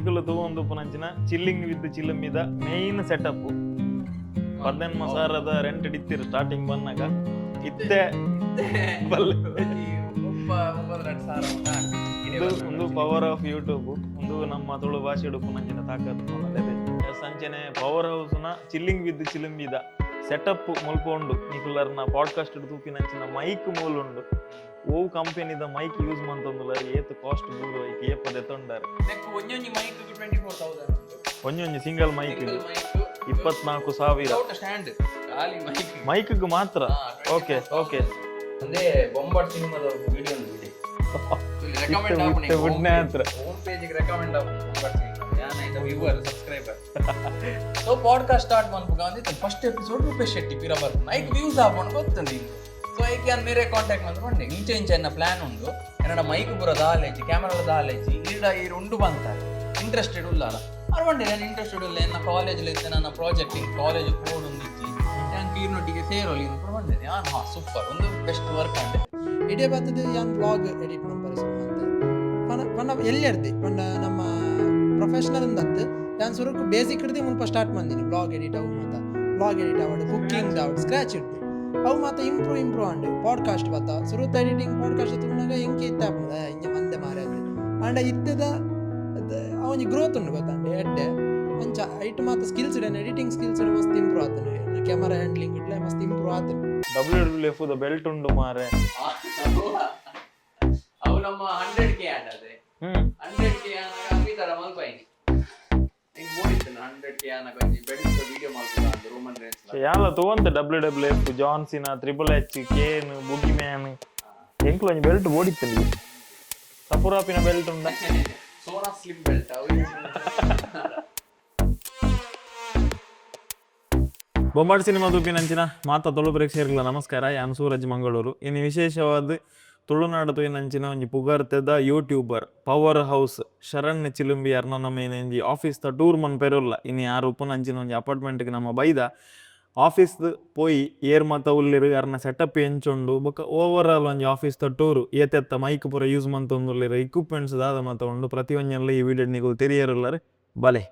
ನಿಖಲು ತಗೊಂಡುಪುನಂಚಿನ chilling with ಚಿಲುಮಿದ main setup 18,000 rent ಇಡ್ತೀರಿ ಸ್ಟಾರ್ಟಿಂಗ್ ಬಂದಾಗ ಇತ್ತೆ ಒಂದು ಪವರ್ ಆಫ್ ಯೂಟ್ಯೂಬ್ ಒಂದು ನಮ್ಮ ತುಳು ಭಾಷೆ ಉಡುಪುನಂಚಿನ ತಾಕತ್ತು ಸಂಚನೆ ಪವರ್ ಹೌಸ್ನ ಚಿಲ್ಲಿಂಗ್ ವಿತ್ ಚಿಲುಂಬಿದ ಸೆಟಪ್ ಮುಲ್ಪೊಂಡು ನಿಖುಲರ್ನ ಪಾಡ್ಕಾಸ್ಟ್ ತೂಪಿನಂಚಿನ ಮೈಕ್ ಮೂಲುಂಡು ಓ ಕಂಪೆನಿದ ಮೈಕ್ ಯೂಸ್ ಮಂತಂದುಲರ್ ಏತ್ ಕಾಸ್ಟ್ ಬೂರು ಐಕ್ ಏಪದೆ ತೊಂಡಾರೆ ಒಂಜೊಂಜಿ ಸಿಂಗಲ್ ಮೈಕ್ 24,000 ಮೈಕ್ಗೆ ಮಾತ್ರ. ಓಕೆ ಓಕೆ ಅಂದ್ರೆ ಬೊಂಬಾಟ್ ಸಿನಿಮಾದ ವಿಡಿಯೋ ನೋಡಿ ಬಿಡ್ನೆ ಹತ್ರ ಹೋಮ್ ಪೇಜಿಗೆ ರೆಕಮೆಂಡ್ ಆಗುತ್ತೆ ಬೊಂಬಾಟ್ ಸಿನಿಮಾ ಯಾನೈತ viewer subscriber so podcast start ಮಾಡ್ಬೇಕು ಅಂದ್ರೆ ಫಸ್ಟ್ ಎಪಿಸೋಡ್ ರೂಪೇಶ್ ಶೆಟ್ಟಿ ಪಿರ ಬರ್ತು ನೈಕ್ ವ್ಯೂಸ್ ಆಪಣ ಗೊತ್ತುಂಡು ಸೊ ಐಕೆ ಅಂದ್ ಮೇರೆ ಕಾಂಟ್ಯಾಕ್ಟ್ ಮಾಡ್ಕೊಂಡು ಇಂಚೆ ಇಂಚೆನ್ನ ಪ್ಲಾನ್ ಉಂಡು ಏನಡ ಮೈಕ್ ಪೂರ ದಾಲೆಜಿ ಕ್ಯಾಮರಾ ದಾಲೆಜಿ ಈಡ ಈ ಉಂಡು ಬಂತಾರೆ ಇಂಟ್ರೆಸ್ಟೆಡ್ ಉಲ್ಲಾರ ಅರ್ವಂಡೆ ನಾನು ಇಂಟ್ರೆಸ್ಟೆಡ್ ಇಲ್ಲ ನನ್ನ ಕಾಲೇಜಲ್ಲಿ ಇದ್ದೆ ನನ್ನ ಪ್ರಾಜೆಕ್ಟ್ ಕಾಲೇಜ್ ಕೋಡ್ ಒಂದಿಚ್ಚಿ ನಾನು ಕೀರ್ನೊಟ್ಟಿಗೆ ಸೇರೋಲಿ ಅಂತ ಬಂದೆ ನಾನು ಸೂಪರ್ ಒಂದು ಬೆಸ್ಟ್ ವರ್ಕ್ ಅಂಡೆ ಇಡೀ ಬರ್ತದೆ ಯಾನ್ ಬ್ಲಾಗ್ ಎಡಿಟ್ ಮಾಡ್ತಾರೆ ಪಂಡ ಎಲ್ಲಿರ್ದಿ ಪಂಡ ನಮ್ಮ ಪ್ರೊಫೆಷನಲ್ ಅಂದತ್ತು ನಾನು ಸುರಕು ಬೇಸಿಕ್ ಹಿಡ್ದು ಮುಲ್ಪ ಸ್ಟಾರ್ಟ್ ಮಾಡಿದ್ದೀನಿ ಬ್ಲಾಗ್ ಎಡಿಟ್ ಅವು ಮತ್ತು ಬ್ಲಾಗ್ ಎಡಿಟ್ ಆವಡು ಕುಕ್ಕಿಂಗ್ ಆವಡು ಸ್ಕ್ರ್ಯಾಚ್ ಇಡ್ದು ಅವು ಮತ್ತು ಇಂಪ್ರೂವ್ ಅಂಡು ಪಾಡ್ಕಾಸ್ಟ್ ಬತ್ತ ಸುರುತ್ತ ಎಡಿಟಿಂಗ್ ಪಾಡ್ಕಾಸ್ಟ್ ತುಗೊಂಡಾಗ ಹೆಂಗೆ ಇತ್ತಾಪದ ಹಿಂಗೆ ಮಂದೆ ಮಾರ ಅಂಡ ಇತ್ತದ ಅವನಿಗೆ ಗ್ರೋತ್ ಉಂಡು ಗೊತ್ತಂಡೆ ಎಡ್ಡೆ ಅಂಚ ಐಟ್ ಮಾತ್ರ ಸ್ಕಿಲ್ಸ್ ಇಡೇನೆ ಎಡಿಟಿಂಗ್ ಸ್ಕಿಲ್ಸ್ ಮಸ್ತ್ ಇಂಪ್ರೂವ್ ಆತನು ಕ್ಯಾಮರಾ ಹ್ಯಾಂಡ್ಲಿಂಗ್ ಇಡ್ಲೆ ಮಸ್ತ್ ಇಂಪ್ರೂವ್ ಆತನು. WWF ದ ಬೆಲ್ಟ್ ಉಂಡು ಮಾರೆ ಅವು ನಮ್ಮ 100K ಆಡದೆ 100K ಆನಾಗ ಅಮಿತರ ಮಲ್ಪೈನಿ ಹಿಂಗ್ ಓಡಿತನ 100K ಆನಾಗ ಒಂಜಿ ಬೆಲ್ಟ್ ವಿಡಿಯೋ ಮಾಡ್ತಿದ್ದ ಅಂತ ರೋಮನ್ ರೇನ್ಸ್ ಯಾಲ ತಗೊಂಡೆ WWF John Cena triple H Kane boogeyman ಎಂಕ್ಲ ಒಂಜಿ ಬೆಲ್ಟ್ ಓಡಿತ್ತಲ್ಲಿ ಸಪುರಾಪಿನ ಬೆಲ್ಟ್ ಉಂಡ ಸೋನಾ ಸ್ಲಿಮ್ ಬೆಲ್ಟ್ ಅವು ಬೊಂಬಾಟ್ ಸಿನಿಮಾ ತೂಪಿನಂಚಿನ ಮಾತ ತುಳು ಪ್ರೇಕ್ಷಕರಿಗಳ ನಮಸ್ಕಾರ. ಯಾನು ಸೂರಜ್ ಮಂಗಳೂರು. ಇನ್ನು ವಿಶೇಷವಾದ ತುಳುನಾಡು ತೂಯಿನಂಚಿನ ಒಂಜಿ ಪುಗರ್ತೆದ ಯೂಟ್ಯೂಬರ್ ಪವರ್ ಹೌಸ್ ಶರಣ್ ಚಿಲುಂಬಿ ಅರ್ನ ನಮ್ಮ ಏನಂಜಿ ಆಫೀಸ್ ದ ಟೂರ್ ಮನ್ ಪೆರುಲ್ಲ ಇನ್ನು ಯಾರು ಉಪ್ಪುನಂಚಿನ ಒಂಜಿ ಅಪಾರ್ಟ್ಮೆಂಟ್ಗೆ ನಮ್ಮ ಬೈದ ಆಫೀಸ್ ಪೋಯಿ ಏರ್ ಮಾತ ಉಳ್ಳಿರು ಅರ್ನ ಸೆಟಪ್ ಎಂಚುಂಡು ಬೊಕ್ಕ ಓವರ್ ಆಲ್ ಒಂಜಿ ಆಫೀಸ್ ದ ಟೂರು ಏತೆತ್ತ ಮೈಕ್ ಪೂರ ಯೂಸ್ ಮಂತೊಂದುಲ್ಲೆರ್ ಇಕ್ವಿಪ್ಮೆಂಟ್ಸ್ ದಾದ ಮಾತ ಉಂಡು ಪ್ರತಿ ಒಂಜಲ್ಲ ಈ ವಿಡಿಯೋ ನೀವು ತೆರಿಯರುಲ್ಲರು ಬಲೆ.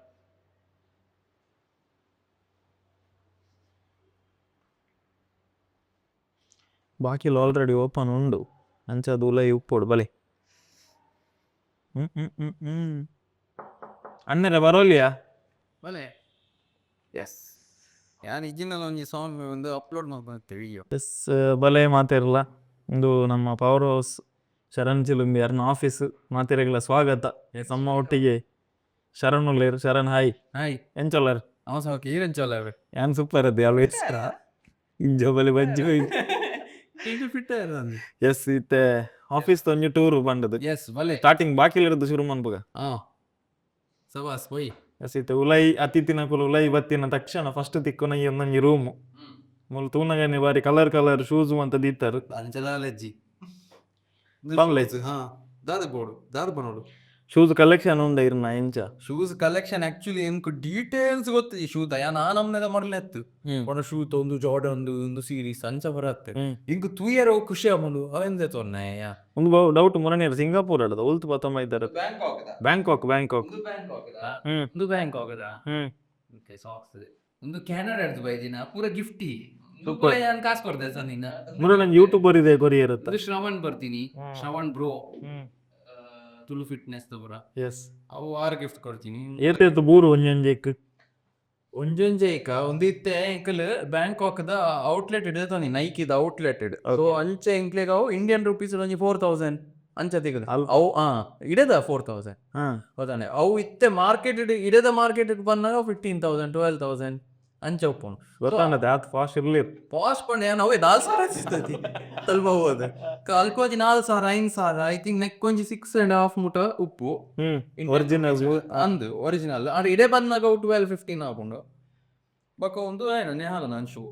ಬಾಕಿಲು ಆಲ್ರೆಡಿ ಓಪನ್ ಉಂಡು ಅಂಚದು ಉಲೈ ಉಪ್ಪೋಡು ಬಲೆ. ಅನ್ನೆರ ಬರೋಲಿಯಾ ಬಲೆ ಎಸ್ ಯಾನ್ ಇಜಿನಲ್ ಒಂಜಿ ಸಾಂಗ್ ಒಂದು ಅಪ್ಲೋಡ್ ಮಾಡ್ಕೊಂಡೆ ವಿಡಿಯೋ ಎಸ್ ಬಲೆ ಮಾತಿರಲ್ಲ. ಒಂದು ನಮ್ಮ ಪವರ್ ಹೌಸ್ ಶರಣ್ ಚಿಲುಂಬಿ ಅರ್ನ ಆಫೀಸ್ ಮಾತಿರಗಳ ಸ್ವಾಗತ. ನಮ್ಮ ಒಟ್ಟಿಗೆ ಶರಣ್ ಉಳ್ಳೇರು. ಶರಣ್ ಹಾಯ್ ಹಾಯ್ ಎಂಚೊಲ್ಲರ್ ಅವಸಕ್ಕೆ ಈರೆಂಚೋಲ್ಲ ಯಾನ್ ಸೂಪರ್ ಅದೇ ಆಲ್ವೇಸ್ ಇಂಜೋ ಬಲೆ ಬಜ್ಜು ಫಿಟ್ ಎಸ್ ಇತ್ತೆ ಆಫೀಸ್ ಒಂಜಿ ಟೂರ್ ಬಂದದ್ದು ಎಸ್ ಬಲೆ ಸ್ಟಾರ್ಟಿಂಗ್ ಬಾಕಿಲ್ ಇರೋದು ಶುರು ಮನ್ಪುಗ ಸವಾಸ್ ಪೋಯ್ ಎಸ್ ಇತ್ತೆ ಉಲೈ ಅತಿಥಿನ ಕುಲು ಉಲೈ ಬತ್ತಿನ ತಕ್ಷಣ ಫಸ್ಟ್ ತಿಕ್ಕುನ ಈ ಒಂದೊಂಜಿ ರೂಮು ಮುಲ್ ತೂನಗನೆ ಬಾರಿ ಕಲರ್ ಕಲರ್ ಶೂಸ್ ಅಂತ ದೀತಾರು ಅಂಚಲಾಲೆಜ್ಜಿ ದಾದ ಬೋಡು ದಾದ ಬನೋಡು ಶೂಸ್ ಕಲೆಕ್ಷನ್ ಉಂಡ ಇರ್ನ ಎಂಚ ಶೂಸ್ ಕಲೆಕ್ಷನ್ ಆಕ್ಚುಲಿ ಎಂಕು ಡೀಟೇಲ್ಸ್ ಗೊತ್ತು ಈ ಶೂದ ಯಾ ನಾನಮ್ನೆದ ಮರ್ಲೆತ್ತು ಒಂದು ಶೂತ್ ಒಂದು ಜಾರ್ಡನ್ ಒಂದು ಸೀರೀಸ್ ಅಂಚ ಬರತ್ತೆ ಇಂಕು ತೂಯರ ಖುಷಿ ಅಮ್ಮಲು ಅವೆಂದೆ ತೊನ್ನಯ್ಯ ಒಂದು ಡೌಟ್ ಮುರನೇರು ಸಿಂಗಾಪುರ್ ಅಡದ ಉಲ್ತು ಪತ್ತೊಂಬ ಇದ್ದಾರೆ ಬ್ಯಾಂಕಾಕ್ ಒಂದು ಬ್ಯಾಂಕ್ ಆಗದ ಸಾಕ್ಸ್ ಒಂದು ಕ್ಯಾನಡಾ ಹಿಡ್ದು ಬೈದಿನ ಪೂರ ಗಿಫ್ಟಿ ಕಾಸು ಕೊಡ್ದೆ ಸರ್ ನಿನ್ನ ಮುರ ನನ್ ಯೂಟ್ಯೂಬರ್ ಇದೆ ಕೊರಿಯರ್ ಶ್ರವಣ್ ಬರ್ತೀನಿ ಶ್ರವಣ್ ಬ್ರೋ ತುಳು ಫಿಟ್ನೆಸ್ ತಗೋರ ಎಸ್ ಅವು 6 ಗಿಫ್ಟ್ ಕೊಡ್ತೀನಿ ಏತೇತು ಬೂರು ಒಂಜೊಂಜೇಕ್ ಒಂಜೊಂಜೇಕ ಒಂದಿತ್ತೆ ಎಂಕಲ್ ಬ್ಯಾಂಕಾಕ್ ದ ಔಟ್ಲೆಟ್ ಇಡತಾನಿ ನೈಕಿದ ಔಟ್ಲೆಟ್ ಇಡ್ ಸೊ ಅಂಚೆ ಎಂಕ್ಲೆಗ ಅವು ಇಂಡಿಯನ್ ರುಪೀಸ್ ಒಂಜಿ 4,000 ಅಂಚ ತೆಗದ ಅವು ಇಡದ 4,000 ಗೊತ್ತಾನೆ ಅವು ಇತ್ತೆ ಮಾರ್ಕೆಟ್ ಇಡದ ಮಾರ್ಕೆಟ್ ಬಂದಾಗ 15,000 12,000 ಅಂಚ ಉಪ್ಪುನು ಗೊತ್ತಾನದ ಆತ್ ಫಾಸ್ಟ್ ಇರ್ಲಿ ಪಾಸ್ ಪಂಡೆ ನಾವೇ 4,000 ಸಿಗ್ತತಿ ಸ್ವಲ್ಪ ಹೋದ ಕಲ್ಕೋಜಿ 4,000 5,000 ಐ ಥಿಂಕ್ ನೆಕ್ಕೊಂಜಿ 6.5 ಮುಟ ಉಪ್ಪು ಒರಿಜಿನಲ್ ಅಂದು ಒರಿಜಿನಲ್ ಅಂದ್ರೆ ಇಡೇ ಬಂದಾಗ 12-15 ಹಾಕೊಂಡು ಬಕ್ಕ ಒಂದು ಏನು ನೆಹಾಲ ನಾನು ಶೂ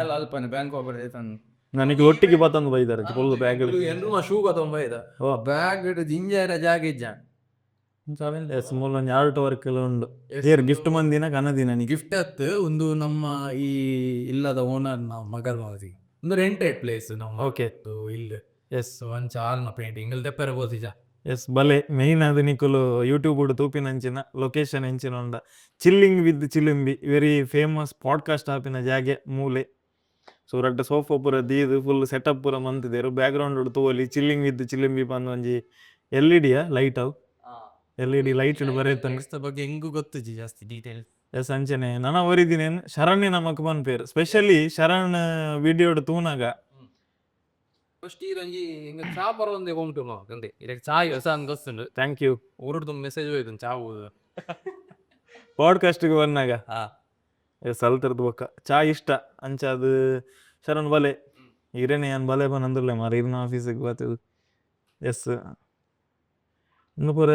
ಎಲ್ಲ ಅಲ್ಪನೆ ಬ್ಯಾಂಕ್ ಹೋಗ್ಬಾರ್ದು ತಂದು ನನಗೆ ಒಟ್ಟಿಗೆ ಬತ್ತಂದು ಬೈದಾರೆ ಫುಲ್ ಬ್ಯಾಗ್ ಎಲ್ಲರೂ ಶೂ ಬತ್ತೊಂದು ಬೈದ ಬ್ಯಾಗ್ ಇಟ್ಟು ಜಿಂಜರ ಜಾಗ ಇಜ್ಜ ಮೂಲ ಆರ್ಟ್ ವರ್ಕ್ ಎಲ್ಲ ಉಂಡು ಗಿಫ್ಟ್ ಮಂದಿನ ಕನದಿನ ಗಿಫ್ಟ್ ಅತ್ತು ಒಂದು ನಮ್ಮ ಈ ಇಲ್ಲದ ಓನರ್ ನಾವು ಮಗಲ್ ಮಾದಿ ಒಂದು ರೆಂಟೆಡ್ ಪ್ಲೇಸ್ ನಾವು ಓಕೆ ಇಲ್ಲ ಎಸ್ ಒಂಚ ಆಲ್ನ ಪೇಂಟಿಂಗ್ ಇಲ್ಲಿ ತೆಪ್ಪರ ಬೋದಿಜ ಎಸ್ ಬಲೆ ಮೇಯ್ನ್ ಅದು ನಿಕುಲು ಯೂಟ್ಯೂಬ್ ತೂಪಿನಂಚಿನ ಲೊಕೇಶನ್ ಎಂಚಿನ ಉಂಡ chilling with Chilimbi very famous podcast ಆಪಿನ ಜಾಗೆ ಮೂಲೆ. ಸೊ ರಡ್ಡ ಸೋಫಾ ಪೂರ ದೀದು ಫುಲ್ ಸೆಟಪ್ ಪೂರ ಮಂತಿದ್ದೇರು ಬ್ಯಾಕ್ಗ್ರೌಂಡ್ ತೋಲಿ ಚಿಲ್ಲಿಂಗ್ ವಿತ್ ಚಿಲಿಂಬಿ ಬಂದು ಒಂಜಿ LED ಲೈಟ್ ಅವು LED ಲೈಟ್ ಬರೆಯುತ್ತಾನೆ ಬಗ್ಗೆ ಹೆಂಗೂ ಗೊತ್ತಿಜಿ ಜಾಸ್ತಿ ಡೀಟೇಲ್. ಎಸ್ ಅಂಚನೆ ನನ್ನ ಒರಿದಿನ ಶರಣ್ಯ ನಮಕ್ ಬಂದ್ಪೇರು ಸ್ಪೆಷಲಿ ಶರಣ್ ವಿಡಿಯೋ ತೂನಾಗ ಫಸ್ಟ್ ಈರಂಜಿ ಹಿಂಗೆ ಚಾ ಬರೋಂದೇ ಹೋಗ್ತು ಅಂದೆ ಇದಕ್ಕೆ ಚಾ ಹೊಸ ಅನ್ಗೊಸ್ತುಂಡು. ಥ್ಯಾಂಕ್ ಯು ಊರದ್ದು ಮೆಸೇಜ್ ಹೋಯ್ತು ಚಾ ಹೋದ ಪಾಡ್ಕಾಸ್ಟ್ಗೆ ಬಂದಾಗ ಹಾ ಎಸ್ ಅಲ್ತರದ್ದು ಬೊಕ್ಕ ಚಾ ಇಷ್ಟ ಅಂಚ ಅದು ಶರಣ್ ಬಲೆ ಇರೇನೆ ಏನು ಬಲೆ ಬಂದಿಲ್ಲ ಮಾರ ಇರ್ನ ಆಫೀಸಿಗೆ ಬರ್ತದು. ಎಸ್ ಇನ್ನು ಪೂರ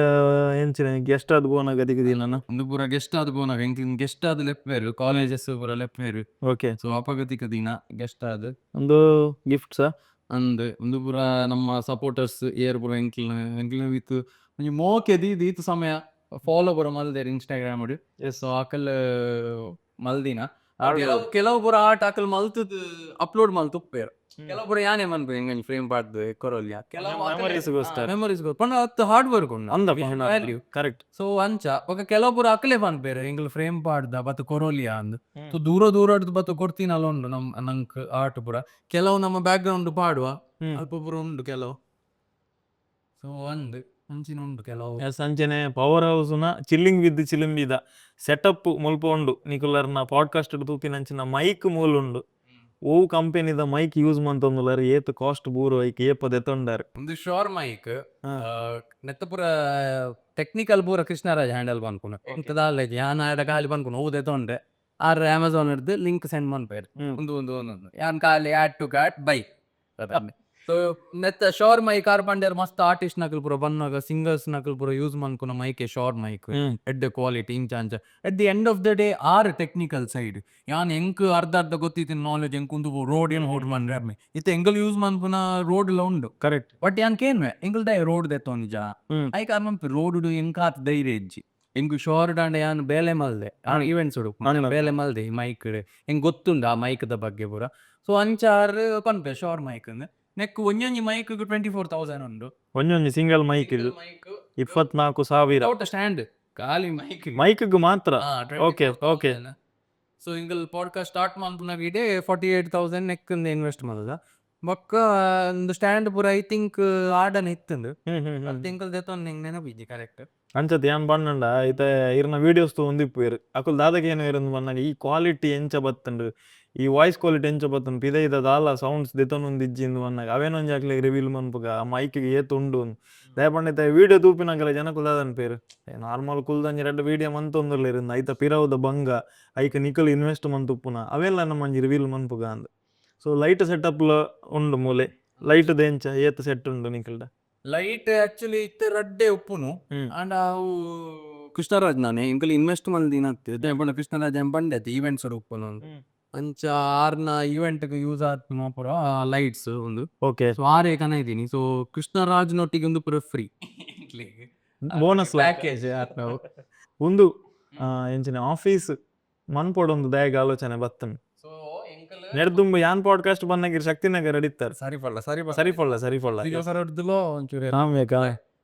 ಎಂಚಿನ ಗೆಸ್ಟ್ ಅದು ಬೋನ ಗದಿಗದಿ ನಾನು ಒಂದು ಪೂರ ಗೆಸ್ಟ್ ಆದ್ ಬೋನಾಗ ಹೆಂಗೆ ಗೆಸ್ಟ್ ಆದ್ ಲೆಪ್ಪೇರು ಕಾಲೇಜಸ್ ಪೂರ ಲೆಪ್ಪೇರು. ಓಕೆ ಸೊ ಅಪಗತಿಕ ದಿನ ಗೆಸ್ಟ್ ಆದ್ ಒಂದು ಗಿಫ್ಟ್ಸಾ ಅಂದ್ ಒಂದು ಪೂರ ನಮ್ಮ ಸಪೋರ್ಟರ್ಸ್ ಏರ್ ಪೂರ ಎಂಕ್ಲಿನ ವಿತ್ ಒಂಜಿ ಮೋಕೆ ದೀತು ಸಮಯ ಫಾಲೋ ಪೂರ ಮಲ್ದೇರು ಇನ್ಸ್ಟಾಗ್ರಾಮ್ ಸೊ ಆಕಲ್ ಮಲ್ದಿನ ಕೆಲವು ಪೂರ ಆಟ ಆಕಲ್ ಮಲ್ತದ್ ಅಪ್ಲೋಡ್ ಮಲ್ತುಪ್ಪೇರು ಕೆಲವು ಪೂರ ಯಾನೇ ಮನ್ಪು ಹೆಂಗ ಫ್ರೇಮ್ ಪಾಡ್ದು ಕೊರೋಲ್ಯ ಮೆಮೊರೀಸ್ ಪಂಡ ಹತ್ತು ಹಾರ್ಡ್ ವರ್ಕ್ ಉಂಡು ಅಂದ ವ್ಯಾಲ್ಯೂ ಕರೆಕ್ಟ್. ಸೊ ಅಂಚ ఒక ಕೆಲವು ಪೂರ ಅಕಲೆ ಮನ್ಪೇರು ಎಂಗ್ಲ ಫ್ರೇಮ್ ಪಾಡ್ದ ಬತ್ತು ಕೊರೋಲಿಯಾ ಅಂದ್ ಸೊ ದೂರ ಹಿಡ್ದು ಬತ್ತು ಕೊಡ್ತೀನಲ್ಲ ಉಂಡು ನಂಕ್ ಆರ್ಟ್ ಪೂರ ಕೆಲವು ನಮ್ಮ ಬ್ಯಾಕ್ ಗ್ರೌಂಡ್ ಪಾಡುವ ಅಲ್ಪ ಪೂರ ಉಂಡು ಕೆಲವು. ಸೊ ಅಂದ್ ಅಂಚಿನ ಉಂಡು ಕೆಲವು ಎಸ್ ಅಂಚನೆ ಪವರ್ ಹೌಸ್ನ ಚಿಲ್ಲಿಂಗ್ ವಿತ್ ಚಿಲಿಂಬಿದ ಸೆಟಪ್ ಮುಲ್ಪ ಉಂಡು ನಿಕುಲರ್ನ ಪಾಡ್ಕಾಸ್ಟ್ ತೂಪಿನಂಚಿನ ಮೈಕ್ ಮೂಲ ಉಂಡು. ಓ ಕಂಪೆನಿದ ಮೈಕ್ ಯೂಸ್ ಮಂತೊಂದುಲರ್ ಏತ್ ಕಾಸ್ಟ್ ಬೂರು ಐಕ್ ಏಪದ ಎತ್ತೊಂಡಾರ್ ಒಂದು ಶೋರ್ ಮೈಕ್ ನೆತ್ತ ಪೂರ ಟೆಕ್ನಿಕಲ್ ಪೂರ ಕೃಷ್ಣರಾಜ್ ಹ್ಯಾಂಡಲ್ ಬಂದ್ಕೊಂಡು ಇಂತದಾಲ ಯಾನ್ ಆಡ ಖಾಲಿ ಬಂದ್ಕೊಂಡು ಹೌದೇ ತೊಂದ್ರೆ ಆರ್ ಅಮೆಝಾನ್ ಹಿಡ್ದು ಲಿಂಕ್ ಸೆಂಡ್ ಮಾಡ್ಪೇರು ಒಂದು ಯಾನ್ ಖಾಲಿ add to cart buy. So ನೆತ್ತ ಶೋರ್ ಮೈಕ್ ಆರ್ ಪಂಡ್ಯಾರ ಮಸ್ತ್ ಆರ್ಟಿಸ್ಟ್ ನಕಲ್ ಪೂರ ಬಂದಾಗ ಸಿಂಗರ್ಸ್ ನಕಲ್ ಪೂರ ಯೂಸ್ ಮಾಡ್ಕೊನ ಮೈಕ್ ಶೋರ್ ಮೈಕ್ ಎಡ್ ಕ್ವಾಲಿಟಿ ಇಂಚಾಂಚ at the end of the day ಆರ್ ಟೆಕ್ನಿಕಲ್ ಸೈಡ್ ಯಾನ್ ಎಂಕ್ ಅರ್ಧ ಗೊತ್ತಿತ್ತಿನ ನಾಲೆಜ್ ಎಂಕ್ ಕುಂದು ರೋಡ್ ಏನು ಹೋಡ್ ಮಾಡ್ರೆ ಇತ್ತೆ ಎಂಗಲ್ ಯೂಸ್ ಮಾಡ್ಪುನ ರೋಡ್ ಎಲ್ಲ ಉಂಡು ಕರೆಕ್ಟ್. ಬಟ್ ಯಾನ್ ಕೇನ್ವೆ ಎಂಗಲ್ ದೈ ರೋಡ್ ದೆತ್ತೋ ನಿಜ ಐಕ್ ಆರ್ ಮಂಪಿ ರೋಡ್ ಎಂಕ್ ಆತ್ ಧೈರ್ಯ ಇಜ್ಜಿ ಎಂಗು ಶೋರ್ ಡಾಂಡ ಯಾನ್ ಬೇಲೆ ಮಲ್ದೆ ಇವೆಂಟ್ಸ್ ಬೇಲೆ ಮಲ್ದೆ ಮೈಕ್ ಎಂಗ್ ಗೊತ್ತುಂಡ ಆ ಮೈಕ್ ದ ಬಗ್ಗೆ ಪೂರ. ಸೊ ಅಂಚಾರ್ ಪನ್ಪೆ ಶೋರ್ ಮೈಕ್ ನೆಕ್ ಒಂಜೊಂಜಿ ಮೈಕ್ 24,000 ಉಂಡು ಒಂದೊಂದು ಸಿಂಗಲ್ ಮೈಕ್ ಇದು 24,000 ಸ್ಟ್ಯಾಂಡ್ ಖಾಲಿ ಮೈಕ್ಗೆ ಮಾತ್ರ. Okay okay. ಸೊ ಹಿಂಗಲ್ ಪಾಡ್ಕಾಸ್ಟ್ ಸ್ಟಾರ್ಟ್ ಮಾಡ್ಪುನಾಗ ಇಡೇ 48,000 ನೆಕ್ ಇನ್ವೆಸ್ಟ್ ಮಾಡದ ಬೊಕ್ಕ ಒಂದು ಸ್ಟ್ಯಾಂಡ್ ಪೂರ ಐ ಥಿಂಕ್ ಆರ್ಡನ್ ಇತ್ತಂದು ತಿಂಕಲ್ ದೆತ್ತೊಂದು ನಿಂಗೆ ನೆನಪಿಜ್ಜಿ ಕರೆಕ್ಟ್ ಅಂಚತ್ ಏನ್ ಬಣ್ಣಂಡ ಐತ ಇರ್ನ ವಿಡಿಯೋಸ್ ಒಂದಿಪ್ಪು ಅಕುಲ್ ದಾದಕ್ಕೆ ಏನು ಇರಂದು ಬಂದಾಗ ಈ ಕ್ವಾಲಿಟಿ ಎಂಚ ಬತ್ತಂಡು ಈ ವಾಯ್ಸ್ ಕ್ವಾಲಿಟಿ ಎಂಚ ಬತ್ತಂಡು ಪಿದ ಇದಾಲ ಸೌಂಡ್ಸ್ ದೆತ್ತೊಂದು ಇಜ್ಜಿಂದು ಬಂದಾಗ ಅವೇನೊಂಜಿ ಆಗ್ಲಿ ರಿವೀಲ್ ಮನ್ಪುಗ ಆ ಮೈಕಿಗೆ ಏತ್ ಉಂಡು ದಯಪಂಡ ವಿಡಿಯೋ ತೂಪಿನಾಗಲ್ಲ ಜನ ಕುಲ್ದಾದನ್ ಪೇರು ನಾರ್ಮಲ್ ಕುಲ್ದಂಜಿ ರೆಡ್ ವಿಡಿಯೋ ಮಂತೊಂದುಲ್ಲ ಇರಿಂದ ಐತ ಪಿರವುದ ಬಂಗ ಐಕ ನಿಕಲ್ ಇನ್ವೆಸ್ಟ್ ಮಂತುಪ್ಪುನ ಅವೆಲ್ಲ ನಮ್ಮಂಜಿ ರಿವೀಲ್ ಮನ್ಪುಗ ಅಂದ್. ಸೊ ಲೈಟ್ ಸೆಟಪ್ಲ ಉಂಡು ಮೂಲೆ ಲೈಟ್ ಎಂಚ ಏತ್ ಸೆಟ್ ಉಂಡು ನಿಕಲ್ಡ ಲೈಟ್ ಆಕ್ಚುಲಿ ಇತ್ತೆ ರಡ್ಡೆ ಉಪ್ಪುನು ಅಂಡ್ ಅವು ಕೃಷ್ಣರಾಜ್ ನಾನೇ ಇಂಕಲ್ ಇನ್ವೆಸ್ಟ್ ಮಲ್ದಿನ ಆಗ್ತಿದೆ ಕೃಷ್ಣರಾಜ್ ಬಂಡೆ ಈವೆಂಟ್ಸ್ ಉಪ್ಪುನು ಅಂಚ ಆರ್ನ ಈವೆಂಟ್ ಯೂಸ್ ಆತ್ಮ ಪೂರ ಲೈಟ್ಸ್ ಒಂದು ಓಕೆ. ಸೊ ಆರೇ ಕನ ಇದೀನಿ. ಸೊ ಕೃಷ್ಣರಾಜ್ ನೊಟ್ಟಿಗೆ ಒಂದು ಪೂರ ಫ್ರೀ ಬೋನಸ್ ಪ್ಯಾಕೇಜ್ ನಾವು ಒಂದು ಎಂಚಿನ ಆಫೀಸ್ ಮನ್ಪೊಡೊಂದು ದಯಗ ಆಲೋಚನೆ ಬತ್ತನ್ ನೆಡ್ದುಂಬ ಯಾನ್ ಪಾಡ್ಕಾಸ್ಟ್ ಬಂದಾಗಿರ್ ಶಕ್ತಿನಗರ್ ಅಡಿತಾರೆ ಸರಿಫೊಳ್ಳ ಒಂಚೂರು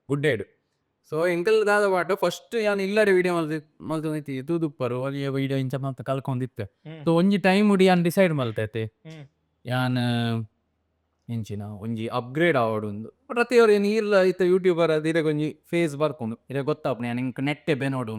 ಗುಡ್ ಡೇಡ್. ಸೊ ಎಂಕಲ್ ದಾದ ಪಾಟು ಫಸ್ಟ್ ಯಾನ್ ಇಲ್ಲರೆ ವಿಡಿಯೋ ಮಲ್ತೈತಿ ತೂದುಪ್ಪರು ಒಲಿಯ ವಿಡಿಯೋ ಇಂಚ ಮಲ್ತ ಕಲ್ಕೊಂಡಿತ್ತೆ. ಸೊ ಒಂಜಿ ಟೈಮ್ ಉಡಿ ಯಾನ್ ಡಿಸೈಡ್ ಮಲ್ತೈತೆ ಯಾನ್ ಎಂಚಿನ ಒಂಜಿ ಅಪ್ಗ್ರೇಡ್ ಆವಡ್ ಒಂದು ಪ್ರತಿಯೊರು ಏನು ಇಲ್ಲ ಇತ್ತ ಯೂಟ್ಯೂಬರ್ ಅದು ಇರಗೊಂಜಿ ಫೇಸ್ ಬರ್ಕೊಂಡು ಇರ ಗೊತ್ತಾಪುನ ಯಾನ್ ಇಂಕ್ ನೆಟ್ಟೆ ಬೆನೋಡು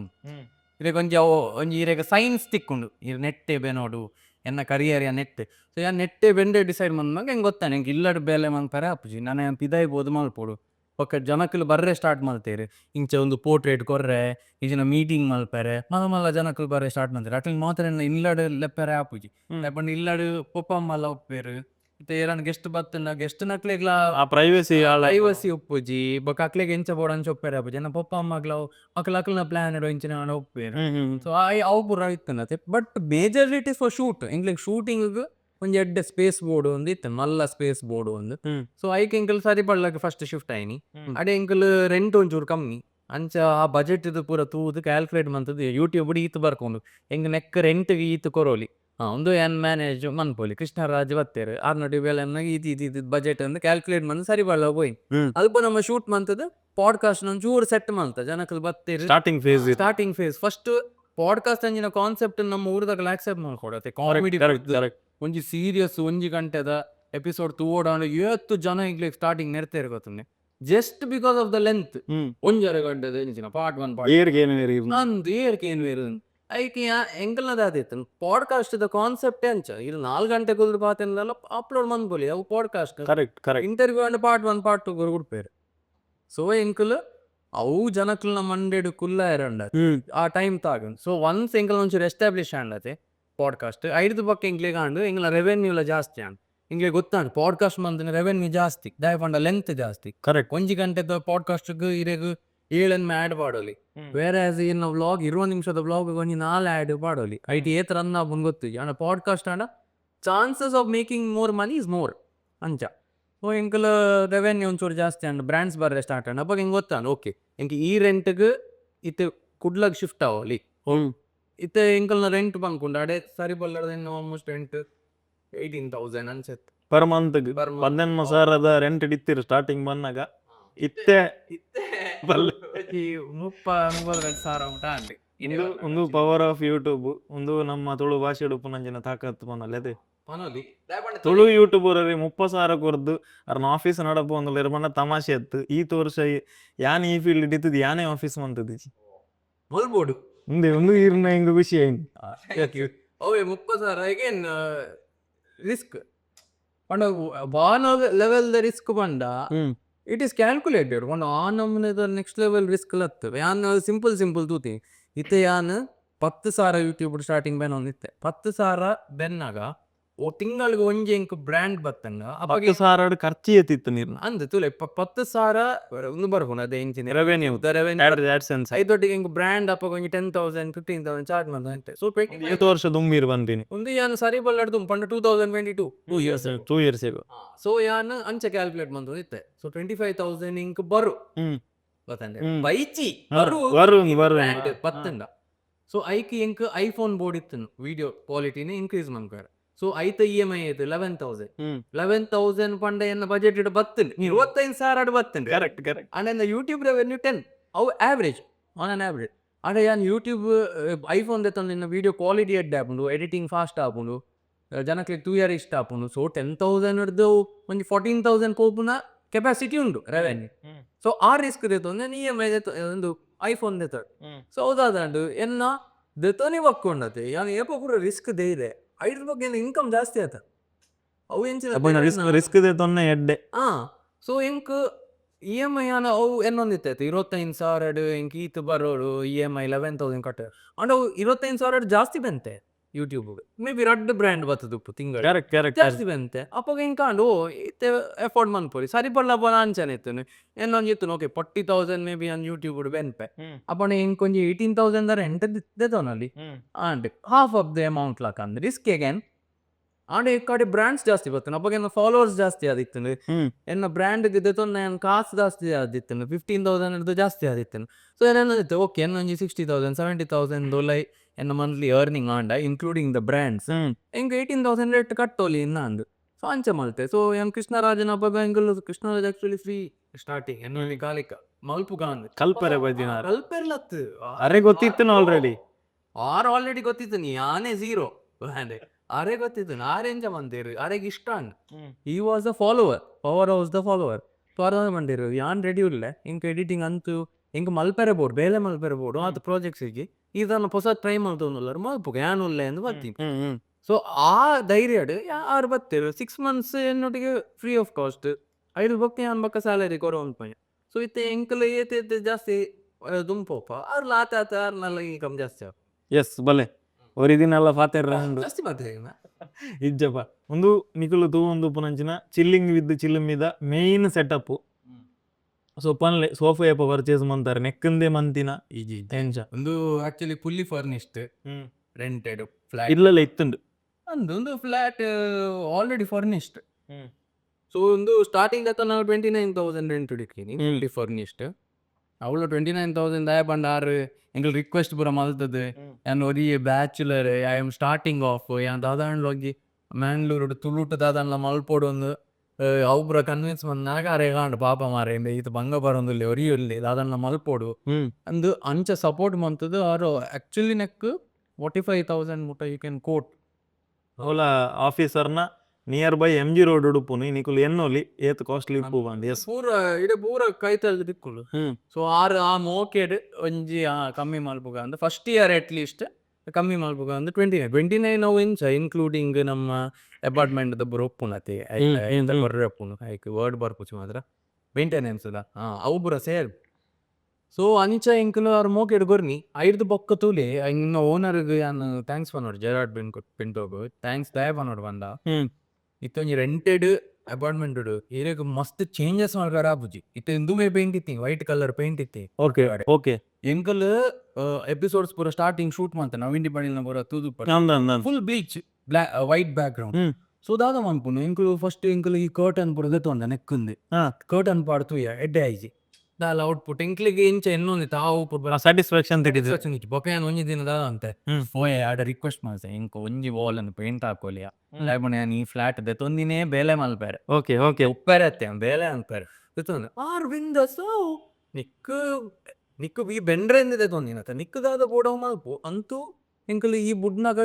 ಇರಗೊಂಜಿ ಅವು ಒಂಜಿ ಇರಗ ಸೈನ್ಸ್ ತಿಕ್ಕೊಂಡು ಇರ್ ನೆಟ್ಟೆ ಬೆನೋಡು ಎನ್ನ ಕರಿಯರ್ ಯಾ ನೆಟ್ಟೆ. ಸೊ ಯಾ ನೆಟ್ಟೆ ಬೆಂಡೆ ಡಿಸೈಡ್ ಮಂದಾಗ ಹೆಂಗೆ ಗೊತ್ತಾನೆ ಹೆಂಗೆ ಇಲ್ಲಡ್ ಬೇಲೆ ಮಲ್ಪರೆ ಅಪ್ಪುಜಿ ನಾನು ಪಿದಾಯ್ಬೋದು ಮಲ್ಪೋಡು ಒಕ್ಕ ಜನಕ್ಕಲು ಬರ್ರೆ ಸ್ಟಾರ್ಟ್ ಮಾಡ್ತೇರಿ ಇಂಚ ಒಂದು ಪೋರ್ಟ್ರೇಟ್ ಕೊರ್ರೆ ಈಜಿನ ಮೀಟಿಂಗ್ ಮಲ್ಪರೆ ಮಲ್ಲ ಜನಕ್ಕಲು ಬರ್ರೆ ಸ್ಟಾರ್ಟ್ ಮಾಡ್ತಾರೆ ಅಟ್ಲಿ ಮಾತ್ರ ಇಲ್ಲಡ್ ಲೆಪ್ಪರೆ ಆಪುಜಿ ಲೆಪ್ಪಂಡು ಇಲ್ಲಡ್ ಪೊಪ್ಪ ಮಲ್ಲ ಒಪ್ಪೇರು ಮತ್ತೆ ಏರನ್ ಗೆಸ್ಟ್ ಬತ್ತನ ಗೆಸ್ಟ್ ನಕ್ಲೆಗ್ಲ ಪ್ರೈವಸಿ ಉಪ್ಪುಜಿ ಬೊಕ್ಕ ಅಕ್ಲೆಗ್ ಎಂಚ ಬೋಡನ್ ಚೊಪ್ಪೇರೆ ಆಪುಜಿ ಎನ್ನ ಪೊಪ್ಪ ಅಮ್ಮಗ್ಲಾವ್ ಅಕ್ಲನ ಪ್ಲಾನ್ ಇಡೋ ಇಂಚಿನ ಒಪ್ಪೇರು. ಸೊ ಅವು ಪೂರ ಇತ್ತನತೆ ಬಟ್ ಮೇಜರ್ ಫಾರ್ ಶೂಟ್ ಎಂಗ್ಲಿಗೆ ಶೂಟಿಂಗ್ ಒಂಜಿ ಎಡ್ಡೆ ಸ್ಪೇಸ್ ಬೋರ್ಡ್ ಒಂದು ಇತ್ತು ಮಲ್ಲ ಸ್ಪೇಸ್ ಬೋರ್ಡ್ ಒಂದು. ಸೊ ಐಕ್ ಎಂಕಲ್ ಸರಿ ಪಡ್ಲಕ್ಕೆ ಫಸ್ಟ್ ಶಿಫ್ಟ್ ಆಯ್ನಿ ಅಡೆ ಎಂಕಲ್ ರೆಂಟ್ ಒಂಚೂರು ಕಮ್ಮಿ ಅಂಚ ಆ ಬಜೆಟ್ ಇದು ಪೂರ ತೂದು ಕ್ಯಾಲ್ಕುಲೇಟ್ ಮಂತದ್ದು ಯೂಟ್ಯೂಬ್ ಈತ್ ಬರ್ಕೊಂಡು ಹೆಂಗ್ ನೆಕ್ ರೆಂಟ್ ಈತ್ ಕೊರೋಲಿ ಒಂದು ಏನು ಮ್ಯಾನೇಜ್ ಮನ್ಪೊಲಿ ಕೃಷ್ಣರಾಜ್ ಬತ್ತೇರು 600 ವೇಳೆ ಇದು ಬಜೆಟ್ ಅಂತ ಕ್ಯಾಲ್ಕುಲೇಟ್ ಮಾಡಿ ಸರಿ ಬಲ್ಲ ಹೋಯ್ ಅದಕ್ಕೆ ನಮ್ಮ ಶೂಟ್ ಮಂತದ್ದು ಪಾಡ್ಕಾಸ್ಟ್ ಒಂಚೂರು ಸೆಟ್ ಮಂತ ಜನಕ್ಕಲ್ಲಿ ಬತ್ತೇರು ಸ್ಟಾರ್ಟಿಂಗ್ ಫೇಸ್ ಫಸ್ಟ್ ಪಾಡ್ಕಾಸ್ಟ್ ಅಂಜಿನ ಕಾನ್ಸೆಪ್ಟ್ ನಮ್ಮ ಊರದಾಗ ಆಕ್ಸೆಪ್ಟ್ ಮಾಡ್ಕೊಡತ್ತೆ ಕಾಮಿಡಿ ಒಂಜಿ ಸೀರಿಯಸ್ 1 ಗಂಟೆದ ಎಪಿಸೋಡ್ ತೂಡಾಂಡ್ 70 ಜನ ಈಗಲೇ ಸ್ಟಾರ್ಟಿಂಗ್ ನೆಡ್ತೇರು ಗೊತ್ತನೆ just because of the length 1.5 ಗಂಟೆದ ಎಂಚಿನ ಪಾರ್ಟ್ 1 ಪಾರ್ಟ್ ನಂದು ಏರ್ಕೆ ಏನು ಬೇರೆ ಐಕೆ ಎಂಕಲ್ನದ ಆದಿತ್ತು ಪಾಡ್ಕಾಸ್ಟ್ ದ ಕಾನ್ಸೆಪ್ಟ್ ಎಂಚ ಇದು 4 ಗಂಟೆ ಕುದುರು ಪಾತೆಲ್ಲ ಅಪ್ಲೋಡ್ ಮಾಡ್ಬೋಲಿ ಅವು podcast interview and part 1 part 2 ಕೊಡ್ಪೇರು so ಎಂಕಲ್ ಅವು ಜನಕ್ಕಲ್ನ ಮಂಡೆಡು ಕುಲ್ಲ ಇರಂಡ ಆ ಟೈಮ್ ತಾಗ ಸೊ ಒನ್ಸ್ ಎಂಕಲ್ ಒಂಚೂರು ಎಸ್ಟಾಬ್ಲಿಷ್ ಆಂಡತೆ ಪಾಡ್ಕಾಸ್ಟ್ 5 ಪಕ್ಕ ಎಂಕ್ಲೆ ಕಾಂಡು ಎಂಗ್ಲ ರೆವೆನ್ಯೂಲ ಜಾಸ್ತಿ ಆಂಡ್ ಹಿಂಗೆ ಗೊತ್ತಾಂಡು ಪಾಡ್ಕಾಸ್ಟ್ ಮಂದಿನ ರೆವೆನ್ಯೂ ಜಾಸ್ತಿ ದಯಪಂಡ ಲೆಂತ್ ಜಾಸ್ತಿ 1 ಗಂಟೆದ ಪಾಡ್ಕಾಸ್ಟ್ಗೆ ಇರೆಗ್ 7 ಆ್ಯಡ್ ಪಾಡೋಲಿ ಬೇರೆ ಇನ್ನು ವ್ಲಾಗ್ 20 ನಿಮಿಷದ ವ್ಲಾಗ್ ಒಂಜಿ 4 ಆ್ಯಡ್ ಪಾಡೋಲಿ ಐಟಿ ಏತ್ ರನ್ ಆಪುಂಡು ಗೊತ್ತು and podcast and chances of making more money is more ಅಂಚ ಸೊ ಎಂಕಲ್ ರೆವೆನ್ಯೂ ಒಂಚೂರು ಜಾಸ್ತಿ ಆಂಡ್ ಬ್ರ್ಯಾಂಡ್ಸ್ ಬರ್ರೆ ಸ್ಟಾರ್ಟ್ ಆಂಡ್ ಅಪ್ಪ ಹಿಂಗೆ ಗೊತ್ತಾಂಡು ಓಕೆ ಎಂಕ ಈ ರೆಂಟ್ಗೆ ಇತ್ತು ಕುಡ್ಲಾಗ ಶಿಫ್ಟ್ ಆಗೋಲಿ ಇತ್ತೆ ಎಂಕಲ್ನ ರೆಂಟ್ ಬಂದ್ಕೊಂಡು ಅಡೆ ಸರಿ ಬಲ್ಲದ ಆಲ್ಮೋಸ್ಟ್ ರೆಂಟ್ 18,000 ಅನ್ಸತ್ತೆ ಪರ್ ಮಂತ್ 18,000 ರೆಂಟ್ ಇಡ್ತೀರಿ ಸ್ಟಾರ್ಟಿಂಗ್ ಬಂದಾಗ ಇತ್ತೆ ಒಂದು ಪವರ್ ಆಫ್ ಯೂಟ್ಯೂಬ್ ಒಂದು ನಮ್ಮ ತುಳು ಭಾಷೆ ಉಪನಂಜನ ತಾಕತ್ತು ಪನಲ್ಲದೆ ತುಳು ಯೂಟ್ಯೂಬರ್ 30,000 ಕೊರ್ದು ಅವ್ರನ್ನ ಆಫೀಸ್ ನಡಪ ಒಂದು ಇರ್ಬಂಡ ತಮಾಷೆ ಎತ್ತು ಈ ತೋರ್ಸ ಯಾನ್ ಈ ಫೀಲ್ಡ್ ಹಿಡಿತದ ಯಾನೇ ಆಫೀಸ್ ಮಂತದಿ ಬಲ್ಬೋಡು ಮುಂದೆ ಒಂದು ಇರ್ನ ಹಿಂಗ ಖುಷಿ ಆಯ್ತು ಅವೇ 30,000 ಏನ್ ರಿಸ್ಕ್ ಪಂಡ ಬಾನ ಲೆವೆಲ್ ದ ರಿಸ್ಕ್ ಪಂಡ ಇಟ್ ಈಸ್ ಕ್ಯಾಲ್ಕುಲೇಟೆಡ್ ಒಂದು ಆ ನಮ್ಮನೆದ ನೆಕ್ಸ್ಟ್ ಲೆವೆಲ್ ರಿಸ್ಕ್ ಲತ್ತವೆ ಯಾನ್ ಸಿಂಪಲ್ ತೂತಿ ಇತ್ತೆ ಯಾನ್ 10,000 ಯೂಟ್ಯೂಬ್ ಸ್ಟಾರ್ಟಿಂಗ್ ಬೆನ್ ಒಂದಿತ್ತೆ 10,000 ಬೆನ್ನಾಗ ತಿಂಗಳಿಗೆ ಒಂಜಿ ಎಂಕ್ ಬ್ರ್ಯಾಂಡ್ ಬತ್ತಂಗ 10,000 ಖರ್ಚು ಎತ್ತಿತ್ತು ನೀರು ಅಂದ ತುಲೆ 10,000 ಒಂದು ಬರ್ಬೋದು ಅದೇ ಇಂಚಿನ ರೆವೆನ್ಯೂ ಐದೊಟ್ಟಿಗೆ ಎಂಕ್ ಬ್ರ್ಯಾಂಡ್ ಅಪ್ಪ ಒಂಜಿ 10,000 15,000 ಚಾರ್ಜ್ ಮಾಡ್ದಂತೆ ಸೊ 20 ವರ್ಷ ದುಂಬೀರ್ ಬಂದೀನಿ ಒಂದು ಯಾನ್ ಸರಿ ಬಲ್ಲಾಡ್ದು ಪಂಡ 2022 2 years ago ಸೊ ಯಾನ್ ಅಂಚೆ ಕ್ಯಾಲ್ಕುಲೇಟ್ ಬಂದು ಇತ್ತೆ ಸೊ 25,000 ಇಂಕ್ ಬರು ಗೊತ್ತಂದೆ ಬೈಚಿ ಬರು ಬತ್ತಂಡ ಸೊ ಐಕಿ ಎಂಕ್ ಐಫೋನ್ ಬೋರ್ಡ್ ಇತ್ತು ವಿಡಿಯೋ ಕ್ವಾಲಿಟಿನ ಇನ್ಕ್ರೀಸ್ ಮಾಡ್ತಾರೆ ಸೊ ಐತ EMI ಐತೆ 11,000 ಪಂಡ ಎನ್ನ ಬಜೆಟ್ ಇಡ ಬತ್ತನ್ 25,000 ಬತ್ತನ್ ಅಂಡ್ ಯೂಟ್ಯೂಬ್ ರೆವೆನ್ಯೂ 10 ಅವು average on an average and ಯಾನ್ ಯೂಟ್ಯೂಬ್ ಐಫೋನ್ ದೆತ್ತೊಂದು ನಿನ್ನ ವಿಡಿಯೋ ಕ್ವಾಲಿಟಿ ಎಡ್ ಆಪುಂಡು ಎಡಿಟಿಂಗ್ ಫಾಸ್ಟ್ ಆಪುಂಡು ಜನಕ್ಕೆ 2 year ಇಷ್ಟ ಆಪುಂಡು ಸೊ 10,000 ಹಿಡ್ದು ಒಂದು 14,000 ಕೋಪುನ ಕೆಪಾಸಿಟಿ ಉಂಡು ರೆವೆನ್ಯೂ ಸೊ ಆ ರಿಸ್ಕ್ ದೆತ್ತೊಂದು EMI ಒಂದು ಐಫೋನ್ ದೆತ್ತೊಂಡು ಸೊ ಹೌದಾದಂಡು ಎನ್ನ ದೆತ್ತೋನಿ ಒಕ್ಕೊಂಡತೆ ಯಾನ್ ಏಪ ಪೂರ ರಿಸ್ಕ್ ದೇ ಇದೆ 5 ಬಗ್ಗೆ ಇನ್ಕಮ್ ಜಾಸ್ತಿ ಆತ ಅವು ಎಂಚಿನ ರಿಸ್ಕ್ ತೊನ್ನೆ ಎಡ್ಡೆ ಸೊ ಎಂಕ್ EMI ಅನ್ನ ಅವು ಏನೊಂದಿತ್ತೈತೆ 25,000 ಎಂಕ್ ಈತ್ ಬರೋಡು EMI 11,000 ಕಟ್ಟ ಅಂಡ್ ಅವು 25,000 ಜಾಸ್ತಿ ಬಂತೆ ಯೂಟ್ಯೂಬ್ಗೆ ಮೇ ಬಿ ರಡ್ ಬ್ರ್ಯಾಂಡ್ ಬರ್ತದ ತಿಂಗಳು ಜಾಸ್ತಿ ಬಂತೆ ಅಪ್ಪಾಗ ಹಿಂಗೆ ಕಾಂಡು ಇತ್ತೆ ಎಫೋರ್ಡ್ ಮನ್ಪೋರಿ ಸರಿ ಬಲ್ಲ ಅಂಚನೆ ಇತ್ತು ಏನೊಂದು ಇತ್ತು okay 40,000 maybe on YouTube ಬೆನ್ಪೆ ಅಪ್ಪಣ ಹಿಂಗೆ ಕೊಂಚ 18,000 ರೆಂಟ್ ದೆತೋನಲ್ಲಿ and half of the amount lock ಅಂದ್ರೆ ರಿಸ್ಕ್ ಅಗೇನ್ ಆಂಡ್ ಈ ಕಡೆ ಬ್ರ್ಯಾಂಡ್ಸ್ ಜಾಸ್ತಿ ಬರ್ತಾನೆ ಅಪ್ಪಾಗ ಏನು ಫಾಲೋವರ್ಸ್ ಜಾಸ್ತಿ ಆದಿತ್ತು ಎನ್ನ ಬ್ರ್ಯಾಂಡ್ಗೆ ದೆತೊಂದು ಏನು ಕಾಸು ಜಾಸ್ತಿ ಆದಿತ್ತು 15,000 ಹಿಡಿದು ಜಾಸ್ತಿ ಆದಿತ್ತು ಸೊ ಏನೇನಿತ್ತು ಓಕೆ ಏನೊಂದು 60,000 70,000 ದೊಲೈ ಎನ್ನ monthly earning and including the brands ಹೆಂಗೆ 18,000 ರೇಟ್ ಕಟ್ಟೋಲಿ ಇನ್ನ ಅಂದು ಸೊ ಅಂಚೆ ಮಲ್ತೆ ಸೊ ಹೆಂಗೆ ಕೃಷ್ಣರಾಜನ ಹಬ್ಬ ಬ್ಯಾಂಗಲ್ ಕೃಷ್ಣರಾಜ್ ಆಕ್ಚುಲಿ ಫ್ರೀ ಸ್ಟಾರ್ಟಿಂಗ್ ಎನ್ನಲ್ಲಿ ಕಾಲಿಕ ಮಲ್ಪು ಗಾಂದ್ ಕಲ್ಪರೆ ಬದಿನ ಕಲ್ಪೆರ್ಲತ್ತು ಅರೆ ಗೊತ್ತಿತ್ತು ಆಲ್ರೆಡಿ ಆಲ್ರೆಡಿ ಗೊತ್ತಿತ್ತು ನೀ ಆನೆ 0 ಅರೆ ಗೊತ್ತಿತ್ತು ಆರೆಂಜ ಮಂದಿರು ಅರೆಗೆ ಇಷ್ಟ ಈ was the follower power house the follower power ಮಂದಿರು ಯಾನ್ ರೆಡಿ ಇಲ್ಲ ಇಂಕ ಎಡಿಟಿಂಗ್ ಅಂತೂ ಇಂಕ ಮಲ್ಪೆರೆ ಬೋರ್ಡ್ ಬೇಲೆ ಮಲ್ಪೆರೆ ಬೋರ್ಡು ಅದು ಪ್ರಾಜೆಕ್ಟ್ಸಿಗೆ ಇದನ್ನು ಹೊಸ ಟ್ರೈ ಮಾಡ್ತವನ್ನಲ್ಲರು ಮಲ್ಪು ಯಾನುಲ್ಲ ಎಂದು ಬರ್ತೀನಿ ಸೊ ಆ ಧೈರ್ಯ ಯಾರು ಬರ್ತೀರು 6 months എന്നೊಟ್ಟಿಗೆ ಫ್ರೀ ಆಫ್ ಕಾಸ್ಟ್ 5 ಬಕ್ಕ ಯಾನ್ ಬಕ್ಕ ಸ್ಯಾಲರಿ ಕೊರೋ ಅನ್ಪಯ್ಯ ಸೊ ಇತ್ತೆ ಎಂಕಲ್ ಏತೆ ಜಾಸ್ತಿ ದುಂಪೋಪ ಅವ್ರು ಲಾತ ಅವ್ರನ್ನೆಲ್ಲ ಇನ್ಕಮ್ ಜಾಸ್ತಿ ಎಸ್ ಬಲೆ ಒರಿದಿನೆಲ್ಲ ಫಾತೆರ್ ಜಾಸ್ತಿ ಮಾತ್ರ ಇಜ್ಜಪ್ಪ ಒಂದು ನಿಕುಲು ತೂ ಒಂದು ಪುನಂಚಿನ ಚಿಲ್ಲಿಂಗ್ ವಿತ್ ಚಿಲ್ಲಿಮಿದ ಮೇನ್ ಸೆಟಪ್ ಸೊ ಪನ್ಲೆ ಸೋಫಾ ಏಪ ಪರ್ಚೇಸ್ ಮಂತಾರೆ ನೆಕ್ಕಂದೆ ಮಂತಿನ ಈಜಿ ಎಂಚ ಒಂದು actually fully furnished rented flat ಇಲ್ಲಲ್ಲ ಇತ್ತುಂಡು ಒಂದು ಫ್ಲಾಟ್ ಆಲ್ರೆಡಿ ಫರ್ನಿಶ್ಡ್ ಸೊ ಒಂದು ಸ್ಟಾರ್ಟಿಂಗ್ ಅತ್ತ ನಾವು 29,000 ರೆಂಟ್ ಹಿಡಿತೀನಿ ಫುಲ್ಲಿ ಫರ್ನಿಶ್ಡ್ ಅವಳು 29,000 ಆಯ ಬಂಡ ಆರು ಎಂಗಳು ರಿಕ್ವೆಸ್ಟ್ ಪೂರ ಮಲ್ತದೆ ಯಾನ್ ಒರಿ bachelor I am starting of ಯಾನ್ ದಾದಾಂಡ್ಲ ಹೋಗಿ ಮ್ಯಾಂಗ್ಳೂರು ತುಳುಟು ದಾದಾಂಡ್ಲ ಮಲ್ಪೊಡು ಒಂದು ಅವ್ರ ಕನ್ವಿನ್ಸ್ ಬಂದಾಗ ಅರೆ ಕಾಂಡು ಪಾಪ ಮಾರೆ ಈತ ಬಂಗ ಬರೋಂದುಲ್ಲೆ ಒರಿಯುಲ್ಲೆ ದಾದಾಂಡ್ಲ ಮಲ್ಪೊಡು ಅಂದು ಅಂಚ ಸಪೋರ್ಟ್ ಮಂತದ್ದು ಆರು ಆಕ್ಚುಲಿ ನೆಕ್ 45,000 ಮುಟ ಯು ಕ್ಯಾನ್ ಕೋಟ್ ಅವಲ ಆಫೀಸರ್ನ ನಿಯರ್ ಬೈ MG ರೋಡ್ ಉಡುಪುನು ನಿಕುಲು ಎನ್ನೊಲಿ ಏತ್ ಕಾಸ್ಟ್ಲಿ ಉಪ್ಪು ಬಂದು ಎಸ್ ಪೂರ ಇಡೆ ಪೂರ ಕೈತಲ್ ದಿಕ್ಕುಲು ಸೊ ಆರು ಆ ಮೋಕೆಡ್ ಒಂಜಿ ಕಮ್ಮಿ ಮಲ್ಪುಗ ಅಂದ್ರೆ ಫಸ್ಟ್ ಇಯರ್ ಅಟ್ ಲೀಸ್ಟ್ ಕಮ್ಮಿ ಮಲ್ಪುಗ ಅಂದ್ರೆ 29 ನಾವು ಇಂಚ ಇನ್ಕ್ಲೂಡಿಂಗ್ ನಮ್ಮ ಅಪಾರ್ಟ್ಮೆಂಟ್ ದ ಒಪ್ಪುನತಿ ಬರ್ರೆಪ್ಪುನು ಐಕ್ ವರ್ಡ್ ಬರ್ಪುಚು ಮಾತ್ರ ಮೇಂಟೆನೆನ್ಸ್ ಅವು ಬುರ ಸೇರ್ ಸೊ ಅಂಚ ಎಂಕುಲು ಅವ್ರ ಮೋಕೆಡ್ ಗೊರ್ನಿ ಐದು ಬೊಕ್ಕ ತೂಲೆ ಇನ್ನ ಓನರ್ಗೆ ನಾನು ಥ್ಯಾಂಕ್ಸ್ ಪನ್ನೋಡು ಜೆರಾಡ್ ಪಿಂಟೋಗು ಥ್ಯಾಂಕ್ಸ್ ದಯ ಪನ್ನೋಡು ಬಂದ ಇತ್ತೊಂಜಿ ರೆಂಟೆಡ್ ಅಪಾರ್ಟ್ಮೆಂಟ್ ಇರಗ್ ಮಸ್ತ್ ಚೇಂಜಸ್ ಮಾಡ್ಕಾರ ಆಪುಜಿ ಇತ್ತ ಇಂದುಮೆ ಪೇಂಟ್ ಇತ್ತಿ ವೈಟ್ ಕಲರ್ ಪೇಂಟ್ ಇತ್ತಿ ಓಕೆ ಓಕೆ ಎಂಕಲ್ ಎಪಿಸೋಡ್ಸ್ ಪೂರ ಸ್ಟಾರ್ಟಿಂಗ್ ಶೂಟ್ ಮಾಡ್ತಾನೆ ನವೀನ್ ಪಡಿಲ್ನ ಪೂರ ತೂದು full beach white back ground so ದಾದ ಮನ್ಪುನು ಎಂಕುಲು ಫಸ್ಟ್ ಎಂಕುಲು ಈ ಕರ್ಟನ್ ಪೂರ ದೆತ್ತೊಂದ ನೆಕ್ಕುಂದು ಕರ್ಟನ್ ಪಾಡ್ತು ಎಡ್ಡೆ ಆಯ್ಜಿ ದಾಲ ಔಟ್ಪುಟ್ ಎಂಕ್ಲಿಗೆ ಇಂಚ ಇನ್ನೊಂದು ತಾವು ಸ್ಯಾಟಿಸ್ಫ್ಯಾಕ್ಷನ್ ತಿಡಿದು ಬೊಕೆನ್ ಒಂಜಿ ದಿನ ದಾದ ಅಂತೆ ಓಯ್ ಆಡ ರಿಕ್ವೆಸ್ಟ್ ಮಾಡ್ತೆ ಇಂಕ ಒಂಜಿ ವಾಲ್ ಅನ್ನು ಪೇಂಟ್ ಹಾಕೋಲಿಯ ಈ ಫ್ಲಾಟ್ ದೆತ್ತೊಂದಿನೇ ಬೇಲೆ ಮಲ್ಪೇರೆ ಓಕೆ ಓಕೆ ಉಪ್ಪೇರೆ ಅತ್ತೆ ಬೇಲೆ ಅನ್ಪೇರೆ ದೆತ್ತೊಂದು ಆರ್ ವಿಂಡೋಸ್ ನಿಕ್ಕು ನಿಕ್ಕು ಈ ಬೆಂಡ್ರೆ ಎಂದಿದೆ ತೊಂದಿನತ್ತ ನಿಕ್ಕದಾದ ಬೋಡ ಮಲ್ಪು ಅಂತೂ ಎಂಕಲು ಈ ಬುಡ್ನಾಗ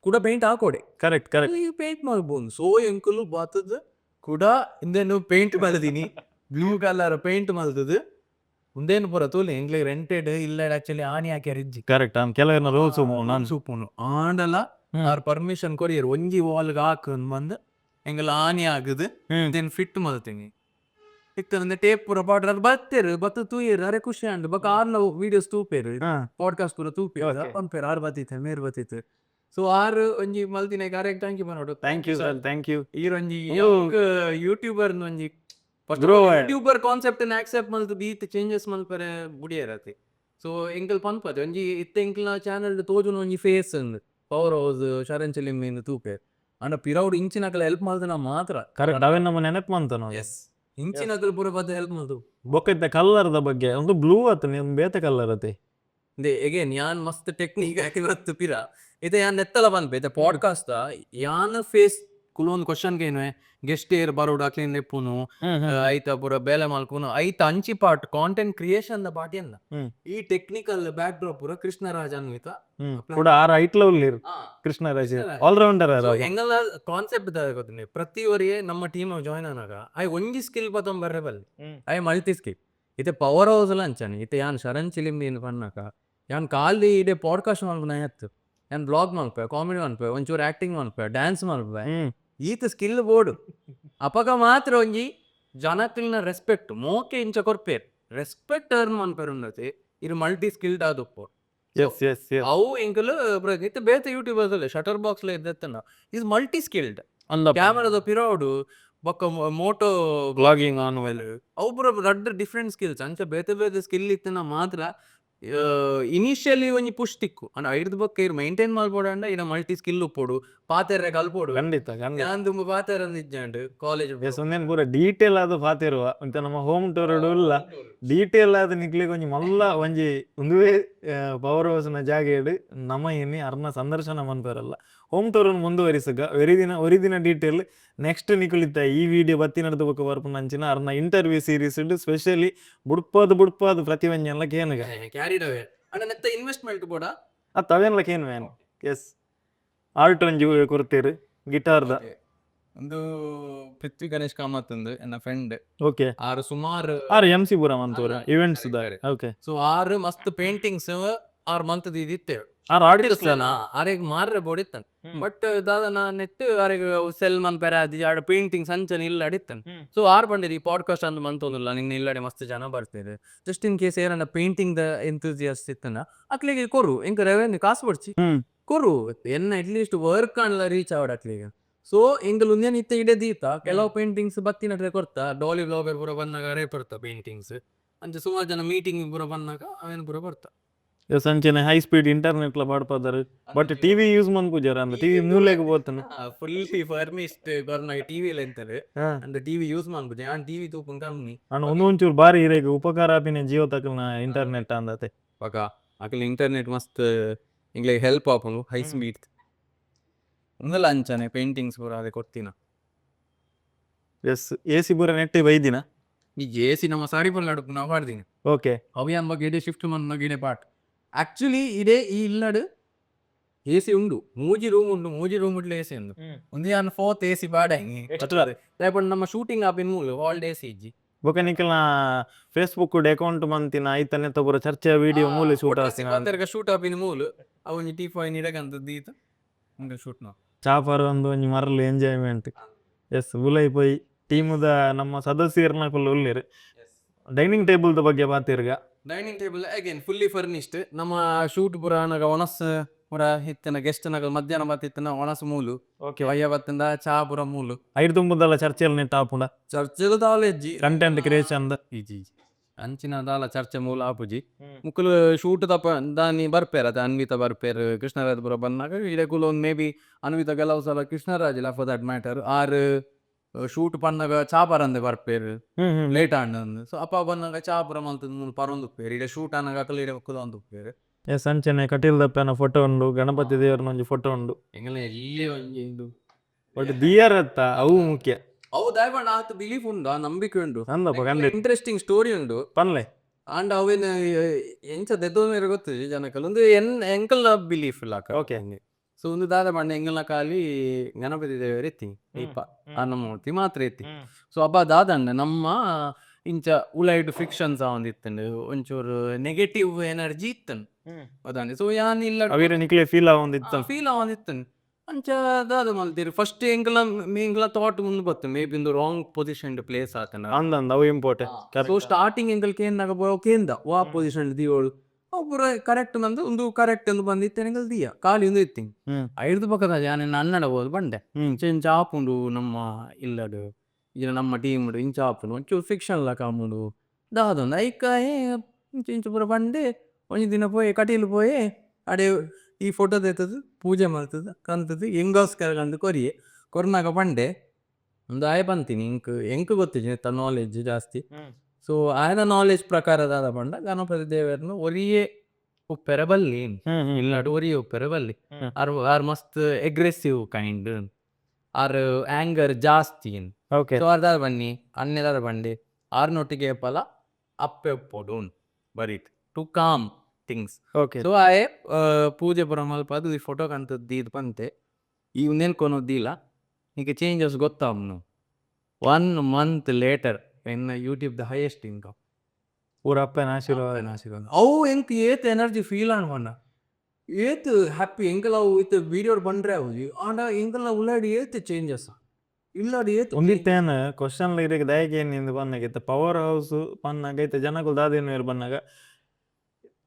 ಕೂಡ ಪೇಂಟ್ ಹಾಕೋಡೆ ಕರೆಕ್ಟ್ ಕರೆಕ್ಟ್ ಈ ಪೇಂಟ್ ಮಲ್ಬೋದು ಸೊ ಎಂಕಲು ಬಾತದ ಕೂಡ ಹಿಂದೇನು ಪೇಂಟ್ ಮಲ್ದೀನಿ ಬ್ಲೂ ಕಲರ್ ಪೇಂಟ್ ಮಲ್ತದು ಮುಂದೇನು ಪೂರ ತೂಲಿ ಎಂಗ್ಲಿಗೆ ರೆಂಟೆಡ್ ಇಲ್ಲ ಆಕ್ಚುಲಿ ಆನಿ ಹಾಕ್ಯಾರ ಇಜ್ಜಿ ಕರೆಕ್ಟ್ ಕೆಲವನ್ನ ರೋಲ್ಸ್ ನಾನು ಸೂಪುನು ಆಂಡಲ ಅವ್ರ ಪರ್ಮಿಷನ್ ಕೊರಿಯರ್ ಒಂಜಿ ವಾಲ್ಗೆ ಹಾಕಂದ್ ಬಂದು ಎಂಗಲ್ ಆನಿ ಆಗುದು ದೆನ್ ಫಿಟ್ ಮಲ್ತೀನಿ ಇತ್ತಂದ್ರೆ ಟೇಪ್ ಪೂರ ಪಾಡ್ರ ಬತ್ತೇರು ಬತ್ತ ತೂಯೇರು ಅರೆ ಖುಷಿ ಅಂಡ್ ಬಕ್ಕ ಆರ್ ನಾವು ವಿಡಿಯೋಸ್ ತೂಪೇರು ಪಾಡ್ಕಾಸ್ಟ್ ಪೂರ ತೂಪೇರು ಪಂಪೇರು ಆರ್ ಬತ್ತಿತ್ತು ಮೇರ್ ಬತ್ತಿತ್ತು ಸೊ ಆರು ಒಂಜಿ ಮಲ್ತಿನ ಕಾರ್ಯಕ್ಕೆ ಥ್ಯಾಂಕ್ ಯು ಮಾಡೋಡು thank you sir thank you ಈರೊಂಜಿ ಯೂಟ್ಯೂಬರ್ ಒಂಜಿ ಯೂಟ್ಯೂಬರ್ ಕಾನ್ಸೆಪ್ಟ್ ಆಕ್ಸೆಪ್ಟ್ ಮಲ್ತು ಬೀತ್ ಚೇಂಜಸ್ ಮಲ್ಪರೆ ಬುಡಿಯರತಿ ಸೊ ಎಂಕಲ್ ಪನ್ಪದೆ ಒಂಜಿ ಇತ್ತ ಎಂಕಲ್ನ ಚಾನಲ್ ತೋಜುನ ಒಂಜಿ ಫೇಸ್ ಅಂದ್ ಪವರ್ ಹೌಸ್ ಶರಣ್ ಚಿಲಿಂಬಿ ತೂಪೇರ್ ಅಂಡ ಪಿರೌಡ್ ಇಂಚಿನಕಲ್ ಹೆಲ್ಪ್ ಮಾಡ್ದ ಮಾತ್ರ ಕರೆಕ್ಟ್ ಅವೇ ನಮ್ಮ ನೆನಪು ಮಂತ ನಾವು ಎಸ್ ಇಂಚಿನಕಲ್ ಪೂರ ಬದ್ದ ಹೆಲ್ಪ್ ಮಾಡ್ದು ಬೊಕ್ಕ ಕಲರ್ದ ಬಗ್ಗೆ ಒಂದು ಬ್ಲೂ ಆತ ಬೇತೆ ಕಲರ್ ಅತೆ ಎಗೇನ್ ಯಾನ್ ಮಸ್ತ್ ಟೆಕ್ನಿಕ್ ಇವತ್ತು ಪಿರ ಇದು ಯಾನ್ ನೆತ್ತಲ ಬಂದ್ಪೆ ಪಾಡ್ಕಾಸ್ಟ್ ಯಾನ್ ಫೇಸ್ ಕುಲೊಂದು ಕ್ವಶನ್ ಏನು ಗೆಸ್ಟ್ ಏರ್ ಬರೋಡು ಅಕ್ಲಿನ್ ಲೆಪ್ಪುನು ಐತ ಪೂರ ಬೇಲೆ ಮಲ್ಪುನು ಐತ ಅಂಚಿ part content creation the party ಅಂದ ಈ ಟೆಕ್ನಿಕಲ್ ಬ್ಯಾಕ್ ಡ್ರಾಪ್ ಪೂರ ಕೃಷ್ಣರಾಜ್ ಅನ್ವಿತ ಕೂಡ ಆರ ಐಟ್ಲ ಉಳ್ಳಿರು ಕೃಷ್ಣರಾಜ್ ಆಲ್ರೌಂಡರ್ ಹೆಂಗಲ್ಲ ಕಾನ್ಸೆಪ್ಟ್ ಗೊತ್ತಿನಿ ಪ್ರತಿವರಿಗೆ ನಮ್ಮ ಟೀಮ್ ಜಾಯ್ನ್ ಆನಾಗ ಐ ಒಂಜಿ ಸ್ಕಿಲ್ ಬತ್ತೊಂದು ಬರ್ರೆ ಬಲ್ಲಿ ಐ ಮಲ್ಟಿ ಸ್ಕಿಲ್ ಇತ್ತೆ ಪವರ್ ಹೌಸ್ ಎಲ್ಲ ಅಂಚಾನೆ ಇತ್ತೆ ಯಾನ್ ಶರಣ್ ಚಿಲಿಂಬಿ ಪನ್ನಾಕ ಯಾನ್ ಕಾಲಿ ಇಡೆ ಪಾಡ್ಕಾಸ್ಟ್ ಮಲ್ಪನ ಎತ್ತು ಯಾನ್ ಬ್ಲಾಗ್ ಮಲ್ಪೆ ಕಾಮಿಡಿ ಮಲ್ಪೆ ಒಂಚೂರು ಆಕ್ಟಿಂಗ್ ಮಲ್ಪೆ ಡ್ಯಾನ್ಸ್ ಮಲ್ಪೆ ಈತ ಸ್ಕಿಲ್ ಬೋರ್ಡು ಅಪಗ ಮಾತ್ರ ಒಂಜಿ ಜನಕ್ಲಿನ ರೆಸ್ಪೆಕ್ಟ್ ಮೋಕೆ ಇಂಚ ಕೊರ್ಪೇರ್ ರೆಸ್ಪೆಕ್ಟ್ ಅರ್ನ್ ಮನ್ಪೇರ್ ಉಂಡತಿ ಇದು ಮಲ್ಟಿ ಸ್ಕಿಲ್ಡ್ ಆದುಪ್ಪು ಅವು ಎಂಕಲು ಇತ್ತು ಬೇತೆ ಯೂಟ್ಯೂಬರ್ಸ್ ಅಲ್ಲ ಶಟರ್ ಬಾಕ್ಸ್ ಇದ್ದೆತ್ತನ ಇಸ್ ಮಲ್ಟಿ ಸ್ಕಿಲ್ಡ್ ಕ್ಯಾಮರಾದ ಪಿರೌಡು ಬೊಕ್ಕ ಮೋಟೋ ಬ್ಲಾಗಿಂಗ್ ಆನ್ವೆಲ್ ಅವು ಪೂರ ರಡ್ಡ್ ಡಿಫ್ರೆಂಟ್ ಸ್ಕಿಲ್ಸ್ ಅಂಚ ಬೇತೆ ಬೇತೆ ಸ್ಕಿಲ್ ಇತ್ತನ ಮಾತ್ರ ಇನಿಷಿಯಲಿ ಒಂಜಿ ಪುಷ್ ತಿಕ್ಕು ಅಂಡ್ ಐದು ಬೊಕ್ಕ ಇರು ಮೈಂಟೈನ್ ಮಾಡ್ಬೋಡು ಅಂಡ ಇನ್ನ ಮಲ್ಟಿ ಸ್ಕಿಲ್ ಉಪ್ಪೋಡು ಪಾತೆರೆ ಕಲ್ಪೋಡು ಖಂಡಿತ ನಾನು ತುಂಬ ಪಾತೆರ ಇಜ್ಜಾಂಡು ಕಾಲೇಜ್ ಒಂದೇನು ಪೂರ ಡೀಟೇಲ್ ಆದ ಪಾತಿರುವ ಅಂತ ನಮ್ಮ ಹೋಮ್ ಟೂರ್ ಇಲ್ಲ ಡೀಟೇಲ್ ಆದ ನಿಕ್ಲಿಗೆ ಒಂಜಿ ಮಲ್ಲ ಒಂಜಿ ಒಂದುವೇ ಪವರ್ ಹೌಸ್ನ ಜಾಗ ನಮ್ಮ ಏನಿ ಅರ್ನ ಸಂದರ್ಶನ ಮನ್ಪೇರಲ್ಲ ಹೋಮ್ ಟೂರ್ ಮುಂದುವರಿಸಗ ಒರಿದಿನ ಡೀಟೇಲ್ ನೆಕ್ಸ್ಟ್ ನಿಕುಲಿತ ಈ ವಿಡಿಯೋ ಬತ್ತಿನಡ್ದು ಬೊಕ್ಕ ಬರ್ಪುನ ಅಂಚಿನ ಅರ್ನ ಇಂಟರ್ವ್ಯೂ ಸೀರೀಸ್ ಸ್ಪೆಷಲಿ ಬುಡ್ಪಾದು ಪ್ರತಿವಂಜನ್ಲ ಕೇನಗ ಕ್ಯಾರಿಡವೆ ಅಂಡ ನೆತ್ತ ಇನ್ವೆಸ್ಟ್ಮೆಂಟ್ ಕೂಡ ಅವೇನ್ಲ ಕೇನು ವ್ಯಾನ್ ಎಸ್ ಆರ್ಟ್ ಒಂಜಿ ಕೊರ್ತೀರು ಗಿಟಾರ್ದ ಒಂದು ಪೃಥ್ವಿ ಗಣೇಶ್ ಕಾಮತ್ ಎನ್ನ ಫ್ರೆಂಡ್ ಓಕೆ ಆರು ಸುಮಾರು ಆರ್ MC ಪೂರ ಮಂತೂರ ಇವೆಂಟ್ಸ್ ಓಕೆ ಸೊ ಆರು ಮಸ್ತ್ ಪೇಂಟಿಂಗ್ಸ್ ಆರ್ ಮಂತದ ಇದಿತ್ತೇವೆ ಆರ್ ಆರ್ಟಿಸ್ಟ್ ಆರೆಗ್ ಮಾರ್ರೆ ಬೋಡಿತ್ತನ್ ಬಟ್ ದಾದ ನೆತ್ತು ಆರೆಗ್ ಸೆಲ್ ಮನ್ಪೆರ ಆಡ ಪೇಂಟಿಂಗ್ಸ್ ಅಂಚನ ಇಲ್ಲ ಅಡಿತ್ತನ್ ಸೊ ಆರ್ ಬಂದಿರಿ ಪಾಡ್ಕಾಸ್ಟ್ ಅಂದ್ ಮಂತೊಂದಿಲ್ಲ ನಿನ್ನ ಇಲ್ಲಡೆ ಮಸ್ತ್ ಜನ ಬರ್ತಿದೆ ಜಸ್ಟ್ ಇನ್ ಕೇಸ್ ಏನ ಪೇಂಟಿಂಗ್ ದ ಎಂತೂಸಿಯಾಸ್ಟ್ ಇತ್ತನ ಅಕ್ಲಿಗೆ ಕೊರು ಎಂಕ ರೆವೆನ್ಯೂ ಕಾಸು ಬಡ್ಚಿ ಕೊರು ಎನ್ನ ಅಟ್ಲೀಸ್ಟ್ ವರ್ಕ್ ಅನ್ಲ ರೀಚ್ ಆವಡ್ ಅಕ್ಲಿಗೆ ಸೊ ಎಂಗಲ್ ಉಂದೇನ್ ಇತ್ತ ಇಡೆ ದೀತ ಕೆಲವು ಪೇಂಟಿಂಗ್ಸ್ ಬತ್ತಿನ ಕೊಡ್ತಾ ಡಾಲಿ ಬ್ಲಾಗರ್ ಪೂರ ಬಂದಾಗ ಅರೇ ಬರ್ತಾ ಪೇಂಟಿಂಗ್ಸ್ ಅಂಚೆ ಸುಮಾರು ಜನ ಮೀಟಿಂಗ್ ಪೂರ ಬಂದಾಗ ಅವೇನು ಪೂರ ಬರ್ತಾ ಸಂಚನೆ ಹೈ ಸ್ಪೀಡ್ ಇಂಟರ್ನೆಟ್ ಮಾಡ್ಪಾದಾರೆ ಬಟ್ ಟಿವಿ ಯೂಸ್ ಮನ್ಪುಜಾರ ಅಂದ್ರೆ ಟಿವಿ ಮೂಲೆಗೆ ಹೋಗ್ತಾನೆ ಫುಲ್ ಫರ್ಮಿಸ್ಟ್ ಬರ್ನ ಟಿವಿ ಎಂತಾರೆ ಅಂದ್ರೆ ಟಿವಿ ಯೂಸ್ ಮಾಡ್ಬೋದು ನಾನು ಟಿವಿ ತೂಪನ್ ಕಮ್ಮಿ ನಾನು ಒಂಚೂರು ಬಾರಿ ಇರೇಗ ಉಪಕಾರ ಆಪಿನ ಜಿಯೋ ತಕಲ್ನ ಇಂಟರ್ನೆಟ್ ಅಂದತೆ ಪಕ್ಕ ಅಕಲ್ ಇಂಟರ್ನೆಟ್ ಮಸ್ತ್ ಇಂಗ್ಲಿಗೆ ಹೆಲ್ಪ್ ಆಪುಂಡು ಹೈ ಸ್ಪೀಡ್ ಒಂದಲ್ಲ ಅಂಚಾನೆ ಪೇಂಟಿಂಗ್ಸ್ ಪೂರ ಅದೇ ಕೊಡ್ತೀನ ಎಸ್ ಎ ಸಿ ಪೂರ ನೆಟ್ಟಿ ಬೈದಿನ ಈಗ ಎ ಸಿ ನಮ್ಮ ಸಾರಿ ಪಲ್ಲ ಅಡುಪು ನಾವು ಮಾಡ್ತೀನಿ ಓಕೆ ಅವಿಯಾನ್ ಬಗ್ಗೆ ಇಡೇ ಶಿಫ್ಟ್ ಮನ್ನ ಗಿಡೆ ಪಾಟ್ ಆಕ್ಚುಲಿ ಇದೇ ಈ ಇಲ್ಲಡು ಎ ಸಿ ಉಂಡು ಮೂಜಿ ರೂಮ್ ಉಂಡು ಮೂಜಿ ರೂಮ್ ಇಡ್ಲಿ ಎ ಸಿ ಉಂಡು ಒಂದು ಯಾನ್ 4th ಎ ಸಿ ಬಾಡಂಗಿ ರೇಪಡ್ ನಮ್ಮ ಶೂಟಿಂಗ್ ಆಪಿನ ಮೂಲು ಆಲ್ ಡೇ ಸಿ ಇಜ್ಜಿ ಬೊಕ ನಿಖಲ್ನ ಫೇಸ್ಬುಕ್ ಅಕೌಂಟ್ ಮಂತಿನ ಐತನೆ ಪೂರ ಚರ್ಚೆ ವಿಡಿಯೋ ಮೂಲೆ ಶೂಟ್ ಆಸ್ತಿನ ಶೂಟ್ ಆಪಿನ ಮೂಲು ಅವನ್ ಟೀ ಫೈನ್ ಇಡಗಂತ ದೀತ ಹಂಗೆ ಶೂಟ್ ನಾವು ಚಾಪರ್ ಒಂದು ಒಂಜಿ ಮರಲ್ ಎಂಜಾಯ್ಮೆಂಟ್ ಎಸ್ ಉಲೈ ಪೋಯಿ ಟೀಮುದ ನಮ್ಮ ಸದಸ್ಯರನ್ನ ಫುಲ್ ಉಳ್ಳಿರು ಡೈನಿಂಗ್ ಟೇಬಲ್ದ ಬಗ್ಗೆ ಪಾತಿರ್ಗ dining table again fully furnished ನಮ್ಮ ಶೂಟ್ ಪುರಾಣಗ ಒಣಸ್ ಪುರ ಹಿತ್ತನ ಗೆಸ್ಟ್ ನಗ ಮಧ್ಯಾಹ್ನ ಬತ್ತಿತ್ತನ ಒಣಸ್ ಮೂಲು ಓಕೆ ವಯ್ಯ ಬತ್ತಿಂದ ಚಾ ಪುರ ಮೂಲು ಐದು ತುಂಬದಲ್ಲ ಚರ್ಚೆಲ್ ನೆಟ್ ಆಪುಂಡ ಚರ್ಚೆಲು ದಾಲೆಜ್ಜಿ ಕಂಟೆಂಟ್ ಕ್ರಿಯೇಷನ್ ಈಜಿ ಅಂಚಿನ ದಾಲ ಚರ್ಚೆ ಮೂಲ ಆಪುಜಿ ಮುಕ್ಕಲು ಶೂಟ್ ತಪ್ಪ ದಾನಿ ಬರ್ಪೇರ ಅದ ಅನ್ವಿತ ಬರ್ಪೇರು ಕೃಷ್ಣರಾಜಪುರ ಬಂದಾಗ ಇದಕ್ಕೂ ಒಂದು ಮೇ ಬಿ ಅನ್ವಿತ ಕೆಲವು ಸಲ ಕೃಷ್ಣರಾಜಿಲ್ಲ ಫಾರ್ ದಟ್ ಮ್ಯಾಟರ್ ಆರ್ ಶೂಟ್ ಪನ್ನಾಗ ಚಾಪರಂದೆ ಬರ್ಪೇರು ಲೇಟ್ ಆಂಡ್ ಸೊ ಅಪ್ಪ ಬಂದಾಗ ಚಾಪುರ ಮಲ್ತದ ಪರೊಂದು ಉಪ್ಪೇರು ಈಗ ಶೂಟ್ ಅನ್ನಾಗ ಅಕಲ್ ಇಡ ಒಂದು ಉಪ್ಪೇರು ಎಸ್ ಅಂಚನೆ ಕಟೀಲ್ ದಪ್ಪನ ಫೋಟೋ ಉಂಡು ಗಣಪತಿ ದೇವರನ ಒಂಜಿ ಫೋಟೋ ಉಂಡು ಎಂಗಲ ಎಲ್ಲಿ ಒಂಜಿ ಇದು ಬಟ್ ದಿಯರತ್ತ ಅವು ಮುಖ್ಯ ಅವು ದಯಪಂಡ ಆತ ಬಿಲೀಫ್ ಉಂಡು ಆ ನಂಬಿಕೆ ಉಂಡು ಅಂದಪ್ಪ ಕಂಡ ಇಂಟ್ರೆಸ್ಟಿಂಗ್ ಸ್ಟೋರಿ ಉಂಡು ಪನ್ಲೆ ಅಂಡ್ ಅವೇನು ಎಂಚ ದೆದ್ದೋ ಮೇರೆ ಗೊತ್ತು ಜನಕಲ್ ಒಂದು ಎಂಕಲ್ನ ಬಿಲೀಫ್ ಇಲ್ಲ ಓಕೆ ಸೊ ಒಂದು ದಾದ ಪಂಡ ಎಂಗಲ್ನ ಖಾಲಿ ಗಣಪತಿ ದೇವರು ಎತ್ತಿ ದೀಪ ಆ ನಮ್ಮ ಮೂರ್ತಿ ಮಾತ್ರ ಎತ್ತಿ ಸೊ ಹಬ್ಬ ದಾದಂಡ ನಮ್ಮ ಇಂಚ ಉಲೈಡ್ ಫಿಕ್ಷನ್ಸ್ ಒಂದಿತ್ತಂಡು ಒಂಚೂರು ನೆಗೆಟಿವ್ ಎನರ್ಜಿ ಇತ್ತಂಡು ಅದಾಂಡೆ ಸೊ ಯಾನ್ ಇಲ್ಲ ಅವೀರ ನಿಕ್ಲೆ ಫೀಲ್ ಆವೊಂದಿತ್ತು ಫೀಲ್ ಆವೊಂದಿತ್ತಂಡು ಅಂಚ ದಾದ ಮಲ್ತೀರಿ ಫಸ್ಟ್ ಎಂಕಲ ಥಾಟ್ ಮುಂದೆ ಬತ್ತು ಮೇ ಬಿ ಒಂದು ರಾಂಗ್ ಪೊಸಿಷನ್ ಪ್ಲೇಸ್ ಆತನ ಅಂದಂದ ಅವು ಇಂಪಾರ್ಟೆಂಟ್ ಸೊ ಸ್ಟಾರ್ಟಿಂಗ್ ಎಂಕಲ್ ಕೇಂದಾಗ ಕೇಂದ ವಾ ಪೊಸಿಷನ್ ದಿಯೋಳು ಪೂರ ಕರೆಕ್ಟ್ ನಂದು ಒಂದು ಕರೆಕ್ಟ್ ಎಂದು ಬಂದಿತ್ತೆ ಎಂಕಲ್ ದಿಯ ಖಾಲಿ ಒಂದು ಇತ್ತಿ ಐದು ಪಕ್ಕದ ಯಾನ ಅನ್ನಡ ಹೋದ್ ಬಂಡೆ ಇಂಚ ಆಪುಂಡು ನಮ್ಮ ಇಲ್ಲಡು ಈಗ ನಮ್ಮ ಟೀಮ್ ಇಂಚ ಆಪುಂಡು ಒಂಚೂರು ಫಿಕ್ಷನ್ ಲ ಕಾಮುಂಡು ದಾದೊಂದು ಐಕ ಇಂಚ ಇಂಚ ಪೂರ ಬಂಡೆ ಒಂಜಿ ದಿನ ಪೋಯೆ ಕಟೀಲು ಪೋಯೆ ಅಡೆ ಈ ಫೋಟೋದ ಎತ್ತದು ಪೂಜೆ ಮಾಡ್ತದ ಕಂತದ್ದು ಹೆಂಗೋಸ್ಕರ ಕಂದು ಕೊರಿಯೆ ಕೊರ್ನಾಗ ಬಂಡೆ ಒಂದು ಆಯ್ ಬಂತೀನಿ ಎಂಕ್ ಗೊತ್ತಿದೆ ನಾಲೆಜ್ ಜಾಸ್ತಿ ಸೊ ಆಯ್ನ ನಾಲೆಜ್ ಪ್ರಕಾರದ ಬಂಡ ಗಣಪತಿ ದೇವರನ್ನು ಒರಿಯೇ ಉಪ್ಪೆರೆ ಬಲ್ಲಿ ಇಲ್ಲಾಡು ಒರಿಯೇ ಉಪ್ಪೆರೆ ಬಲ್ಲಿ ಆರ್ ಮಸ್ತ್ ಎಗ್ರೆಸಿವ್ ಕೈಂಡ್ ಆರ್ ಆಂಗರ್ ಜಾಸ್ತಿ ಓಕೆ ಸೊ ಅರ್ದಾರ ಬನ್ನಿ ಅನ್ನೆದಾರ ಬಂಡಿ ಆರ್ನೊಟ್ಟಿಗೆ ಪಲ ಅಪ್ಪೆ ಉಪ್ಪೋಡು ಬರೀಟ್ to calm things okay so ಆಯ್ ಪೂಜೆ ಪುರ ಮಲ್ಪದು ಈ ಫೋಟೋ ಕಂತದ್ದು ಇದು ಬಂತೆ ಈ ನೆನ್ಕೊನೋದಿಲ್ಲ ಈಗ ಚೇಂಜಸ್ ಗೊತ್ತಾವ್ನು 1 month later ಇನ್ನು ಯೂಟ್ಯೂಬ್ ದ ಹೈಯೆಸ್ಟ್ ಇನ್ಕಮ್ ಪೂರ ಅಪ್ಪನ ಆಶೀರ್ವಾದ ಅವು ಎಂಕ್ ಏತ್ ಎನರ್ಜಿ ಫೀಲ್ ಅನ್ಕೊಂಡ ಏತ್ ಹ್ಯಾಪಿ ಎಂಕಲ್ ಅವು ಇತ್ತು ವಿಡಿಯೋ ಬಂದ್ರೆ ಅವು ಆಂಡ ಎಂಕಲ್ನ ಉಳ್ಳಾಡಿ ಏತ್ ಚೇಂಜಸ್ ಇಲ್ಲಾಡಿ ಏತ್ ಒಂದಿತ್ತೇನು ಕ್ವಶನ್ ಇರಕ್ಕೆ ದಯಗೆ ನಿಂದು ಬಂದಾಗೈತೆ ಪವರ್ ಹೌಸ್ ಪನ್ನಾಗೈತೆ ಜನಗಳು ದಾದೇನು ಬಂದಾಗ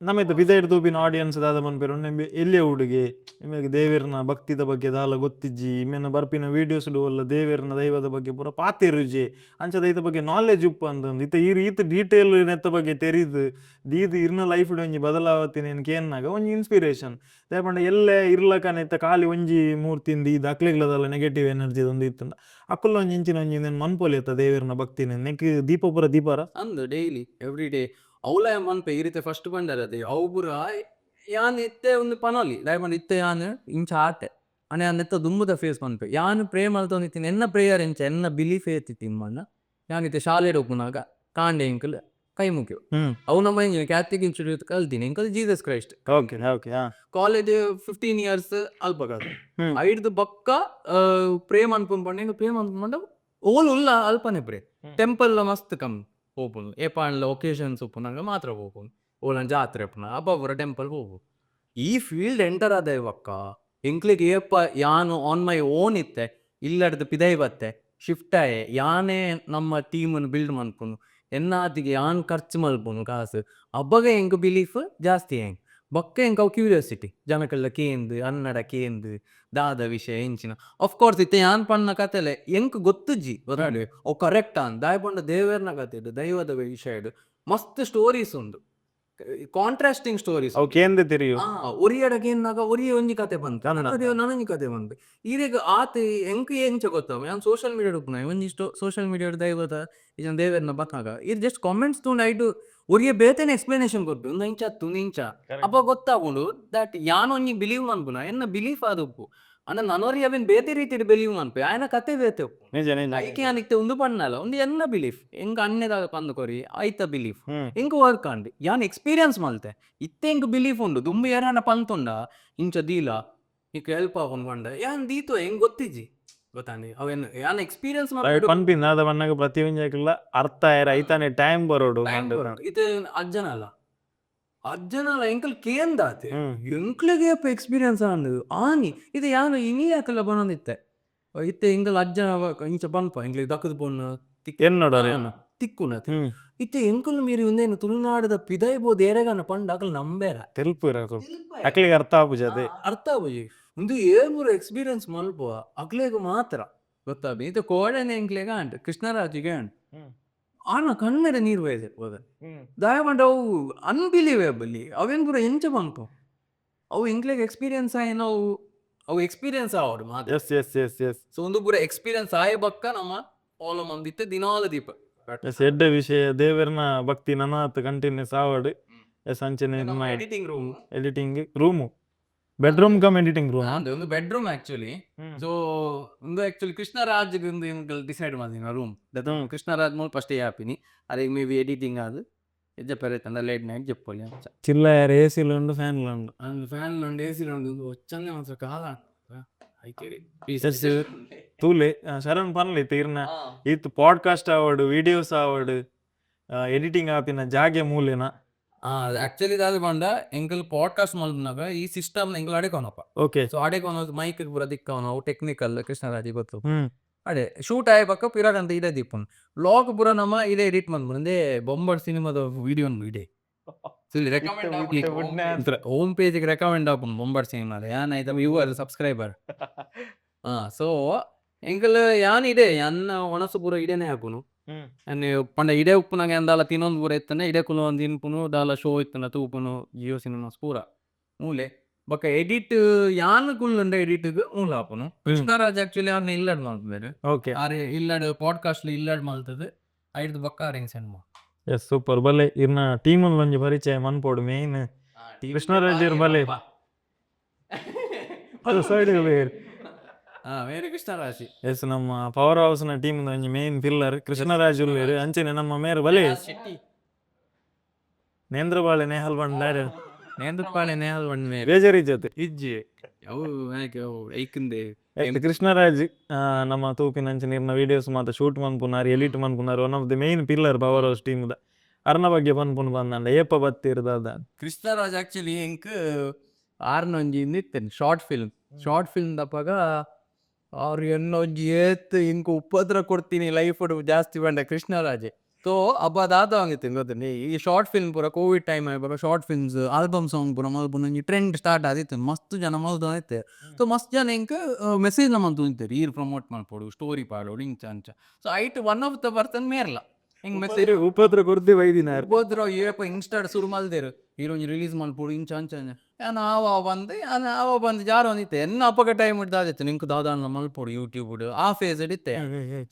ನಮ್ಮೈತೆ ಬಿದ ತೂಪಿನ ಆಡಿಯನ್ಸ್ ದಾದ ಬಂದ್ಪೇರು ಎಲ್ಲಿಯ ಹುಡುಗಿ ನಿಮಗೆ ದೇವರನ ಭಕ್ತಿದ ಬಗ್ಗೆ ದಾಲ ಗೊತ್ತಿಜ್ಜಿ ಇಮೇನು ಬರ್ಪಿನ ವೀಡಿಯೋಸ್ ಅಲ್ಲ ದೇವರನ ದೈವದ ಬಗ್ಗೆ ಪೂರ ಪಾತಿರುಜಿ ಅಂಚದ ಈತ ಬಗ್ಗೆ ನಾಲೆಜ್ ಉಪ್ಪು ಅಂತಂದು ಈತ ಡೀಟೇಲ್ ನೆತ್ತ ಬಗ್ಗೆ ತೆರೀದು ದೀದು ಇರ್ನ ಲೈಫ್ ಒಂಜಿ ಬದಲಾವತಿನ ಕೇನ್ನಾಗ ಒಂಜಿ ಇನ್ಸ್ಪಿರೇಷನ್ ದಯಪಂಡ ಎಲ್ಲೇ ಇರ್ಲಕನೈತ ಖಾಲಿ ಒಂಜಿ ಮೂರ್ತಿಂದ ಇದು ಅಕ್ಲಿಗ್ಲದಲ್ಲ ನೆಗೆಟಿವ್ ಎನರ್ಜಿ ಒಂದು ಇತ್ತಂದ ಅಕ್ಕಲ್ಲ ಒಂಜಿ ಇಂಚಿನ ಒಂಜಿ ಮನ್ಪೋಲಿ ಆಯ್ತ ದೇವರನ ಭಕ್ತಿನ ನೆಕ್ ದೀಪ ಪೂರ ದೀಪಾರ ಅಂದು ಡೈಲಿ ಎವ್ರಿ ಡೇ ಅವಲ ಮನ್ಪೆ ಈ ರೀತಿ ಫಸ್ಟ್ ಬಂಡರದೆ ಅವು ಪೂರ ಯಾನ್ ಎತ್ತೆ ಒಂದು ಪನೋಲಿ ದಯಪಂಡ ಇತ್ತೆ ಯಾನ್ ಇಂಚ ಆಟೆ ಅನೆ ಅನ್ನೆತ್ತ ದುಂಬುದ ಫೇಸ್ ಮನ್ಪೆ ಯಾನ್ ಪ್ರೇಮ್ ಅಲ್ತೊಂದಿತ್ತೀನಿ ಎನ್ನ ಪ್ರೇಯರ್ ಎಂಚ ಎನ್ನ ಬಿಲೀಫ್ ಏತಿತ್ತೀನಿ ಮಣ್ಣ ಯಾನಿತ್ತೆ ಶಾಲೆಡ್ ಹೋಗ್ನಾಗ ಕಾಂಡೆ ಎಂಕಲ್ ಕೈ ಮುಖ್ಯ ಅವು ನಮ್ಮ ಎಂಜಿನ ಕ್ಯಾಥಲಿಕ್ ಇನ್ಸ್ಟಿಟ್ಯೂಟ್ ಕಲ್ತೀನಿ ಎಂಕಲ್ Jesus Christ okay okay college 15 years ಅಲ್ಪಗಾದ ಐಡ್ದು ಬಕ್ಕ ಪ್ರೇಮ್ ಅನ್ಕೊಂಡ್ ಪ್ರೇಮ್ ಅನ್ಕೊಂಡ ಓಲ್ ಉಲ್ಲ ಅಲ್ಪನೆ ಪ್ರೇ ಟೆಂಪಲ್ ಮಸ್ತ್ ಕಮ್ಮಿ ಹೋಗ್ಬೋದು ಏಪಾಣ್ಲ ಒಕೇಶನ್ಸ್ ಉಪ್ಪುನಾಗ ಮಾತ್ರ ಹೋಗ್ಬೋದು ಓಲನ್ ಜಾತ್ರೆ ಉಪ್ಪುನ ಅಬ್ಬರ ಟೆಂಪಲ್ ಹೋಗ್ಬೋದು ಈ ಫೀಲ್ಡ್ ಎಂಟರ್ ಆದ ಇವಕ್ಕ ಎಂಕ್ಲಿಗೆ ಏಪ ಯಾನು ಆನ್ ಮೈ ಓನ್ ಇತ್ತೆ ಇಲ್ಲಡ್ದು ಪಿದೈ ಬತ್ತೆ ಶಿಫ್ಟ್ ಆಯೆ ಯಾನೇ ನಮ್ಮ ಟೀಮನ್ನು ಬಿಲ್ಡ್ ಮಾಡ್ಕೊಂಡು ಎನ್ನಾತಿಗೆ ಯಾನ್ ಖರ್ಚು ಮಲ್ಪುನು ಕಾಸು ಅಬ್ಬಗ ಎಂಕ್ ಬಿಲೀಫ್ ಜಾಸ್ತಿ ಹೆಂಗ್ ಬೊಕ್ಕ ಎಂಕ್ ಅವು ಕ್ಯೂರಿಯಾಸಿಟಿ ಜನಕ್ಕೆಲ್ಲ ಕೇಂದು ಅನ್ನಡ ಕೇಂದು ದಾದ ವಿಷಯ ಎಂಚಿನ ಅಫ್ಕೋರ್ಸ್ ಇತ್ತೆ ಯಾನ್ ಪಣ್ಣ ಕತೆಲೆ ಎಂಕ್ ಗೊತ್ತುಜ್ಜಿ ಗೊತ್ತಾಡಿ ಅವು ಕರೆಕ್ಟ್ ಅನ್ ದಾಯಪಂಡ ದೇವರ್ನ ಕತೆ ದೈವದ ವಿಷಯ ಮಸ್ತ್ ಸ್ಟೋರೀಸ್ ಉಂಡು ಕಾಂಟ್ರಾಸ್ಟಿಂಗ್ ಸ್ಟೋರೀಸ್ ಅವು ಕೇಂದ್ರ ತಿರಿಯು ಒರಿಯಡಗೆ ಏನಾಗ ಒರಿಯ ಒಂಜಿ ಕತೆ ಬಂತು ನನಂಜಿ ಕತೆ ಬಂತು ಈಗ ಆತ ಎಂಕ್ ಎಂಚ ಗೊತ್ತಾವ ನಾನು ಸೋಷಿಯಲ್ ಮೀಡಿಯಾ ಉಪ್ಪುನ ಒಂದಿಷ್ಟು ಸೋಷಿಯಲ್ ಮೀಡಿಯಾ ದೈವದ ಇದನ್ನ ದೇವರನ್ನ ಬತ್ತಾಗ ಇದು ಜಸ್ಟ್ ಕಾಮೆಂಟ್ಸ್ ತೊಂಡು ಐಟು ಒರಿಗೆ ಬೇತೇನೆ ಎಕ್ಸ್ಪ್ಲನೇಷನ್ ಕೊಟ್ಟು ಒಂದು ಇಂಚ ಹತ್ತು ಇಂಚ ಅಪ್ಪ ಗೊತ್ತಾಗುಂಡು ದಟ್ ಯಾನ್ ಒಂಜಿ ಬಿಲೀವ್ ಮನ್ಪುನ ಎನ್ನ ಬಿಲೀಫ್ ಅದು ಉಪ್ಪು ಅನ್ನ ನನವರಿಗೆ ಅವೇನ್ ಬೇತೆ ರೀತಿ ಬಿಲೀವ್ ಮನ್ಪೆ ಆಯ್ನ ಕತೆ ಬೇತೆ ಉಪ್ಪು ನಿಜ ನಿಜ ಐಕೆ ಅನಿಕ್ತೆ ಒಂದು ಪನ್ನಲ್ಲ ಒಂದು ಎನ್ನ ಬಿಲೀಫ್ ಎಂಕ ಅನ್ನೆದಾಗ ಪಂದು ಕೊರಿ ಐತ ಬಿಲೀಫ್ ಎಂಕ ವರ್ಕ್ ಅಂಡಿ ಯಾನ್ ಎಕ್ಸ್ಪೀರಿಯನ್ಸ್ ಮಲ್ತೆ ಇತ್ತೆ ಎಂಕ ಬಿಲೀಫ್ ಉಂಡು ದುಂಬು ಏರಾನ ಪಂತುಂಡ ಇಂಚ ದೀಲ ಈಗ ಹೆಲ್ಪ್ ಆಗೊಂಡು ಬಂಡ ಯಾನ್ ದೀತು ಹೆಂಗ್ ಗೊತ್ತಿಜ್ಜಿ ಗೊತ್ತಾಂಡಿ ಅವೇನು ಯಾನ್ ಎಕ್ಸ್ಪೀರಿಯನ್ಸ್ ಪನ್ಪಿನ ಅದ ಬಣ್ಣಗ ಪ್ರತಿ ಒಂಜಾಕಲ್ಲ ಅರ್ಥ ಆಯ್ರ ಐತಾನೆ ಟೈಮ್ ಬರೋಡು ಇದು ಅಜ್ಜನಲ್ಲ ಎಂಕಲ್ ಕೇಂದಾತೆ ಎಂಕ್ಲೆಗೆ ಎಕ್ಸ್ಪೀರಿಯನ್ಸ್ ಅನ್ನದು ಆನಿ ಇದು ಯಾನು ಇನಿ ಯಾಕಲ್ಲ ಬಂದಿತ್ತೆ ಇತ್ತೆ ಎಂಕಲ್ ಅಜ್ಜನ ಇಂಚ ಪನ್ಪ ಎಂಕ್ಲಿಗೆ ದಕ್ಕದ ಪೊಣ್ಣು എന്നോടറി ತಿಕ್ಕುನತ್ ಇತ್ತೆ ಎಂಕಲ್ ಮೀರಿ ಒಂದೇನು ತುಳುನಾಡದ ಪಿದೈಬೋದು ಏರೆಗನ ಪಂಡ ಅಕಲ್ ನಂಬೇರ ತೆಲ್ಪು ಇರಕು ಅಕ್ಲಿಗೆ ಅರ್ಥ ಆಪುಜದೆ ಅರ್ಥ ಆಗುಜಿ ಒಂದು ಏಮೂರು ಎಕ್ಸ್ಪೀರಿಯನ್ಸ್ ಮಲ್ಪುವ ಅಕ್ಲೇಗ ಮಾತ್ರ ಗೊತ್ತಾಬಿ ಇದು ಕೋಡನೆ ಎಂಕ್ಲೆಗ ಅಂಟ್ ಕೃಷ್ಣರಾಜಿಗೆ ಅಂಟ್ ಆನ ಕಣ್ಣೆರ ನೀರು ಹೋದ ದಯಮಾಡಿ ಅವು ಅನ್ಬಿಲೀವೇಬಲಿ ಅವೇನು ಪೂರ ಎಂಚ ಬಂತು ಅವು ಎಂಕ್ಲೆಗ್ ಎಕ್ಸ್ಪೀರಿಯನ್ಸ್ ಆಯ್ ನಾವು ಅವು ಎಕ್ಸ್ಪೀರಿಯನ್ಸ್ ಆವಡು ಮಾತ್ರ yes yes yes yes so ಒಂದು ಪೂರ ಎಕ್ಸ್ಪೀರಿಯನ್ಸ್ ಆಯ ಬಕ್ಕ ನಮ್ಮ ಓಲ ಮಂದಿತ್ತೆ ದಿನಾಲ ದೀಪ ಎಸ್ ಎಡ್ಡೆ ವಿಷಯ ದೇವರನ ಭಕ್ತಿ ನನಾತ್ ಕಂಟಿನ್ಯೂಸ್ ಆವಡು ಎಸ್ ಅಂಚನೆ editing room editing room bedroom cum editing room ಒಂದು ಬೆಡ್ರೂಮ್ ಆಕ್ಚುಲಿ ಸೊ ಒಂದು ಆಕ್ಚುಲಿ ಕೃಷ್ಣರಾಜ್ ಡಿಸೈಡ್ ಮಾಡಿನ ರೂಮ್ ಕೃಷ್ಣರಾಜ್ ಮೂಲ ಫಸ್ಟ್ ಆಪಿನಿ ಅದಕ್ಕೆ ಮೇ ಬಿ ಎಡಿಟಿಂಗ್ ಅದು ಎಜ್ಜ ಪೆರೆತಂದ ಲೇಟ್ ನೈಟ್ చెప్పాలి చిల్లర ఏసీలు ఉండు ఫ్యాన్లు ఉండు ఫ్యాన్లు ఉండు ఏసీలు ఉండు వచ్చందే మాత్రం కాదా ತೂಲೆ ಶರಣ್ ಪನ್ಲಿ ತೀರ್ನ ಇತ್ತು ಪಾಡ್ಕಾಸ್ಟ್ ಆವಡು ವಿಡಿಯೋಸ್ ಆವಡು ಎಡಿಟಿಂಗ್ ಆಪಿನ ಜಾಗೆ ಮೂಲೆನ ಆಕ್ಚುಲಿ ದಾದ ಬಂಡ ಎಂಕಲ್ ಪಾಡ್ಕಾಸ್ಟ್ ಮಲ್ಪನಾಗ ಈ ಸಿಸ್ಟಮ್ ಎಂಕಲ್ ಅಡೆಕೋನಪ್ಪ ಓಕೆ ಸೊ ಅಡೆಕೋನ ಮೈಕ್ ಪೂರ ದಿಕ್ಕವನು ಅವು ಟೆಕ್ನಿಕಲ್ ಕೃಷ್ಣರಾಜಿ ಗೊತ್ತು ಅಡೆ ಶೂಟ್ ಆಯ ಪಕ್ಕ ಪಿರಾಗಂತ ಇದೇ ದೀಪನ್ ವ್ಲಾಗ್ ಪೂರ ನಮ್ಮ ಇದೇ ಎಡಿಟ್ ಮಾಡ್ಬಂದೆ ಬೊಂಬಟ್ ಸಿನಿಮಾದ ವಿಡಿಯೋ ಇಡೆ ಹೋಮ್ ಪೇಜಿಗೆ ರೆಕಮೆಂಡ್ ಆಪನ್ ಬೊಂಬಟ್ ಸಿನಿಮಾದ ಯಾನೈತ ವ್ಯೂವರ್ ಸಬ್ಸ್ಕ್ರೈಬರ್ ಸೊ ಎಂಕಲ್ ಯಾನ್ ಇದೆ ಅನ್ನ ಒಣಸು ಪೂರ ಇಡೇನೆ ಹಾಕುನು ಪಂಡ ಇಡೆ ಉಪ್ಪುನಾಗ ಅಂದಾಲ ತಿನ್ನೊಂದು ಪೂರ ಇತ್ತಾನೆ ಇಡೆ ಕುಲ ಒಂದು ತಿನ್ಪುನು ದಾಲ ಶೋ ಇತ್ತಾನ ತೂಪುನು ಜಿಯೋ ಸಿನಿಮಾಸ್ ಪೂರ ಮೂಲೆ ಬೊಕ್ಕ ಎಡಿಟ್ ಯಾನ್ ಕುಳ್ಳುಂಡ ಎಡಿಟ್ ಮೂಲ ಆಪುನು ಕೃಷ್ಣರಾಜ್ ಆಕ್ಚುಲಿ ಅವ್ರನ್ನ ಇಲ್ಲಡ್ ಮಾಡ್ತಾರೆ ಓಕೆ ಆರೆ ಇಲ್ಲಡ್ ಪಾಡ್ಕಾಸ್ಟ್ ಇಲ್ಲಡ್ ಮಾಡ್ತದೆ ಐದು ಬೊಕ್ಕ ಅರೇಂಜ್ ಸಿನಿಮಾ ಎಸ್ ಸೂಪರ್ ಬಲೆ ಇರ್ನ ಟೀಮ್ ಒಂಜಿ ಪರಿಚಯ ಮನ್ಪೋಡು ಮೇನ್ ಕೃಷ್ಣರಾಜ್ ಇರ್ ಬಲೆ ಅದು ಸೈಡ್ ವೇರೆ ಕೃಷ್ಣರಾಜಿ ಎಸ್ ನಮ್ಮ ಪವರ್ ಹೌಸ್ ನ ಟೀಮ್ ಒಂಜಿ ಮೇನ್ ಪಿಲ್ಲರ್ ಕೃಷ್ಣರಾಜ್ ಉಳ್ಳೇರು ಅಂಚನೆ ನಮ್ಮ ಮೇರ್ ಬಲೆ ನೇಂದ್ರಬಾಳೆ ನೇಹಲ್ ಬಂಡ ನೇಂದ್ರಪಾಳೆ ನೇಹಲ್ ಬಂಡ ಬೇಜಾರಿ ಜೊತೆ ಇಜ್ಜಿ ಅವು ಐಕಂದೆ ಕೃಷ್ಣರಾಜ್ ನಮ್ಮ ತೂಪಿನ ಅಂಚೆ ನೀರ್ನ ವಿಡಿಯೋಸ್ ಮಾತ ಶೂಟ್ ಮನ್ಪುನಾರ್ ಎಡಿಟ್ ಮನ್ಪುನಾರ್ one of the main pillar power house team ಅರ್ನ ಬಗ್ಗೆ ಪನ್ಪುನ್ ಬಂದಂಡ ಏಪ ಬತ್ತಿರ್ದ ಕೃಷ್ಣರಾಜ್ ಆಕ್ಚುಲಿ ಎಂಕ್ ಆರ್ನೊಂಜಿ ನಿತ್ತೇನೆ ಶಾರ್ಟ್ ಫಿಲ್ಮ್ ದಪ್ಪಾಗ ಅವ್ರು ಏನೊಂಜಿ ಏತ್ ಇಂಕ ಉಪದ್ರ ಕೊಡ್ತೀನಿ ಲೈಫ್ ಜಾಸ್ತಿ ಬಂಡ ಕೃಷ್ಣರಾಜೆ ಸೊ ಅಬ್ಬದಾದ ಹಂಗಿತ್ತು ಗೊತ್ತೇನೆ ಈ ಶಾರ್ಟ್ ಫಿಲ್ಮ್ ಪೂರ ಕೋವಿಡ್ ಟೈಮ್ ಆಯ್ಬಾಗ ಶಾರ್ಟ್ ಫಿಲ್ಮ್ಸ್ ಆಲ್ಬಮ್ ಸಾಂಗ್ ಪೂರ ಮಲ್ಪುನೊಂಜಿ ಟ್ರೆಂಡ್ ಸ್ಟಾರ್ಟ್ ಆದಿತ್ತು ಮಸ್ತ್ ಜನ ಮಲ್ದು ಐತೆ ಸೊ ಮಸ್ತ್ ಜನ ಇಂಕ ಮೆಸೇಜ್ ನಮ್ಮಂತ ತುಂತಾರೆ ಈರ್ ಪ್ರಮೋಟ್ ಮಾಡ್ಕೊಡು ಸ್ಟೋರಿ ಪಾಡೋಡು ಇಂಚ ಅಂಚ ಸೊ ಐಟ್ ಒನ್ ಆಫ್ ದ ಪರ್ಸನ್ ಮೇರ್ಲ ಹಿಂಗ್ ಮೆಸೇಜ್ ಉಪದ್ರ ಕೊರ್ದಿ ವೈದಿನಾರ್ ಹೋದ್ರ ಏಪ ಇನ್ಸ್ಟಾಡ್ ಶುರು ಮಲ್ದೇರು ಹೀರೋಜಿ ರಿಲೀಸ್ ಮಾಡ್ಕೊಡು ಇಂಚ ಅಂಚ ಆವ ಬಂದು ಜಾರು ಅಂದಿತ್ತೆ ಎನ್ನ ಅಪ್ಪಗ ಟೈಮ್ ಇಡ್ದಾದಿತ್ತು ನಿಂಕು ದಾದಾನ ಮಲ್ಪೋಡು ಯೂಟ್ಯೂಬ್ ಆ ಫೇಸ್ ಇಡಿತ್ತೆ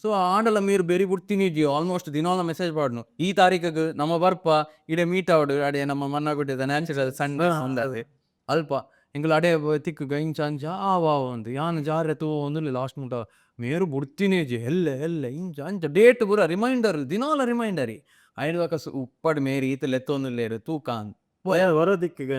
ಸೊ ಆಂಡಲ ಮೀರು ಬೆರಿ ಬಿಡ್ತೀನಿ ಆಲ್ಮೋಸ್ಟ್ ದಿನಾಲ ಮೆಸೇಜ್ ಪಾಡ್ನು ಈ ತಾರೀಕಿಗೆ ನಮ್ಮ ಬರ್ಪ ಇಡೆ ಮೀಟ್ ಆವಡು ಅಡೆ ನಮ್ಮ ಮನ್ನಾಗುಟ್ಟಿದ ನ್ಯಾಚುರಲ್ ಸಣ್ಣ ಒಂದದೆ ಅಲ್ಪ ಎಂಗ್ಲ ಅಡೆ ತಿಕ್ಕ ಇಂಚ ಅಂಚ ಆವ ಒಂದು ಯಾನು ಜಾರೆ ತೂ ಒಂದು ಲಾಸ್ಟ್ ಮುಟ ಮೇರು ಬಿಡ್ತೀನಿ ಎಲ್ಲ ಇಂಚ ಅಂಚ ಡೇಟ್ ಪೂರ ರಿಮೈಂಡರ್ ದಿನಾಲ ರಿಮೈಂಡರಿ ಐಡ್ವಾಕ ಉಪ್ಪಡ್ ಮೇರಿ ಈತ ಎತ್ತೊಂದುಲ್ಲೇರು ತೂಕಾನ್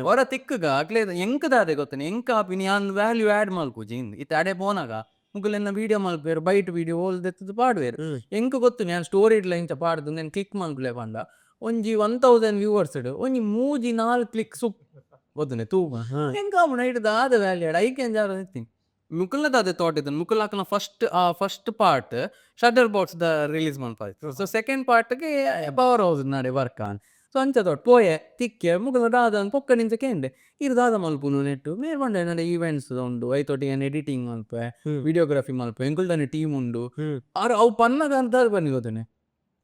ಹೊರ ತಿಕ್ಕಗ ಅಕ್ಲೇ ಎಂಕದಾದೆ ಗೊತ್ತನೆ ಎಂಕ ಆಪಿನಿ ಯಾನ್ ವ್ಯಾಲ್ಯೂ ಆ್ಯಡ್ ಮಲ್ಪುಜಿ ಇತ್ತ ಅಡೆ ಪೋನಾಗ ಮುಗ್ಲೆನ್ನ ವೀಡಿಯೋ ಮಲ್ಪೇರು ಬೈಟ್ ವೀಡಿಯೋ ಓಲ್ದೆತ್ತದು ಪಾಡ್ವೇರು ಎಂಕ ಗೊತ್ತು ನಾನು ಸ್ಟೋರಿ ಇಡ್ಲ ಇಂಚ ಪಾಡ್ದು ನಾನು ಕ್ಲಿಕ್ ಮಲ್ಪಲೆ ಪಂಡ ಒಂಜಿ 1000 ವ್ಯೂವರ್ಸ್ ಒಂಜಿ 3-4 ಕ್ಲಿಕ್ ಸುಪ್ ಗೊತ್ತನೆ ತೂಪ ಎಂಕ ನೈಟ್ ಆದ ವ್ಯಾಲ್ಯೂ ಆಡ್ ಐಕೆ ಜಾರ ನಿತ್ತೀನಿ ಮುಕುಲ್ನದ ಅದೇ ಥಾಟ್ ಇದ್ದಾನೆ ಮುಕುಲ್ ಹಾಕನ ಫಸ್ಟ್ ಪಾರ್ಟ್ ಶಟರ್ ಬಾಕ್ಸ್ ದ ರಿಲೀಸ್ ಮಾಡ್ಪಾಯ್ತು ಸೊ ಸೆಕೆಂಡ್ ಪಾರ್ಟ್ಗೆ ಪವರ್ ಹೌಸ್ ನಾಡೆ ವರ್ಕ್ ಆನ್ ಸೊ ಅಂಚ ದೊಡ್ಡ ಪೋಯೆ ತಿಕ್ಕೆ ಮುಕುಲ್ ದಾದ ಪೊಕ್ಕ ನಿಂಚ ಕೇಂಡೆ ಇರು ದಾದ ಮಲ್ಪುನು ನೆಟ್ಟು ಮೇರ್ ಬಂಡೆ ನಡೆ ಈವೆಂಟ್ಸ್ ಉಂಡು ಐತೊಟ್ಟಿಗೆ ಎಡಿಟಿಂಗ್ ಮಲ್ಪೆ ವಿಡಿಯೋಗ್ರಫಿ ಮಲ್ಪೆ ಎಂಕುಲ್ದಾನೆ ಟೀಮ್ ಉಂಡು ಅವು ಪನ್ನಗ ಅಂತ ಬನ್ನಿ ಗೊತ್ತೇನೆ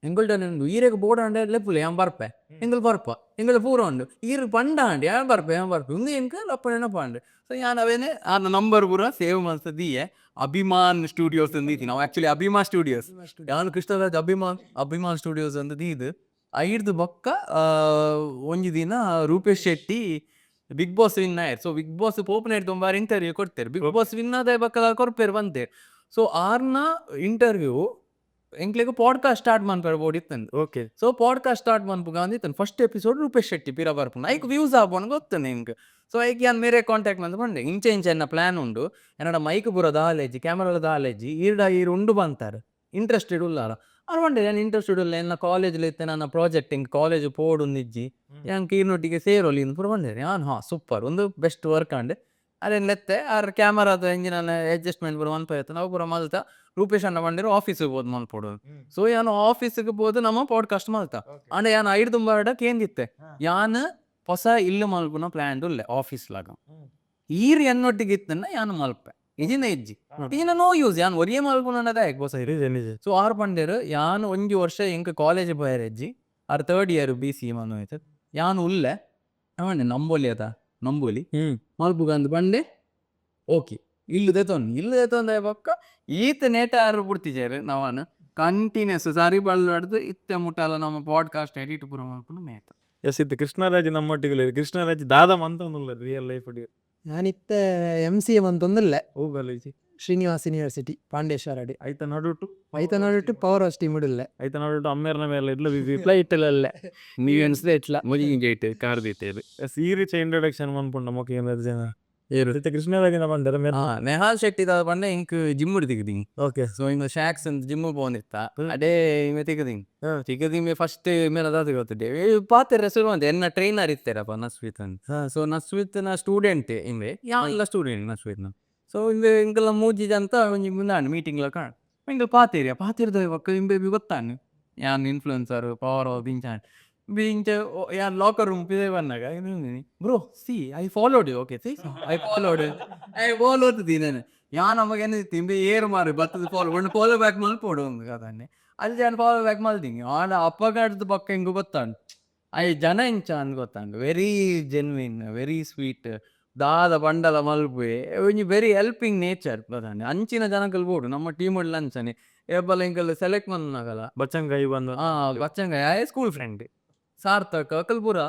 ಎಂಗಲ್ಟನೆ ಉಂಡು ಈರೆಗ್ ಬೋರ್ಡ್ ಅಂಡೆ ಲೆಪ್ಪುಲೆ ಯಾನ್ ಬರ್ಪೆ ಎಂಗಲ್ ಬರ್ಪ ಎಂಗಲ್ ಪೂರ ಉಂಡು ಈರ್ ಪಂಡ ಅಂಡಿ ಯಾನ್ ಬರ್ಪೆ ಉಂದು ಎಂಕ ಲಪ್ಪ ನೆನಪಾಂಡೆ ಸೊ ಯಾನ್ ಅವೇನೆ ಆ ನಂಬರ್ ಪೂರ ಸೇವ್ ಮಾಡ್ಸದಿಯೆ ಅಭಿಮಾನ್ ಸ್ಟುಡಿಯೋಸ್ ಅಂದಿತ್ತು ನಾವು ಆಕ್ಚುಲಿ ಅಭಿಮಾನ್ ಸ್ಟುಡಿಯೋಸ್ ಯಾನ್ ಕೃಷ್ಣರಾಜ್ ಅಭಿಮಾನ್ ಸ್ಟುಡಿಯೋಸ್ ಅಂದ್ ಇದು ಐಡ್ದು ಬೊಕ್ಕ ಒಂಜಿ ದಿನ Rupesh Shetty Bigg Boss win ಆಯ್ರು. ಸೊ ಬಿಗ್ ಬಾಸ್ ಪೋಪನೇಟ್ ತುಂಬಾರು ಇಂಟರ್ವ್ಯೂ ಕೊಡ್ತೇರು. ಬಿಗ್ ಬಾಸ್ ವಿನ್ ಆದ ಬಕ್ಕಲ ಕೊರ್ಪೇರು ಬಂತೇರು. ಸೊ ಆರ್ನ ಇಂಟರ್ವ್ಯೂ ಎಂಕ್ಲೆಗ್ ಪಾಡ್ಕಾಸ್ಟ್ ಸ್ಟಾರ್ಟ್ ಮನ್ಪೇರು ಬೋಡಿತ್ತಂದು. ಓಕೆ. ಸೊ ಪಾಡ್ಕಾಸ್ಟ್ ಸ್ಟಾರ್ಟ್ ಮನ್ಪುಗ ಅಂದಿತ್ತಂದು ಫಸ್ಟ್ ಎಪಿಸೋಡ್ ರೂಪೇಶ್ ಶೆಟ್ಟಿ ಪಿರ ಬರ್ಪುಂಡು ಐಕ್ ವ್ಯೂಸ್ ಆಪುಂಡು ಗೊತ್ತಂದು ಇಂಕ್. ಸೊ ಐಕ್ ಯಾನ್ ಮೇರೆ ಕಾಂಟ್ಯಾಕ್ಟ್ ಮಂತ್ ಬಂದೆ ಇಂಚೆ ಎನ್ನ ಪ್ಲಾನ್ ಉಂಡು ಎನ್ನಡ ಮೈಕ್ ಪೂರ ದಾಲೇಜಿ ಕ್ಯಾಮರಾ ದಾಲೇಜಿ ಈರ್ ಉಂಡು ಬಂತಾರೆ ಇಂಟ್ರೆಸ್ಟೆಡ್ ಉಲ್ಲಾರ ಅವ್ರು ಬಂಡೆ ನಾನು ಇಂಟ್ರೆಸ್ಟೆಡ್ ಇಲ್ಲ ಎನ್ನ ಕಾಲೇಜ್ಲಿ ಇತ್ತೆ ನನ್ನ ಪ್ರಾಜೆಕ್ಟ್ ಹಿಂಗೆ ಕಾಲೇಜ್ ಪೋಡು ನಿಜ್ಜಿ ಯಾನ್ ಕೀರ್ನೊಟ್ಟಿಗೆ ಸೇರೋಲಿ ಇಂದು ಪೂರ ಬಂದೆ ಯಾನ್ ಸೂಪರ್ ಒಂದು ಬೆಸ್ಟ್ ವರ್ಕ್ ಅಂಡೆ ಅದೇನು ಲೆತ್ತೆ ಆರ್ ಕ್ಯಾಮರಾದ ಎಂಜಿನ ಅಡ್ಜಸ್ಟ್ಮೆಂಟ್ ಪೂರ ಮನ್ಪೈತೆ ನಾವು ಪೂರ ಮಲ್ತ ರೂಪೇಶ್ ಅಣ್ಣ ಬಂದಿರೋ ಆಫೀಸಿಗೆ ಹೋದ್ ಮಲ್ಪೋಡು. ಸೊ ಯಾನು ಆಫೀಸಿಗೆ ಹೋದು ನಮ್ಮ ಪಾಡ್ಕಾಸ್ಟ್ ಮಲ್ತ ಅಂಡ್ ಯಾನ್ ಐಡ್ ತುಂಬಾಡ ಕೇಂದಿತ್ತೆ ಯಾನ್ ಹೊಸ ಇಲ್ಲು ಮಲ್ಪುನ ಪ್ಲಾನ್ ಉಲ್ಲೆ ಆಫೀಸ್ಲಾಗ ಈರ್ ಎನ್ನೊಟ್ಟಿಗೆ ಇತ್ತನ್ನ ಯಾನು ಮಲ್ಪೆ ಇಜಿನ ಇಜ್ಜಿ ಈನ ನೋ ಯೂಸ್ ಯಾನ್ ಒರಿಯೇ ಮಲ್ಪುನದ ಹೊಸ. ಸೊ ಆರ್ ಪಂಡೇರು ಯಾನ್ ಒಂಜಿ ವರ್ಷ ಎಂಕ್ ಕಾಲೇಜ್ ಬಯರ್ ಎಜ್ಜಿ ಆರ್ 3rd ಇಯರ್ BC ಮನು ಆಯ್ತು ಯಾನ್ ಉಲ್ಲೆ ಅವಣ್ಣೆ ನಂಬೋಲಿ ಅದ ನಂಬೋಲಿ ಮಲ್ಪುಗಂದು ಬಂಡೆ ಓಕೆ ಇಲ್ಲದೆ ತೊಂದ ಪಕ್ಕ ಈತ ನೇಟ ಆರು ಬಿಡ್ತಿದ್ದಾರೆ ನಾವನು ಕಂಟಿನ್ಯೂಸ್ ಸಾರಿ ಬಳ್ಳು ಇತ್ತೆ ಮುಟ್ಟಲ್ಲ ನಮ್ಮ ಪಾಡ್ಕಾಸ್ಟ್ ಎಡಿಟ್ ಪೂರ ಮಲ್ಪುನು ಮೇತ. ಎಸ್ ಇತ್ತು ಕೃಷ್ಣರಾಜ್ ನಮ್ಮೊಟ್ಟಿಗೆ ಕೃಷ್ಣರಾಜ್ ದಾದ ಮಂತೊಂದುಲ್ಲ ರಿಯಲ್ ಲೈಫ್ ಅಡಿ ನಾನಿತ್ತ MCA ಮಂತೊಂದುಲ್ಲೆ ಹೋಗಲ್ಲ ಶ್ರೀನಿವಾಸ್ ಯೂನಿವರ್ಸಿಟಿ ಪಾಂಡೇಶ್ವರ ಅಡಿ ಐತ ನಡುಟು ಪವರ್ ಅಷ್ಟು ಇಮಿಡಲ್ಲೆ ಐತ ನಡುಟು ಅಮ್ಮೇರ್ನ ಮೇಲೆ ಇಡ್ಲ ಫ್ಲೈಟಲ್ಲೇ ನೀವು ಎನ್ಸ್ದೆ ಇಟ್ಲ ಮುಜಿಂಗೇಟ್ ಕಾರ್ದಿತ್ತೇರು ಸೀರಿಯಸ್ ಇಂಟ್ರೊಡಕ್ಷನ್ ಮನ್ಪುಂಡ ಮೊಕ್ಕ ಏನಾದ್ರು ಜನ ಕೃಷ್ಣರಾಜ್ ಬಂದರೆ ನೆಹಾಲ್ ಶೆಟ್ಟಿ ಬಂಡೆ ಇಂಕ್ ಜಿಮ್ ತಿಗದಿ. ಓಕೆ. ಸೊ ಇಂಗ ಶಾಕ್ಸ್ ಅಂತ ಜಿಮ್ போனிತ್ತ ಅಡೇ ಇಮೆ ತಿಗದಿ ಫಸ್ಟ್ ಮೇಲೆ ಅದಾದ ಗೊತ್ತಿದೆ ಪಾತೆರ ಶುರು ಅಂತ ಎನ್ನ ಟ್ರೈನರ್ ಇತ್ತೇರಪ್ಪ ನಸ್ವಿತ್ ಅಂತ. ಸೊ ನಸ್ವಿತ್ ನ ಸ್ಟೂಡೆಂಟ್ ಇಂವೆ ಯಾವೆಲ್ಲ ಸ್ಟೂಡೆಂಟ್ ನಸ್ವಿತ್ ನ. ಸೊ ಇಂವೆ ಇಂಗೆಲ್ಲ ಮೂಜಿ ಅಂತ ಒಂಜಿ ಮುಂದಾಣ ಮೀಟಿಂಗ್ ಲ ಕಾಣ ಇಂಗೆ ಪಾತಿರ್ದ ಒಕ್ಕ ಇಂಬೆ ಗೊತ್ತಾನು ಯಾನ್ ಇನ್ಫ್ಲುಯೆನ್ಸರ್ ಪವರ್ ಬಿಂಚಾನ್ ಬಿಂಚ ಯಾನ್ ಲಾಕರ್ ರೂಮ್ ಪಿದೆ ಬಂದಾಗ bro see I followed you okay see I followed ದಿನ ಯಾನ್ ನಮಗೆ ತಿಂಬೆ ಏರು ಮಾರು ಬತ್ತದ ಫಾಲೋ ಬ್ಯಾಕ್ ಮಲ್ಪೋಡು ಒಂದು ಕದನ್ನೆ ಅಲ್ಲಿ ನಾನು ಫಾಲೋ ಬ್ಯಾಕ್ ಮಲ್ದಿಂಗಿ ಆನ ಅಪ್ಪಗಾಡ್ದು ಪಕ್ಕ ಹಿಂಗೆ ಗೊತ್ತಾಂಡು ಐ ಜನ ಇಂಚ ಅಂದ್ ಗೊತ್ತಾಂಡು ವೆರಿ ಜೆನ್ವಿನ್ ವೆರಿ ಸ್ವೀಟ್ ದಾದ ಬಂಡಲ ಮಲ್ಪೆ ಒಂಜಿ ವೆರಿ ಹೆಲ್ಪಿಂಗ್ ನೇಚರ್ ಪ್ರಧಾನಿ ಅಂಚಿನ ಜನಕಲ್ ಬೋಡು ನಮ್ಮ ಟೀಮ್ ಅಲ್ಲಿ ಅಂಚನೆ ಏಬಲ್ ಹಿಂಗಲ್ ಸೆಲೆಕ್ಟ್ ಮನ್ನಾಗಲ್ಲ ಬಚ್ಚಂಗಾಯಿ ಬಂದು ಬಚ್ಚಂಗಾಯಿ ಸ್ಕೂಲ್ ಫ್ರೆಂಡ್ ಸಾರ್ಥಕ್ ಅಕಲ್ ಪೂರ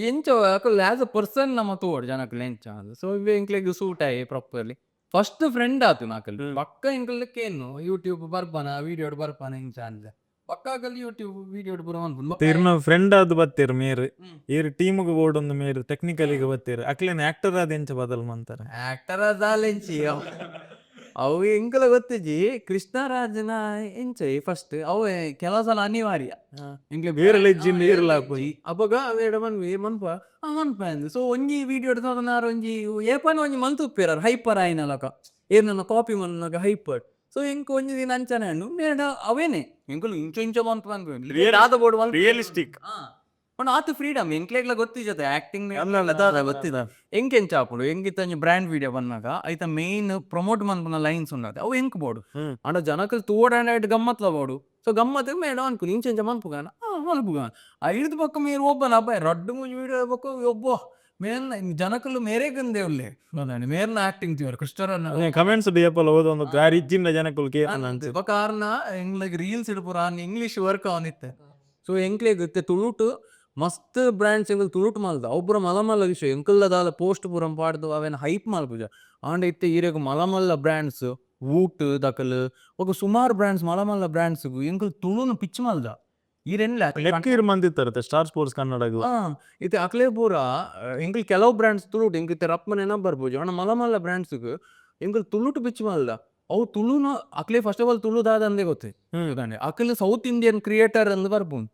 ಎಂಚ ಅಕಲ್ ಆಸ್ ಅ ಪರ್ಸನ್ ನಮ್ಮ ತೋಡ್ ಜನಕಲ್ ಎಂಚ ಅದು. ಸೊ ಇವೆ ಇಂಕ್ಲೆಗ್ ಸೂಟ್ ಆಯಿ ಪ್ರಾಪರ್ಲಿ ಫಸ್ಟ್ ಫ್ರೆಂಡ್ ಆತು ನಾಕಲ್ ಪಕ್ಕ ಇಂಕಲ್ಕೇನು ಯೂಟ್ಯೂಬ್ ಬರ್ಪಾನ ವಿಡಿಯೋ ಬರ್ಪಾನ ಇಂಚ ಅಂದ ಪಕ್ಕಾಗಲ್ ಯೂಟ್ಯೂಬ್ ವಿಡಿಯೋ ಪೂರ ಇರ್ನ ಫ್ರೆಂಡ್ ಆದ್ ಬತ್ತೀರ್ ಮೇರ್ ಇರ್ ಟೀಮ್ಗೆ ಓಡೊಂದು ಮೇರ್ ಟೆಕ್ನಿಕಲಿಗೆ ಬತ್ತೀರ್ ಅಕ್ಲೇನ್ ಆಕ್ಟರ್ ಆದ ಎಂಚ ಬದಲ್ ಮಂತಾರೆ ಆಕ್ಟರ್ ಅದಾಲೆಂಚಿ ಅವು ಎಂಕಲ ಗೊತ್ತಿಜಿ ಕೃಷ್ಣರಾಜನ ಎಂಚ ಫಸ್ಟ್ ಅವು ಕೆಲವು ಸಲ ಅನಿವಾರ್ಯ ಅಪ್ಪಗ ಅವೇಡ ಮನ್ವಿ ಮನ್ಪ ಮನ್ಪ ಸೊ ಒಂಜಿ ವಿಡಿಯೋ ನಾರು ಒಂಜಿ ಏಪನ ಒಂಜಿ ಮಂತುಪ್ಪೇರ ಹೈಪರ್ ಆಯ್ನಲಕ ಏನ್ ನನ್ನ ಕಾಪಿ ಮನ್ನಗ ಹೈಪರ್. ಸೊ ಎಂಕ್ ಒಂಜಿ ದಿನ ಅಂಚನೆ ಹಣ್ಣು ಮೇಡ ಅವೇನೆ ಎಂಕಲು ಇಂಚ ಮನ್ಪ ಬೋರ್ಡ್ ರಿಯಲಿಸ್ಟಿಕ್ ಆತು ಫ್ರೀಡಮ್ ಎಂಕ್ಲೆಗ್ಲ ಗೊತ್ತಿಜತೆ ಆಕ್ಟಿಂಗ್ ಗೊತ್ತಿದ ಎಂಕೆಂಚ ಹಾಪುಡು ಎಂಗಿತ್ತ ಬ್ರ್ಯಾಂಡ್ ವಿಡಿಯೋ ಬಂದಾಗ ಐತ ಮೇನ್ ಪ್ರಮೋಟ್ ಮನ್ಪುನ ಲೈನ್ಸ್ ಉನ್ನದೆ ಅವು ಎಂಕ್ ಬೋಡು ಅಂಡ ಜನಕಲ್ ತೋಡಾಂಡ್ ಗಮ್ಮತ್ಲ ಬೋಡು. ಸೊ ಗಮ್ಮತ್ ಮೇಡ ಅನ್ಕು ಇಂಚೆಂಚ ಮನ್ಪುಗಾನ ಮಲ್ಪುಗಾನ ಐದು ಪಕ್ಕ ಮೇರು ಒಬ್ಬನ ಹಬ್ಬ ರಡ್ಡು ಮುಂಜಿ ವಿಡಿಯೋ ಪಕ್ಕ ಒಬ್ಬ ಮೇರ್ನ ಜನಕಲ್ಲು ಮೇರೆ ಗಂದೆ ಉಲ್ಲೆ ಮೇರ್ನ ಆಕ್ಟಿಂಗ್ ತಿವರ್ ಕೃಷ್ಣರನ್ನ ಕಮೆಂಟ್ಸ್ ಡಿಯಪಲ್ ಓದೊಂದು ಗಾರಿ ಇಜ್ಜಿನ ಜನಕಲ್ ಕಾರಣ ಎಂಗ್ಲೆಗ್ ರೀಲ್ಸ್ ಇಡ್ಪುರ ಇಂಗ್ಲಿಷ್ ವರ್ಕ್ ಅವನಿತ್ತೆ. ಸೊ ಎಂಕ್ಲೆಗ್ ತುಳುಟು ಮಸ್ತ್ ಬ್ರ್ಯಾಂಡ್ಸ್ ಎಂಕಲ್ ತುಳುಟು ಮಲ್ದ ಒಬ್ಬರ ಮಲಮಲ್ಲ ವಿಷಯ ಎಂಕಲ್ಲದಾಲ ಪೋಸ್ಟ್ ಪೂರಂ ಪಾಡ್ದು ಅವೇನು ಹೈಪ್ ಮಲ್ಪುಜ ಆಂಡ ಇತ್ತೆ ಈರೆಗ್ ಮಲಮಲ್ಲ ಬ್ರ್ಯಾಂಡ್ಸ್ ವೂಟ್ ದಕಲ್ ಒಗ ಸುಮಾರು ಬ್ರ್ಯಾಂಡ್ಸ್ ಮಲಮಲ್ಲ ಬ್ರ್ಯಾಂಡ್ಸ್ ಎಂಕಲ್ ತುಳುನು ಪಿಚ್ ಮಲ್ದ ಈರೆನ್ಲ ಮಂದಿತ್ತಾರತ್ತೆ ಸ್ಟಾರ್ ಸ್ಪೋರ್ಟ್ಸ್ ಕನ್ನಡ ಇತ್ತೆ ಅಕ್ಲೇ ಪೂರ ಎಂಕಲ್ ಕೆಲವು ಬ್ರ್ಯಾಂಡ್ಸ್ ತುಳುಟು ಎಂಕಿತ್ತೆ ರಪ್ಪನ ಏನ ಬರ್ಬೋದು ಅಣ್ಣ ಮಲಮಲ್ಲ ಬ್ರ್ಯಾಂಡ್ಸ್ಗೆ ಎಂಕಲ್ ತುಳುಟು ಪಿಚ್ ಮಲ್ದ ಅವು ತುಳುನ ಅಕ್ಲೆ ಫಸ್ಟ್ ಆಫ್ ಆಲ್ ತುಳುದಾದ ಅಂದೇ ಗೊತ್ತೇ ಅಕಲ್ ಸೌತ್ ಇಂಡಿಯನ್ ಕ್ರಿಯೇಟರ್ ಅಂದ್ ಬರ್ಬೋದು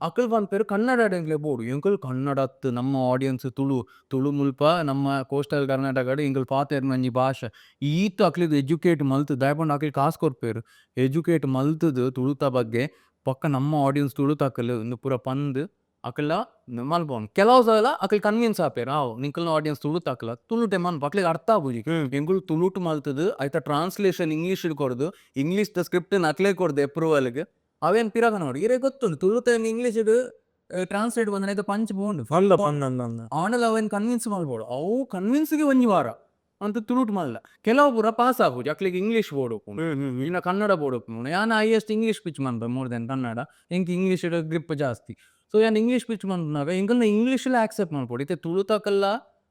ಅಕಲ್ ಬಂದ್ ಪೇರು ಕನ್ನಡ ಬೋಡು ಎಂಕಲ್ ಕನ್ನಡ ನಮ್ಮ ಆಡಿಯನ್ಸ್ ತುಳು ಮುಲ್ಪ ನಮ್ಮ ಕೋಸ್ಟಲ್ ಕರ್ನಾಟಕ ಎಂಕಲ್ ಪಾತೇರ್ ಮಂಜಿ ಭಾಷೆ ಈತ ಅಕ್ಲಿದ್ ಎಜುಕೇಟ್ ಮಲ್ತದ ದಯಪಂಡ್ ಅಕ್ಲಿ ಕಾಸು ಕೊಡ್ಪೇರು ಎಜುಕೇಟ್ ಮಲ್ತದ ತುಳುತ ಬಗ್ಗೆ ಪಕ್ಕ ನಮ್ಮ ಆಡಿಯನ್ಸ್ ತುಳುತಾಕಲ್ ಒಂದು ಪೂರ ಪಂದ್ ಅಕಲ್ಲ ಮಲ್ಪೋನ್ ಕೆಲವು ಸಲ ಅಕಲ್ ಕನ್ವಿನ್ಸ್ ಆಪೇರು ನಿಂಕಲ್ನ ಆಡಿಯನ್ಸ್ ತುಳುತಾಕಲ್ಲ ತುಳುಟೆ ಮನ್ಪ ಅಕ್ಲಿಗೆ ಅರ್ಥ ಆಬುಜಿ ಎಂಕುಲ್ ತುಳುಟು ಮಲ್ತದ ಆಯ್ತಾ ಟ್ರಾನ್ಸ್ಲೇಷನ್ ಇಂಗ್ಲೀಷ್ ಕೊಡ್ದು ಇಂಗ್ಲೀಷ್ ದ ಸ್ಕ್ರಿಪ್ಟ್ ಅಕ್ಲೇ ಕೊಡ್ದು ಅಪ್ರೂವಲ್ಗೆ ಅವೇನ್ ಪಿರಾಗ ನೋಡಿ ಇರೇ ಗೊತ್ತುಂಟು ತುಳುತ ಇಂಗ್ಲೀಷ್ ಟ್ರಾನ್ಸ್ಲೇಟ್ ಬಂದ್ರೆ ಪಂಚ್ ಬೋಂಡು ಆನಲ್ ಅವೇನ್ ಕನ್ವಿನ್ಸ್ ಮಾಡ್ಬೋದು ಅವು ಕನ್ವಿನ್ಸ್ಗೆ ಒಂಜಿ ವಾರ ಅಂತ ತುಳುಟು ಮಲ್ಲ ಕೆಲವು ಪೂರ ಪಾಸ್ ಆಪುಜಿ ಅಕ್ಲಿಗೆ ಇಂಗ್ಲೀಷ್ ಬೋರ್ಡ್ ಒಪ್ಪುಂಡು ಇನ್ನು ಕನ್ನಡ ಬೋರ್ಡ್ ಒಪ್ಪುಂಡು ಯಾನ್ ಹೈಯೆಸ್ಟ್ ಇಂಗ್ಲೀಷ್ ಪಿಚ್ ಮನ್ಪ ಮೋರ್ ದೆನ್ ಕನ್ನಡ ಎಂಕ್ ಇಂಗ್ಲೀಷ್ ಗ್ರಿಪ್ ಜಾಸ್ತಿ ಸೊ ಯಾನ್ ಇಂಗ್ಲೀಷ್ ಪಿಚ್ ಮನ್ಪುನಾಗ ಎಂಕಲ್ನ ಇಂಗ್ಲೀಷಲ್ಲಿ ಆಕ್ಸೆಪ್ಟ್ ಮಾಡ್ಬೋದು ಇತ್ತೆ ತುಳುತಕಲ್ಲ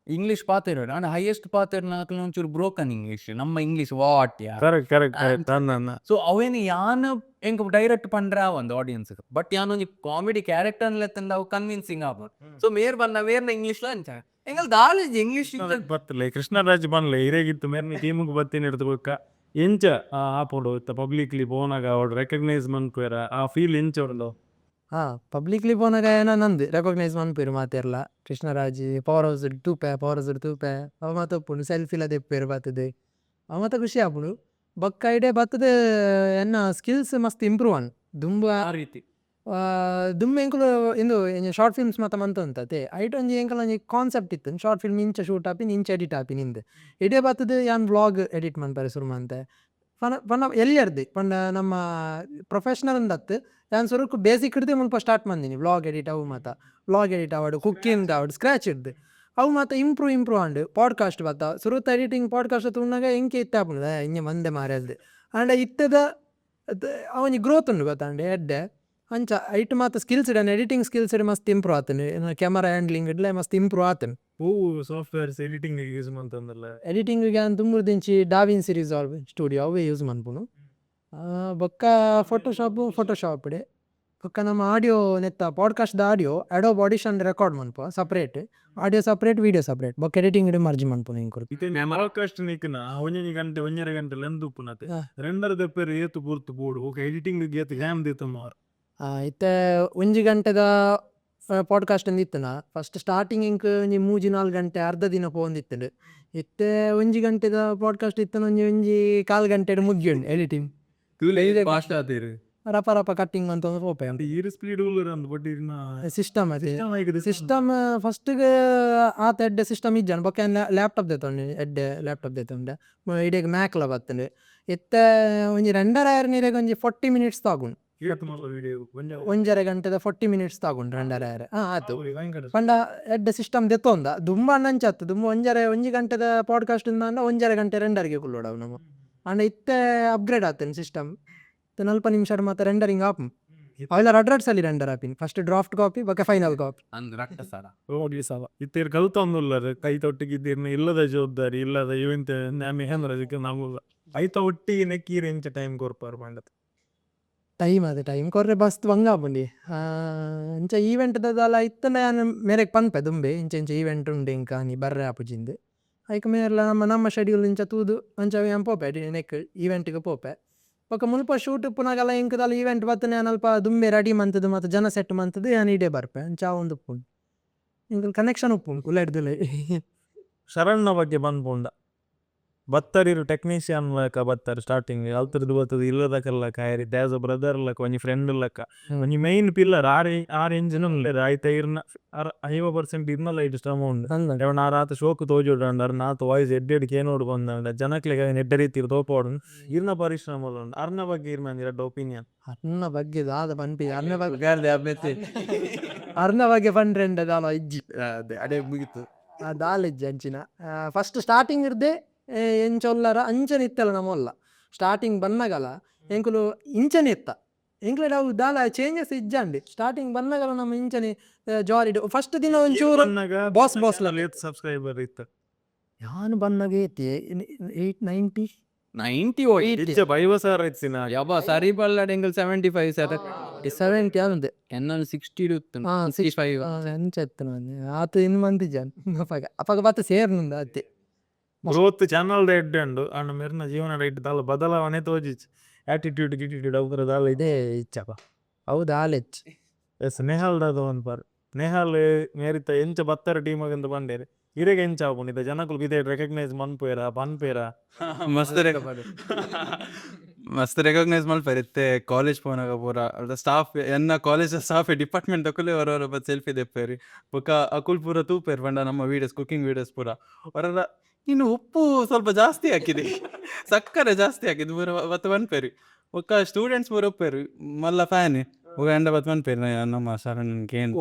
ಇಂಗ್ಲೀಷ್ ಪಾತ್ರ ಅಂಡ್ ಹೈಯೆಸ್ಟ್ ಪಾತ್ರ ನಾಕಲ್ನ ಒಂಚೂರು ಬ್ರೋಕನ್ ಇಂಗ್ಲೀಷ್ ನಮ್ಮ English what yeah correct correct so ಅವೇನು ಯಾನ್ ಎಂಕ್ ಡೈರೆಕ್ಟ್ ಪಂಡ್ರೆ ಒಂದು ಆಡಿಯನ್ಸ್ ಬಟ್ ಯಾನ್ ಒಂಜಿ ಕಾಮಿಡಿ ಕ್ಯಾರೆಕ್ಟರ್ ಲೆತ್ತಂದ ಅವು ಕನ್ವಿನ್ಸಿಂಗ್ ಆಗ್ಬೋದು ಸೊ ಮೇರ್ ಬಂದ ಮೇರ್ನ ಇಂಗ್ಲೀಷ್ ಅಂಚ ಎಂಗಲ್ ದಾಲೇಜ್ ಇಂಗ್ಲೀಷ್ ಬರ್ತಲೆ ಕೃಷ್ಣರಾಜ್ ಬನ್ಲೆ ಹಿರೇಗಿತ್ತು ಮೇರ್ನ ಟೀಮಿಗೆ ಬತ್ತೀನಿ ಹಿಡ್ದುಬೇಕ ಎಂಚ ಆಪೋಡು ಪಬ್ಲಿಕ್ಲಿ ಬೋನಾಗ ಅವ್ರು ರೆಕಗ್ನೈಸ್ ಮನ್ಪೇರ ಆ ಫೀಲ್ ಎಂಚ ಅವ್ರಲ್ಲ ಪಬ್ಲಿಕ್ಲಿ ಪೋನಾಗ ಏನೋ ನಂದು ರೆಕಗ್ನೈಸ್ ಮನ್ಪೇರು ಮಾತಿರ್ಲ ಕೃಷ್ಣರಾಜ್ ಪವರ್ ಹೌಸ್ ತೂಪೆ ಅವ ಮಾತೊಪ್ಪುಂಡು ಸೆಲ್ಫಿಲ ದೆಪ್ಪೇರು ಬರ್ತದೆ ಅವ ಮಾತ ಖುಷಿ ಆಪುಂಡು ಬೊಕ್ಕ ಐಡೆ ಬರ್ತದೆ ಎನ್ನ ಸ್ಕಿಲ್ಸ್ ಮಸ್ತ್ ಇಂಪ್ರೂವ್ ಅನ್ ದುಂಬ ಆ ರೀತಿ ದುಂಬ ಎಂಕುಲು ಇಂದು ಶಾರ್ಟ್ ಫಿಲ್ಮ್ಸ್ ಮಾತ ಮಂತಂತತೆ ಐಟ್ ಒಂಜಿ ಎಂಕಲ್ ಒಂಜಿ ಕಾನ್ಸೆಪ್ಟ್ ಇತ್ತು ಶಾರ್ಟ್ ಫಿಲ್ಮ್ ಇಂಚ ಶೂಟ್ ಆಪಿನ್ ಇಂಚ ಎಡಿಟ್ ಆಪಿನ್ ಇಂದು ಇಡೇ ಬರ್ತದೆ ಯಾನ್ ವ್ಲಾಗ್ ಎಡಿಟ್ ಮನ್ಪರೆ ಶುರು ಮಂತೆ ಪಂಡ ಎಲ್ಲಿಯರ್ದು ಪಂಡ ನಮ್ಮ ಪ್ರೊಫೆಷನಲ್ ಅಂದತ್ತು ಯಾನ್ ಸುರುಕು ಬೇಸಿಕ್ ಹಿಡ್ದೆ ಮುಲ್ಪ ಸ್ಟಾರ್ಟ್ ಮಂದಿನಿ ವ್ಲಾಗ್ ಎಡಿಟ್ ಅವು ಮಾತ ವ್ಲಾಗ್ ಎಡಿಟ್ ಆವಡು ಕುಕ್ಕಿಂಗ್ ಆವಡು ಸ್ಕ್ರಾಚ್ ಹಿಡ್ದು ಅವು ಮಾತ ಇಂಪ್ರೂವ್ ಆಂಡ್ ಪಾಡ್ಕಾಸ್ಟ್ ಬತ್ತ ಸುರುತ್ತ ಎಡಿಟಿಂಗ್ ಪಾಡ್ಕಾಸ್ಟ್ ತುಣ್ಣಾಗ ಎಂಕೆ ಇತ್ತ ಆಪುಂಡು ಇಂಜ ಮಂದೆ ಮಾರ್ಯಲ್ದು ಆಂಡ ಇತ್ತದ ಅವನಿ ಗ್ರೋತ್ ಉಂಡು ಗೊತ್ತಾಂಡೆ ಎಡ್ಡೆ ಅಂಚ ಐಟ್ ಮಾತ ಸ್ಕಿಲ್ಸ್ ಇಡನ್ ಎಡಿಟಿಂಗ್ ಸ್ಕಿಲ್ಸ್ ಇಡ ಮಸ್ತ್ ಇಂಪ್ರೂವ್ ಆತನು ಕ್ಯಾಮರಾ ಹ್ಯಾಂಡ್ಲಿಂಗ್ ಇಡ್ಲೆ ಮಸ್ತ್ ಇಂಪ್ರೂವ್ ಆತನು ಹೂವು ಸಾಫ್ಟ್ವೇರ್ಸ್ ಎಡಿಟಿಂಗ್ ಯೂಸ್ ಮಂತಂದಲ್ಲ ಎಡಿಟಿಂಗ್ ತುಂಬ ದಿಂಚಿ ಡಾವಿನ್ ಸಿರೀಸ್ ಸ್ಟುಡಿಯೋ ಅವೇ ಯೂಸ್ ಮನ್ಪುನು ಬೊಕ್ಕ ಫೋಟೋಶಾಪ್ ಇಡೆ ಬೊಕ್ಕ ನಮ್ಮ ಆಡಿಯೋ ನೆತ್ತ ಪಾಡ್ಕಾಸ್ಟ್ದ ಆಡಿಯೋ ಅಡೋಬ್ ಆಡಿಷನ್ ರೆಕಾರ್ಡ್ ಮನ್ಪ separate audio separate video separate ಬೊಕ್ಕ ಎಡಿಟಿಂಗ್ ಇಡೆ ಮರ್ಜಿ ಮನ್ಪುನು ಇಂಕೊರು ಪಾಡ್ಕಾಸ್ಟ್ ನಿಕ್ನ ಒಂಜಿ ಗಂಟೆ ಒಂಜರ ಗಂಟೆ ಲೆಂದು ಉಪ್ಪುನತೆ ರೆಂಡರ್ ದೆಪ್ಪೆರ್ ಏತು ಪೂರ್ತು ಬೋಡು ಓಕೆ ಎಡಿಟಿಂಗ್ ಏತು ಹ್ಯಾಮ್ ದಿತ್ತು ಮಾರು ಇತ್ತೆ ಒಂಜಿ ಗಂಟೆದ ಪಾಡ್ಕಾಸ್ಟ್ ಅಂದ್ ಇತ್ತನ ಫಸ್ಟ್ ಸ್ಟಾರ್ಟಿಂಗ್ ಇಂಕ್ ಒಂಜಿ 3-4 ಗಂಟೆ ಅರ್ಧ ದಿನ ಪೋಂದಿತ್ತುಂಡು ಇತ್ತೆ ಒಂಜಿ ಗಂಟೆದ ಪಾಡ್ಕಾಸ್ಟ್ ಇತ್ತನ ಒಂಜಿ 1/4 ಗಂಟೆಡ್ ಮುಗ್ಗಿಯುಂಡು ಎಡಿಟಿಂಗ್ ಫಾಸ್ಟ್ ಆತೀರಿ ರಪ ಕಟ್ಟಿಂಗ್ ಅಂತ ಪೋಪೆ ಅಂತ ಈರು ಸ್ಪೀಡ್ ಉಳ್ಳರ ಅಂದ್ ಬಟ್ ಇರ್ನ ಸಿಸ್ಟಮ್ ಅದೇ ಸಿಸ್ಟಮ್ ಫಸ್ಟ್ಗೆ ಆತ ಎಡ್ಡೆ ಸಿಸ್ಟಮ್ ಇಜ್ಜಾನ ಬೊಕ್ಕ ಲ್ಯಾಪ್ಟಾಪ್ ದೆತ್ತೊಂಡು ಎಡ್ಡೆ ಲ್ಯಾಪ್ಟಾಪ್ ದೆತ್ತೊಂಡೆ ಇಡೆಗ್ ಮ್ಯಾಕ್ಲ ಬತ್ತುಂಡು ಇತ್ತೆ ಒಂಜಿ 2.5 ನೀರೆಗ್ ಒಂಜಿ 40 ಮಿನಿಟ್ಸ್ ತಾಗುಂಡು ಒಂಜರ ಗಂಟೆದ 40 ಮಿನಿಟ್ಸ್ ತಾಗುಂಡು 2.5 ಆಯ್ತು ಪಂಡ ಎಡ್ಡೆ ಸಿಸ್ಟಮ್ ದೆತ್ತೊಂದ ದುಂಬ ಅನ್ನಂಚತ್ತು ದುಂಬ ಒಂಜಿ ಗಂಟೆದ ಪಾಡ್ಕಾಸ್ಟ್ ಇಂದ ಒಂಜರ ಗಂಟೆ ರೆಂಡರ್ಗೆ ಕುಲ್ಲೋಡವು ನಮ್ಮ ಅಂಡ ಇತ್ತೆ ಅಪ್ಗ್ರೇಡ್ ಆತನು ಸಿಸ್ಟಮ್ ನಲ್ಪ ನಿಮಿಷ ಮಾತ್ರ ರೆಂಡರಿಂಗ್ ಆಪು ಅವೆಲ್ಲ ರಡ್ರಡ್ಸಲ್ಲಿ ರೆಂಡರ್ ಆಪಿನ್ ಫಸ್ಟ್ ಡ್ರಾಫ್ಟ್ ಕಾಪಿ ಬೊಕ್ಕ ಫೈನಲ್ ಕಾಪಿ ಇತ್ತೀರ್ ಕಲ್ತೊಂದುಲ್ಲರು ಕೈ ತೊಟ್ಟಿಗಿದ್ದೀರ್ನ ಇಲ್ಲದ ಜವಾಬ್ದಾರಿ ಇಲ್ಲದ ಇವಂತ ನ್ಯಾಮಿ ಹೆಂದ್ರದಕ್ಕೆ ನಾವು ಐತ ಒಟ್ಟಿಗೆ ನೆಕ್ಕೀರ್ ಎಂಚ ಟೈಮ್ ಕೊರ್ಪಾರು ಪಂಡತ್ ಟೈಮ್ ಕೊರ್ರೆ ಬಸ್ತ್ ಬಂಗಾಪುಂಡಿ ಇಂಚ ಈವೆಂಟ್ ದಲ್ಲ ಇತ್ತನ ಯಾನ್ ಮೇರೆಗ್ ಪನ್ಪೆ ದುಂಬೆ ಇಂಚ ಈವೆಂಟ್ ಉಂಡು ಇಂಕ ನೀ ಬರ್ರೆ ಆಪುಜಿಂದು ಐಕ ಮೇರೆಲ್ಲ ನಮ್ಮ ಶೆಡ್ಯೂಲ್ ಇಂಚ ತೂದು ಅಂಚ ಯಾನ್ ಪೋಪೆ ನೆಕ್ ಈವೆಂಟ್ಗೆ ಪೋಪೆ ಬೊಕ್ಕ ಮುಲ್ಪ ಶೂಟ್ ಪುನಗಲ ಇಂಕದಲ್ಲ ಈವೆಂಟ್ ಬತ್ತನೆ ಯಾನ್ ಅಲ್ಪ ದುಂಬೆ ರೆಡಿ ಮಂತದ್ದು ಮತ್ತು ಜನ ಸೆಟ್ ಮಂತದ್ದು ಯಾನ್ ಇಡೇ ಬರ್ಪೆ ಅಂಚ ಒಂದು ಉಪ್ಪುಂಡು ಇಂಕಲ್ ಕನೆಕ್ಷನ್ ಉಪ್ಪುಂಡು ಕುಲ್ಲೆಡ್ದುಲೆ ಶರಣ್ನ ಬಗ್ಗೆ ಬಂದ್ಪುಂಡ ಬತ್ತರಿರು ಟೆಕ್ನಿಷಿಯನ್ ಲಕ ಬತ್ತರು ಸ್ಟಾರ್ಟಿಂಗ್ ಅಲ್ತರದ್ದು ಬತ್ತದ ಇಲ್ಲದ ಕಲ್ಲಕ ಆಯ್ರಿ ದ್ಯಾಸ್ ಅ ಬ್ರದರ್ ಲಕ ಒಂಜಿ ಫ್ರೆಂಡ್ ಲಕ ಒಂಜಿ ಮೈನ್ ಪಿಲ್ಲರ್ ಆರ್ ಎಂಜಿನ್ ಉಳ್ಳೇರು ಆಯ್ತ ಇರ್ನ 50% ಇರ್ನಲ್ಲ ಇಟ್ಟು ಶ್ರಮ ಉಂಡು ಎವಣ ಆತ ಶೋಕು ತೋಜೋಡಂಡ ನಾತು ವಾಯ್ಸ್ ಎಡ್ಡೆಡ್ ಕೇನೋಡು ಬಂದ ಜನಕ್ಲೆಗ ಎಡ್ಡ ರೀತಿ ತೋಪೋಡು ಇರ್ನ ಪರಿಶ್ರಮ ಉಂಡು ಅರ್ನ ಬಗ್ಗೆ ಇರ್ನ ಎರಡು ಒಪಿನಿಯನ್ ಅರ್ನ ಬಗ್ಗೆ ದಾದ ಪನ್ಪಿ ಅರ್ನ ಬಗ್ಗೆ ಪಂಡ್ರೆಂಡ ದಾಲ ಇಜ್ಜಿ ಅದೇ ಮುಗಿತು ದಾಲ ಇಜ್ಜಿ ಅಂಚಿನ ಫಸ್ಟ್ ಸ್ಟಾರ್ಟಿಂಗ್ ಇರ್ದೆ ಎಂಚೊಲ್ಲರ ಅಂಚನೆ ಇತ್ತಲ್ಲ ನಮ್ಮಲ್ಲ ಸ್ಟಾರ್ಟಿಂಗ್ ಬನ್ನಗಲ ಎಂಕುಲು ಇಂಚನೆ ಇತ್ತ ಎಂಕ್ಲೆ ನಾವು ದಾಲ ಚೇಂಜಸ್ ಇಜ್ಜಂಡಿ ಸ್ಟಾರ್ಟಿಂಗ್ ಬನ್ನಗಲ ನಮ್ಮ ಇಂಚನೆ ಜಾರಿ ಫಸ್ಟ್ ದಿನ ಒಂಚೂರು ಬಾಸ್ ಸಬ್ಸ್ಕ್ರೈಬರ್ ಇತ್ತು ಯಾನು ಬನ್ನಾಗ ಐತಿ 90 ಬೈವಸಾರ ಇತ್ಸಿನ ಯಬ್ಬ ಸರಿ ಬಲ್ಲಡ್ ಎಂಗಲ್ 75 70 ಯಾವಂದೆ ಎನ್ನ 60 ಇತ್ತು 65 ಅಂಚೆತ್ತು ಆತ ಇನ್ನು ಮಂದಿ ಜನ ಅಪಗ ಬತ್ತ ಸೇರ್ನುಂದ ಅತ್ತೆ ಗ್ರೋತ್ ಚಾನಲ್ ಎಡ್ಡೆ ಉಂಡು ಅಣ್ಣ ಮೆರ್ನ ಜೀವನ ಇಟ್ಟು ದಾಲ ಬದಲಾವಣೆ ತೋಜಿಚ್ಚು ಆಟಿಟ್ಯೂಡ್ ಗಿಟಿಟ್ಯೂಡ್ ಅವ್ರ ದಾಲ ಇದೇ ಇಚ್ಚಪ್ಪ ಹೌದು ಆಲೆಚ್ ಎಸ್ ನೆಹಾಲ್ ದಾದ ಅನ್ಪಾರು ನೆಹಾಲ್ ಮೇರಿತ ಎಂಚ ಬತ್ತರ ಟೀಮಗಂತ ಬಂಡೇರಿ ಇರೆಗೆ ಎಂಚ ಆಪುಂಡು ಜನಕ್ಕೂ ಇದೇ ರೆಕಗ್ನೈಸ್ ಮನ್ಪೇರ ಪನ್ಪೇರ ಮಸ್ತ್ ರೆಕಗ್ನೈಸ್ ಮಲ್ಪೇರ್ ಇತ್ತೆ ಕಾಲೇಜ್ ಪೋನಾಗ ಪೂರ ಅದ ಸ್ಟಾಫ್ ಎನ್ನ ಕಾಲೇಜ್ ಸ್ಟಾಫ್ ಡಿಪಾರ್ಟ್ಮೆಂಟ್ ತಕುಲೆ ಹೊರ ಬತ್ ಸೆಲ್ಫಿ ದೆಪ್ಪೇರಿ ಬೊಕ ಅಕುಲ್ ಪೂರ ತೂಪೇರ್ ಪಂಡ ನಮ್ಮ ವೀಡಿಯೋಸ್ ಕುಕಿಂಗ್ ವೀಡಿಯೋಸ್ ಪೂರ ಹೊರ ಇನ್ನು ಉಪ್ಪು ಸ್ವಲ್ಪ ಜಾಸ್ತಿ ಹಾಕಿದೆ ಸಕ್ಕರೆ ಜಾಸ್ತಿ ಹಾಕಿದ್ ಪೂರ ಬತ್ ಬನ್ಪೇರಿ ಬೊಕ್ಕ ಸ್ಟೂಡೆಂಟ್ಸ್ ಪೂರ ಒಪ್ಪೇರು ಮಲ್ಲ ಫ್ಯಾನ್ ఒక ఎండ బతుమని పేరు ನಮ್ಮ ಶರಣ್ ಕೇನ್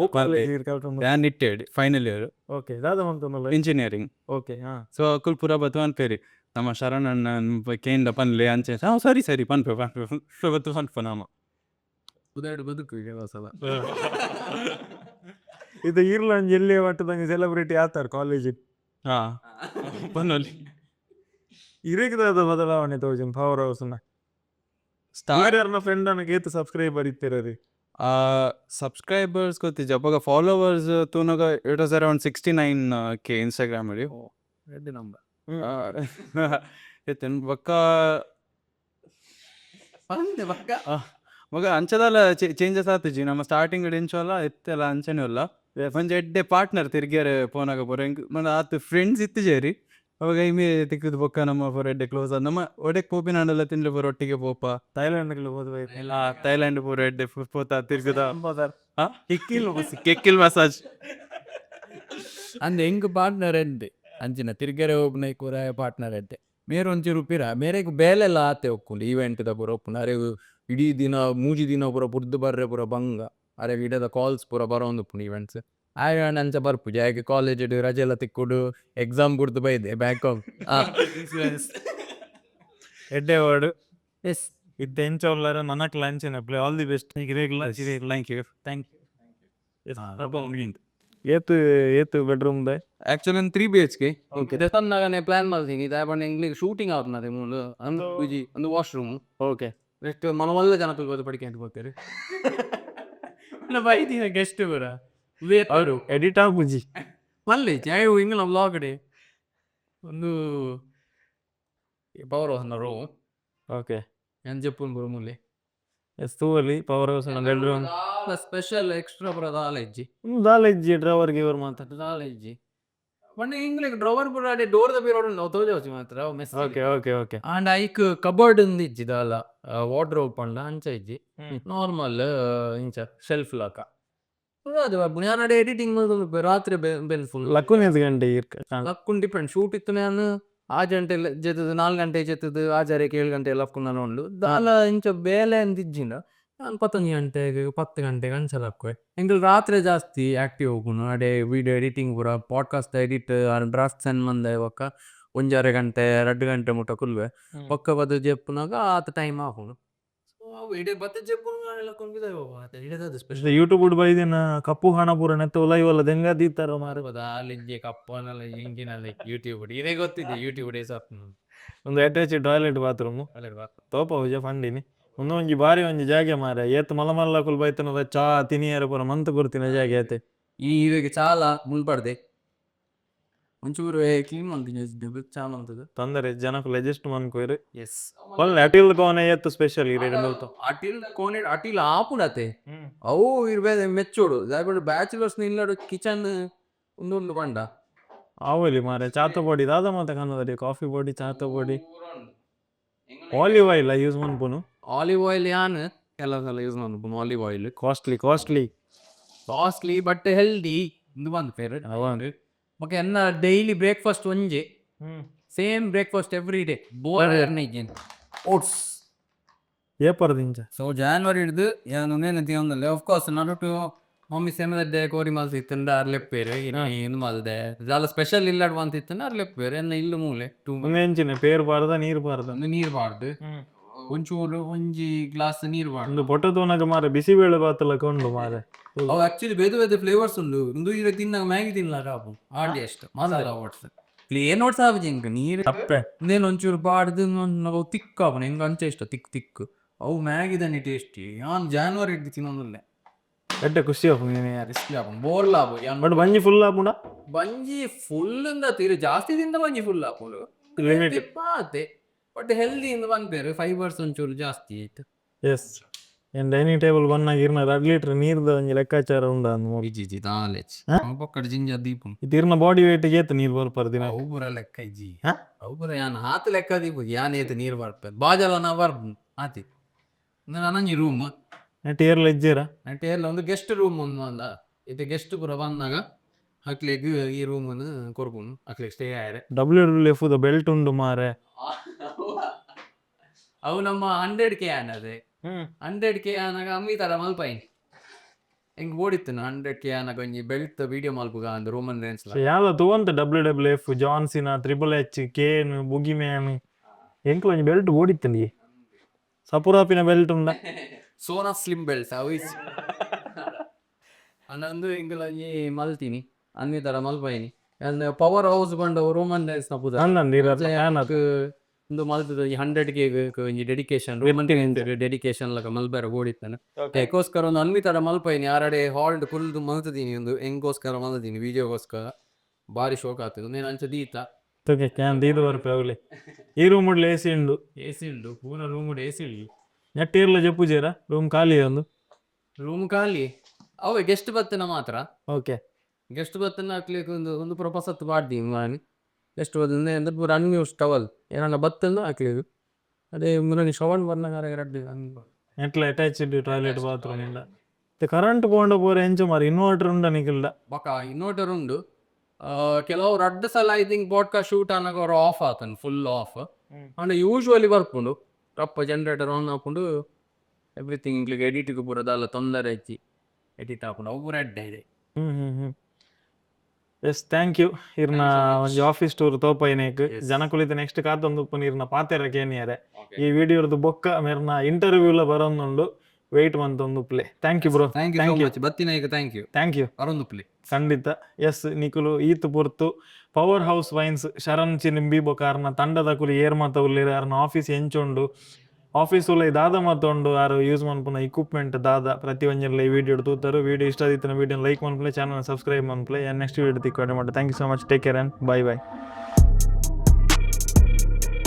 ಯಾನ್ ನಿಟ್ಟೆಡ್ ಫೈನಲ್ ಇಯರ್ ಓಕೆ ದಾದ ಮಂತೊಂದುಲ್ಲ ಇಂಜಿನಿಯರಿಂಗ್. ಓಕೆ ಹಾಂ ಸೊ ಅಕುಲ್ ಪೂರ ಬತ್ವನ್ ಪೇರಿ ನಮ್ಮ ಶರಣ್ ಅಣ್ಣ ಕೇಂದ ಪನ್ಲೆ ಅಂಚೆ ಸರಿ ಸರಿ ಪನ್ಪೆ ಬತ್ತು ಪನ್ಪ ನಾಮ ಉದಾಹರಣೆ ಬದುಕು ಈಗ ಸಲ ಇದು ಇರ್ಲಂಜ್ ಎಲ್ಲಿ ಮಟ್ಟದಂಗೆ ಸೆಲೆಬ್ರಿಟಿ ಆತಾರೆ ಕಾಲೇಜಿಗೆ ಹಾ ಪನ್ನೊಲಿ ಇರಗದಾದ ಬದಲಾವಣೆ ತೋಜನ್ ಪವರ್ ಹೌಸ್ನ ಸ್ಟಾರ್ನ ಫ್ರೆಂಡ್ ಅನ್ನ ಏತು ಸಬ್ಸ್ಕ್ರೈಬರ್ ಇತ್ತಿರರಿ ಸಬ್ಸ್ಕ್ರೈಬರ್ಸ್ ಗೊತ್ತಿಜ್ಜ ಅವಾಗ ಫಾಲೋವರ್ಸ್ ತೂನಗ it was around 69K Instagram ಅಲ್ಲಿ ರೆಡ್ ನಂಬರ್ ಎತ್ತನ್ ಬೊಕ್ಕ ಪಕ್ಕ ಮಗ ಅಂಚದಲ್ಲ ಚೇಂಜಸ್ ಆತುಜಿ ನಮ್ಮ ಸ್ಟಾರ್ಟಿಂಗ್ ಎಂಚೋಲ್ಲ ಎತ್ತೆಲ್ಲ ಅಂಚನೆ ಅಲ್ಲ ಒಂಜ ಎಡ್ಡೆ ಪಾರ್ಟ್ನರ್ ತಿರ್ಗ್ಯಾರ ಪೋನಾಗ ಪೋರ మన ಆತು ಫ್ರೆಂಡ್ಸ್ ಇತ್ತು ಜೇರಿ ಅವಾಗ ಇಮೆ ತಿಕ್ಕದು ಬೊಕ್ಕ ನಮ್ಮ ಪೋರ ಎಡ್ಡೆ ಕ್ಲೋಸ್ ಆದ ನಮ್ಮ ಒಡೆಕ್ ಪೋಪಿನಾಂಡಲ್ಲ ತಿನ್ಲೆ ಪೋರ ಒಟ್ಟಿಗೆ ಪೋಪ ಥೈಲ್ಯಾಂಡ್ಗೆ ಹೋದ್ವ ಥೈಲ್ಯಾಂಡ್ ಪೂರ ಎಡ್ಡೆ ಪೋತ ತಿರ್ಗದ ಕೆಕ್ಕಿಲ್ ಮಸಾಜ್ ಅಂದ್ ಹೆಂಗ್ ಪಾರ್ಟ್ನರ್ ಎಂದೆ ಅಂಚಿನ ತಿರ್ಗೆರೆ ಒಬ್ಬನ ಕೂರ ಪಾರ್ಟ್ನರ್ ಎಂದೆ ಮೇರೆ ಒಂಚೂರು ಉಪ್ಪಿರ ಮೇರೆಗ್ ಬೇಲೆಲ್ಲ ಆತೆ ಒಕ್ಕುಂಡು ಈವೆಂಟ್ ದ ಪೂರ ಒಪ್ಪುಂಡು ಅರೆ ಇಡೀ ದಿನ ಮೂಜಿ ದಿನ ಪೂರ ಬುರ್ದು ಬರ್ರೆ ಪೂರ ಬಂಗ ಅರೆ ಇಡದ ಕಾಲ್ಸ್ ಪೂರ ಬರೋಂದು ಉಪ್ಪುಂಡು ಈವೆಂಟ್ಸ್ ಆಗ ಅಂಚ ಬರ್ಪುಜಿ ಆಗ ಕಾಲೇಜ್ ರಜೆ ಎಲ್ಲ ತಿಕ್ಕುಡು ಎಕ್ಸಾಮ್ ಕುಡ್ದು ಬೈದೆ ಬ್ಯಾಂಕಾಕ್ ಎಡ್ಡೆ ವರ್ಡ್ ಎಸ್ ಇದ್ದ ಎಂಚೋಲ್ಲರ ನನಕ್ ಲಂಚಿನ play all the best thank you ಏತು ಏತು ಬೆಡ್ರೂಮ್ ದ ಆಕ್ಚುಲಿ 3 BHK ಓಕೆ ತನ್ನಾಗನೆ ಪ್ಲಾನ್ ಮಾಡ್ತೀನಿ ಇದು ಬಣ್ಣ ಇಂಗ್ಲಿಷ್ ಶೂಟಿಂಗ್ ಆವ್ನದೆ ಮೂಲು ಅಂದು ಪೂಜಿ ಒಂದು ವಾಶ್ರೂಮ್ ಓಕೆ ಎಷ್ಟು ಮನವಲ್ಲ ಜನಕ್ಕೆ ಗೊತ್ತು ಪಡಿಕೆ ಹೋಗ್ತಾರೆ ಬೈದಿನ ಗೆಸ್ಟ್ ಬರ ಅವರು ಎಡಿಟ್ ಆಗ್ಬುಜಿ ಮಲ್ಲಿ ಜಾಯು ಹಿಂಗ ನಮ್ಮ ಲಾಗಡೆ ಒಂದು ಪವರ್ ಹೌಸ್ ರೋ ಓಕೆ ನಾನು ಜಪ್ಪನ್ ಬರೋ ಮೂಲೆ ಎಸ್ತೂವಲ್ಲಿ power house bedroom special extra ಬರೋ ದಾಲೆಜ್ಜಿ ದಾಲೆಜ್ಜಿ ಡ್ರೈವರ್ ಗಿವರ್ ಮಾತಾಡ ದಾಲೆಜ್ಜಿ ಬಣ್ಣ ಇಂಗ್ಲಿಷ್ ಡ್ರವರ್ ಬರ ಡೋರ್ ದ ಬೀರೋಡು ನಾವು ತೋಜಾವಸಿ ಮಾತ್ರ mess okay okay okay and ಐಕ್ ಕಬೋರ್ಡ್ ಇಜ್ಜಿದ ಅಲ್ಲ ವಾರ್ಡ್ರೋಬ್ ಪಂಡ ಅಂಚ ಇಜ್ಜಿ ನಾರ್ಮಲ್ ಇಂಚ ಶೆಲ್ಫ್ ಲಾಕ ಅದು ನಾನು ಎಡಿಟಿಂಗ್ ರಾತ್ರಿ ಬೆಲ್ ಫುಲ್ ಲಕ್ಕುನೇದು ಗಂಟೆ ಲಕ್ಕುನ್ ಡಿಪೆಂಡ್ ಶೂಟ್ ಇತ್ತು ನಾನು 6 ಗಂಟೆ ಜೆತ್ತದು 4 ಗಂಟೆ ಜೆತ್ತದು 7 ಗಂಟೆ ಲಕ್ಕುನ ನೋಡ್ಲು ದಾಲ ಇಂಚ ಬೇಲೆ ಅಂದಿಜ್ಜಿನ ನಾನು 11 ಗಂಟೆಗೆ 10 ಗಂಟೆಗೆ ಅಂಚಲಕ್ಕುವೆ ಎಂಕಲ್ ರಾತ್ರಿ ಜಾಸ್ತಿ ಆಕ್ಟಿವ್ ಹೋಗುನು ಅಡೆ ವಿಡಿಯೋ ಎಡಿಟಿಂಗ್ ಪೂರ ಪಾಡ್ಕಾಸ್ಟ್ ಎಡಿಟ್ ಡ್ರಾಫ್ಟ್ ಸೆಂಡ್ ಮಂದೆ ಒಕ್ಕ 1.5 ಗಂಟೆ 2 ಗಂಟೆ ಮುಟ್ಟ ಕುಲ್ವೆ ಒಕ್ಕ ಬದ ಜೆಪ್ಪುನಾಗ ಆತ ಟೈಮ್ ಆಗುನು ಯೂಟ್ಯೂಬ್ ಬೈದಿನ ಕಪ್ಪು ಹಣ ಪೂರ ನೆತ್ತ ಒಲೈವಲ್ಲ ದೆಂಗ ದೀತಾರ ಮಾರ ಅಲ್ಲಿಂಜೆ ಕಪ್ಪನಲ್ಲ ಹಿಂಗಿನಲ್ಲಿ ಯೂಟ್ಯೂಬ್ ಇದೇ ಗೊತ್ತಿದೆ ಯೂಟ್ಯೂಬ್ ಡೇಸ್ ಒಂದು ಅಟ್ಯಾಚ್ ಟಾಯ್ಲೆಟ್ ಬಾತ್ರೂಮ್ ತೋಪ ಹುಜ ಫಂಡಿನಿ ಒಂದು ಒಂಜಿ ಬಾರಿ ಒಂಜಿ ಜಾಗೆ ಮಾರ ಏತ್ ಮಲ್ಲ ಕುಲ್ ಬೈತನದ ಚಾ ತಿನಿಯರ ಪೂರ ಮಂತ್ ಕೊಡ್ತಿನ ಜಾಗೆ ಐತೆ ಈ ಇವಾಗ ಚಾಲ ಮುಳ್ಬಾರ್ದೆ ಒಂಚೂರು ಕ್ಲೀನ್ ಮಾಡ್ತೀನಿ ಚಾ ಅಂತದ ತೊಂದರೆ ಜನಕ್ಕೆ ಅಡ್ಜಸ್ಟ್ ಮಾಡ್ಕೊಯ್ರಿ ಎಸ್ ಒಳ್ಳೆ ಅಟಿಲ್ ಕೋನೆ ಏತ್ ಸ್ಪೆಷಲ್ ಇರಿ ಅಟಿಲ್ ಕೋನೆಡ್ ಅಟಿಲ್ ಆಪುಡತೆ ಅವು ಇರ್ಬೇದೆ ಮೆಚ್ಚೋಡು ದಾಯ್ಬಡು ಬ್ಯಾಚುಲರ್ಸ್ ಇಲ್ಲಾಡು ಕಿಚನ್ ಒಂದು ಬಂಡ ಆವಲಿ ಮಾರೆ ಚಾತ ಪೊಡಿ ದಾದ ಮತ್ತೆ ಕನ್ನದಲ್ಲಿ ಕಾಫಿ ಪೊಡಿ ಚಾತ ಪೊಡಿ ಆಲಿವ್ ಆಯಿಲ್ ಯೂಸ್ ಮಾಡ್ಪುನು ಆಲಿವ್ ಆಯಿಲ್ ಯಾನ್ ಕೆಲವು ಸಲ ಯೂಸ್ ಮಾಡ್ಪುನು olive oil costly but healthy ಇದು ಬಂದು ಫೇವ್ರೆಟ್ ಮತ್ತೆ ಎನ್ನ ಡೈಲಿ ಬ್ರೇಕ್ಫಾಸ್ಟ್ ಒಂಜೆ same breakfast every day bore oats ಏಪರ್ದಿಂಚ ಸೊ ಜಾನ್ವರಿ ಹಿಡಿದು ಯಾನೇನು ತಿನ್ನೊಂದಲ್ಲ ಆಫ್ ಕೋರ್ಸ್ ನಾನೊಟ್ಟು ಮಮ್ಮಿ ಸೇಮದಡ್ಡೆ ಕೋರಿ ಮಲ್ಸಿತ್ತಂಡ ಅರ್ಲೆಪ್ಪೇರು ಏನು ಮಲ್ದೆ ಜಾಲ ಸ್ಪೆಷಲ್ ಇಲ್ಲಾಡು ಅಂತಿತ್ತಂಡ ಅರ್ಲೆಪ್ಪೇರು ಎನ್ನ ಇಲ್ಲು ಮೂಲೆ ಎಂಚಿನ ಪೇರು ಬಾರ್ದ ನೀರು ಬಾರ್ದ ನೀರು ಬಾರ್ದು ಒಂಚೂರು ಒಂಜಿ ಗ್ಲಾಸ್ ನೀರು ಬಾರ್ದು ಒಂದು ಪೊಟ್ಟೆ ತೋನಾಗ ಮಾರೆ ಬಿಸಿಬೇಳೆ ಬಾತಲ್ಲ ಕೊಂಡು ಮಾರೆ ಅವು ಆಕ್ಚುಲಿ ಬೇರೆ ಫ್ಲೇವರ್ಸ್ ಉಂಡು ಒಂದು ಈಗ ತಿನ್ನಾಗ ಮ್ಯಾಗಿ ತಿನ್ನಲಾರ ಅವು ಆಡಿ ಅಷ್ಟು ಮಾತಾಡ ಓಟ್ಸ್ ಪ್ಲೇನ್ ಓಟ್ಸ್ ಆಗಿ ಇಂಕ ನೀರು ತಪ್ಪೆ ಇನ್ನೇನು ಒಂಚೂರು ಬಾಡ್ದು ನಾವು ತಿಕ್ಕ ಅವನು ಹೆಂಗ ಅಂಚೆ ಇಷ್ಟ ತಿಕ್ ಅವು ಮ್ಯಾಗಿ ದನಿ ಟೇಸ್ಟಿ ಯಾನ್ ಜಾನ್ವರಿ ಹಿಡ್ದು ತಿನ್ನೋದಲ್ಲೇ ಎಡ್ಡೆ ಖುಷಿ ಬೋರ್ಲ ಬಟ್ ಬಂಜಿ ಫುಲ್ ಆಪುಂಡ ಬಂಜಿ ಫುಲ್ ಇಂದ ತೀರಿ ಜಾಸ್ತಿ ತಿಂದ ಬಂಜಿ ಫುಲ್ ಆಪುಂಡು ಪಾತೆ ಬಟ್ ಹೆಲ್ದಿ ಇಂದ ಬಂದ್ಬೇರೆ ಫೈಬರ್ಸ್ ಒಂಚೂರು ಜಾಸ್ತಿ ಆಯ್ತು ಎಸ್ ಏನ್ ಡೈನಿಂಗ್ ಟೇಬಲ್ ಬಂದಾಗ ಇರ್ನ 2 ಲೀಟರ್ ನೀರ್ದ ಒಂಜಿ ಲೆಕ್ಕಾಚಾರ ಉಂಡ ಇಜ್ಜಿ ನಾಲೆಜ್ ಪಕ್ಕಡ ಜಿಂಜ ದೀಪು ಇರ್ನ ಬಾಡಿ ವೇಟ್ ಏತ್ ನೀರ್ ಬರ್ಪರ್ ದಿನ ಅವುಬುರ ಲೆಕ್ಕ ಇಜ್ಜಿ ಅವುಬುರ ಯಾನ್ ಹಾತ್ ಲೆಕ್ಕ ದೀಪು ಯಾನ್ ಏತ್ ನೀರ್ ಬರ್ಪರ್ ಬಾಜಲ ನಾ ಬರ್ಬು ಆತಿ ನನಂಜಿ ರೂಮ್ ಟೇರ್ಲ ಇಜ್ಜೀರ ಟೇರ್ಲ ಒಂದು ಗೆಸ್ಟ್ ರೂಮ್ ಒಂದು ಅಲ್ಲ ಇದು ಗೆಸ್ಟ್ ಪುರ ಬಂದಾಗ ಹಕ್ಲಿಗೆ ಈ ರೂಮ್ ಕೊರ್ಪುನು ಹಕ್ಲಿಗೆ ಸ್ಟೇ ಆಯ್ರೆ WWF ಬೆಲ್ಟ್ ಉಂಡು ಮಾರೆ ಅವು ನಮ್ಮ 100K ಅನ್ನದೆ 100K ಆನಾಗ ಅಮ್ಮಿತಾರ ಮಲ್ಪೈನ್ ಹೆಂಗ್ ಓಡಿತ್ತು 100K ಆನಾಗ ಒಂಜಿ ಬೆಲ್ಟ್ ವಿಡಿಯೋ ಮಲ್ಪುಗ ಅಂದ್ ರೋಮನ್ ರೇನ್ಸ್ ಯಾವ್ದು ತಗೊಂತ WWF ಜಾನ್ಸಿನ Triple H Kane boogeyman ಎಂಕ್ಲ ಒಂಜಿ ಬೆಲ್ಟ್ ಓಡಿತ್ತು ನೀ ಸಪುರಾಪಿನ ಬೆಲ್ಟ್ ಉಂಡ ಸೋನಾ ಸ್ಲಿಮ್ ಬೆಲ್ಟ್ ಅವಿಸ್ ಅನ್ನೊಂದು ಇಂಗ್ಲ ಒಂಜಿ ಮಲ್ತೀನಿ ಅನ್ನಿತರ ಮಲ್ಪೈನಿ ಪವರ್ ಹೌಸ್ ಬಂಡ ರೋಮನ್ ರೇನ್ಸ್ ನ ಪೂಜಾ ಒಂದು ಮಲ್ತದ ಈ 100K ಒಂಜಿ ಡೆಡಿಕೇಶನ್ ರೋಮನ್ ಡೆಡಿಕೇಶನ್ ಲಕ ಮಲ್ಬೇರ ಓಡಿತ್ತಾನೆ ಯಾಕೋಸ್ಕರ ಒಂದು ಅನ್ವಿತರ ಮಲ್ಪೈನಿ ಆರಡೆ ಹಾಲ್ಡ್ ಕುಲ್ದು ಮಲ್ತದೀನಿ ಒಂದು ಹೆಂಗೋಸ್ಕರ ಮಲ್ತೀನಿ ವಿಡಿಯೋಗೋಸ್ಕರ ಬಾರಿ ಶೋಕ್ ಆಗ್ತದೆ ನೀನು ಅಂಚ ದೀತ ತೊಕೆ ಕ್ಯಾನ್ ದೀದು ಬರ್ಪೆ ಅವಲಿ ಈ ರೂಮ್ ಉಡ್ಲಿ AC ಉಂಡು ಪೂರ ರೂಮ್ AC ಉಂಡು ನೆಟ್ ಇರ್ಲ ಜಪ್ಪುಜೇರ ರೂಮ್ ಖಾಲಿ ಒಂದು ರೂಮ್ ಖಾಲಿ ಅವೇ ಗೆಸ್ಟ್ ಬತ್ತನ ಮಾತ್ರ ಓಕೆ ಗೆಸ್ಟ್ ಬತ್ತನ ಹಾಕ್ಲಿಕ್ಕೆ ಒಂದು ಪ್ರೊಪಸತ್ ಮಾಡ್ದೀನಿ ನಾನು ಗೆಸ್ಟ್ ಬತ್ತಂದ್ರೆ ಅಂದ್ರೆ ಪೂರ ಅನ್ಯೂಸ್ ಟವಲ್ ಏನಾಗ ಬತ್ತಂದು ಹಾಕ್ಲಿದ್ದು ಅದೇ ಮುರನಿ ಶವನ್ ಬರ್ನಾಗಾರ ಎರಡು ನೆಟ್ಲ ಅಟ್ಯಾಚ್ಡ್ ಟಾಯ್ಲೆಟ್ ಬಾತ್ರೂಮ್ ಇಲ್ಲ ಕರೆಂಟ್ ಪೋಂಡ ಪೂರ ಎಂಚ ಮಾರಿ ಇನ್ವರ್ಟರ್ ಉಂಡ ನಿಖಿಲ್ಡ ಬಕ ಇನ್ವರ್ಟರ್ ಉಂಡು ಕೆಲವ್ರು ಅಡ್ಡ ಸಲ ಐ ಥಿಂಕ್ ಪಾಡ್ಕಾಸ್ಟ್ ಶೂಟ್ ಅನ್ನೋಕೆ ಅವ್ರು ಆಫ್ ಆತನ್ ಫುಲ್ ಆಫ್ ಅಂದ್ರೆ ಯೂಶ್ವಲಿ ಬರ್ಪುಂಡು ರಪ್ಪ ಜನರೇಟರ್ ಆನ್ ಹಾಕೊಂಡು ಎವ್ರಿಥಿಂಗ್ ಇಂಕ್ಲಿಗೆ ಎಡಿಟಿಗೆ ಪೂರದಲ್ಲ ತೊಂದರೆ ಐತಿ ಎಡಿಟ್ ಹಾಕೊಂಡು ಅವು ಪೂರ ಅಡ್ಡ ಇದೆ ಎಸ್ ಥ್ಯಾಂಕ್ ಯು ಇರ್ನ ಒಂಜಿ ಆಫೀಸ್ ಟೂರ್ ತೋಪೈನೇಕ್ ಜನ ಕುಳಿತ ನೆಕ್ಸ್ಟ್ ಕಾತೊಂದು ಉಪ್ಪುನ ಇರ್ನ ಪಾತೆರ ಕೇನಿಯಾರೆ ಈ ವಿಡಿಯೋದ ಬೊಕ್ಕ ಮೇರ್ನ ಇಂಟರ್ವ್ಯೂಲ ಬರೋಂದುಂಡು ವೆಯ್ಟ್ ಮಂತೊಂದು ಉಪ್ಲೆ thank you bro thank you ಬತ್ತಿನ ಈಗ ಥ್ಯಾಂಕ್ ಯು ಅರೊಂದು ಪ್ಲೇ ಖಂಡಿತ ಎಸ್ ನಿಕುಲು ಈತ್ ಪೊರ್ತು power house vines Sharan Chilimbi ಬೊಕಾರ್ನ ತಂಡದ ಕುಲಿ ಏರ್ ಮಾತ ಉಲ್ಲೇರ ಅರ್ನ ಆಫೀಸ್ ಎಂಚುಂಡು ಆಫೀಸ್ ಉಲ್ಲ ದಾದ ಮಾತೊಂಡು ಯಾರು ಯೂಸ್ ಮನ್ಪುನ ಇಕ್ವಿಪ್ಮೆಂಟ್ ದಾದ ಪ್ರತಿ ಒಂಜಲ್ಲ ಈ ವಿಡಿಯೋ ತೂತಾರು ವಿಡಿಯೋ ಇಷ್ಟ ಆದಿತ್ತಿನ ವಿಡಿಯೋ ಲೈಕ್ ಮನ್ಪ್ಲೆ ಚಾನಲ್ ಸಬ್ಸ್ಕ್ರೈಬ್ ಮನ್ಪ್ಲೆ ನೆಕ್ಸ್ಟ್ ವಿಡಿಯೋ ತಿಕ್ಕಾಡೆ ಮಾಡಿ thank you so much take care and by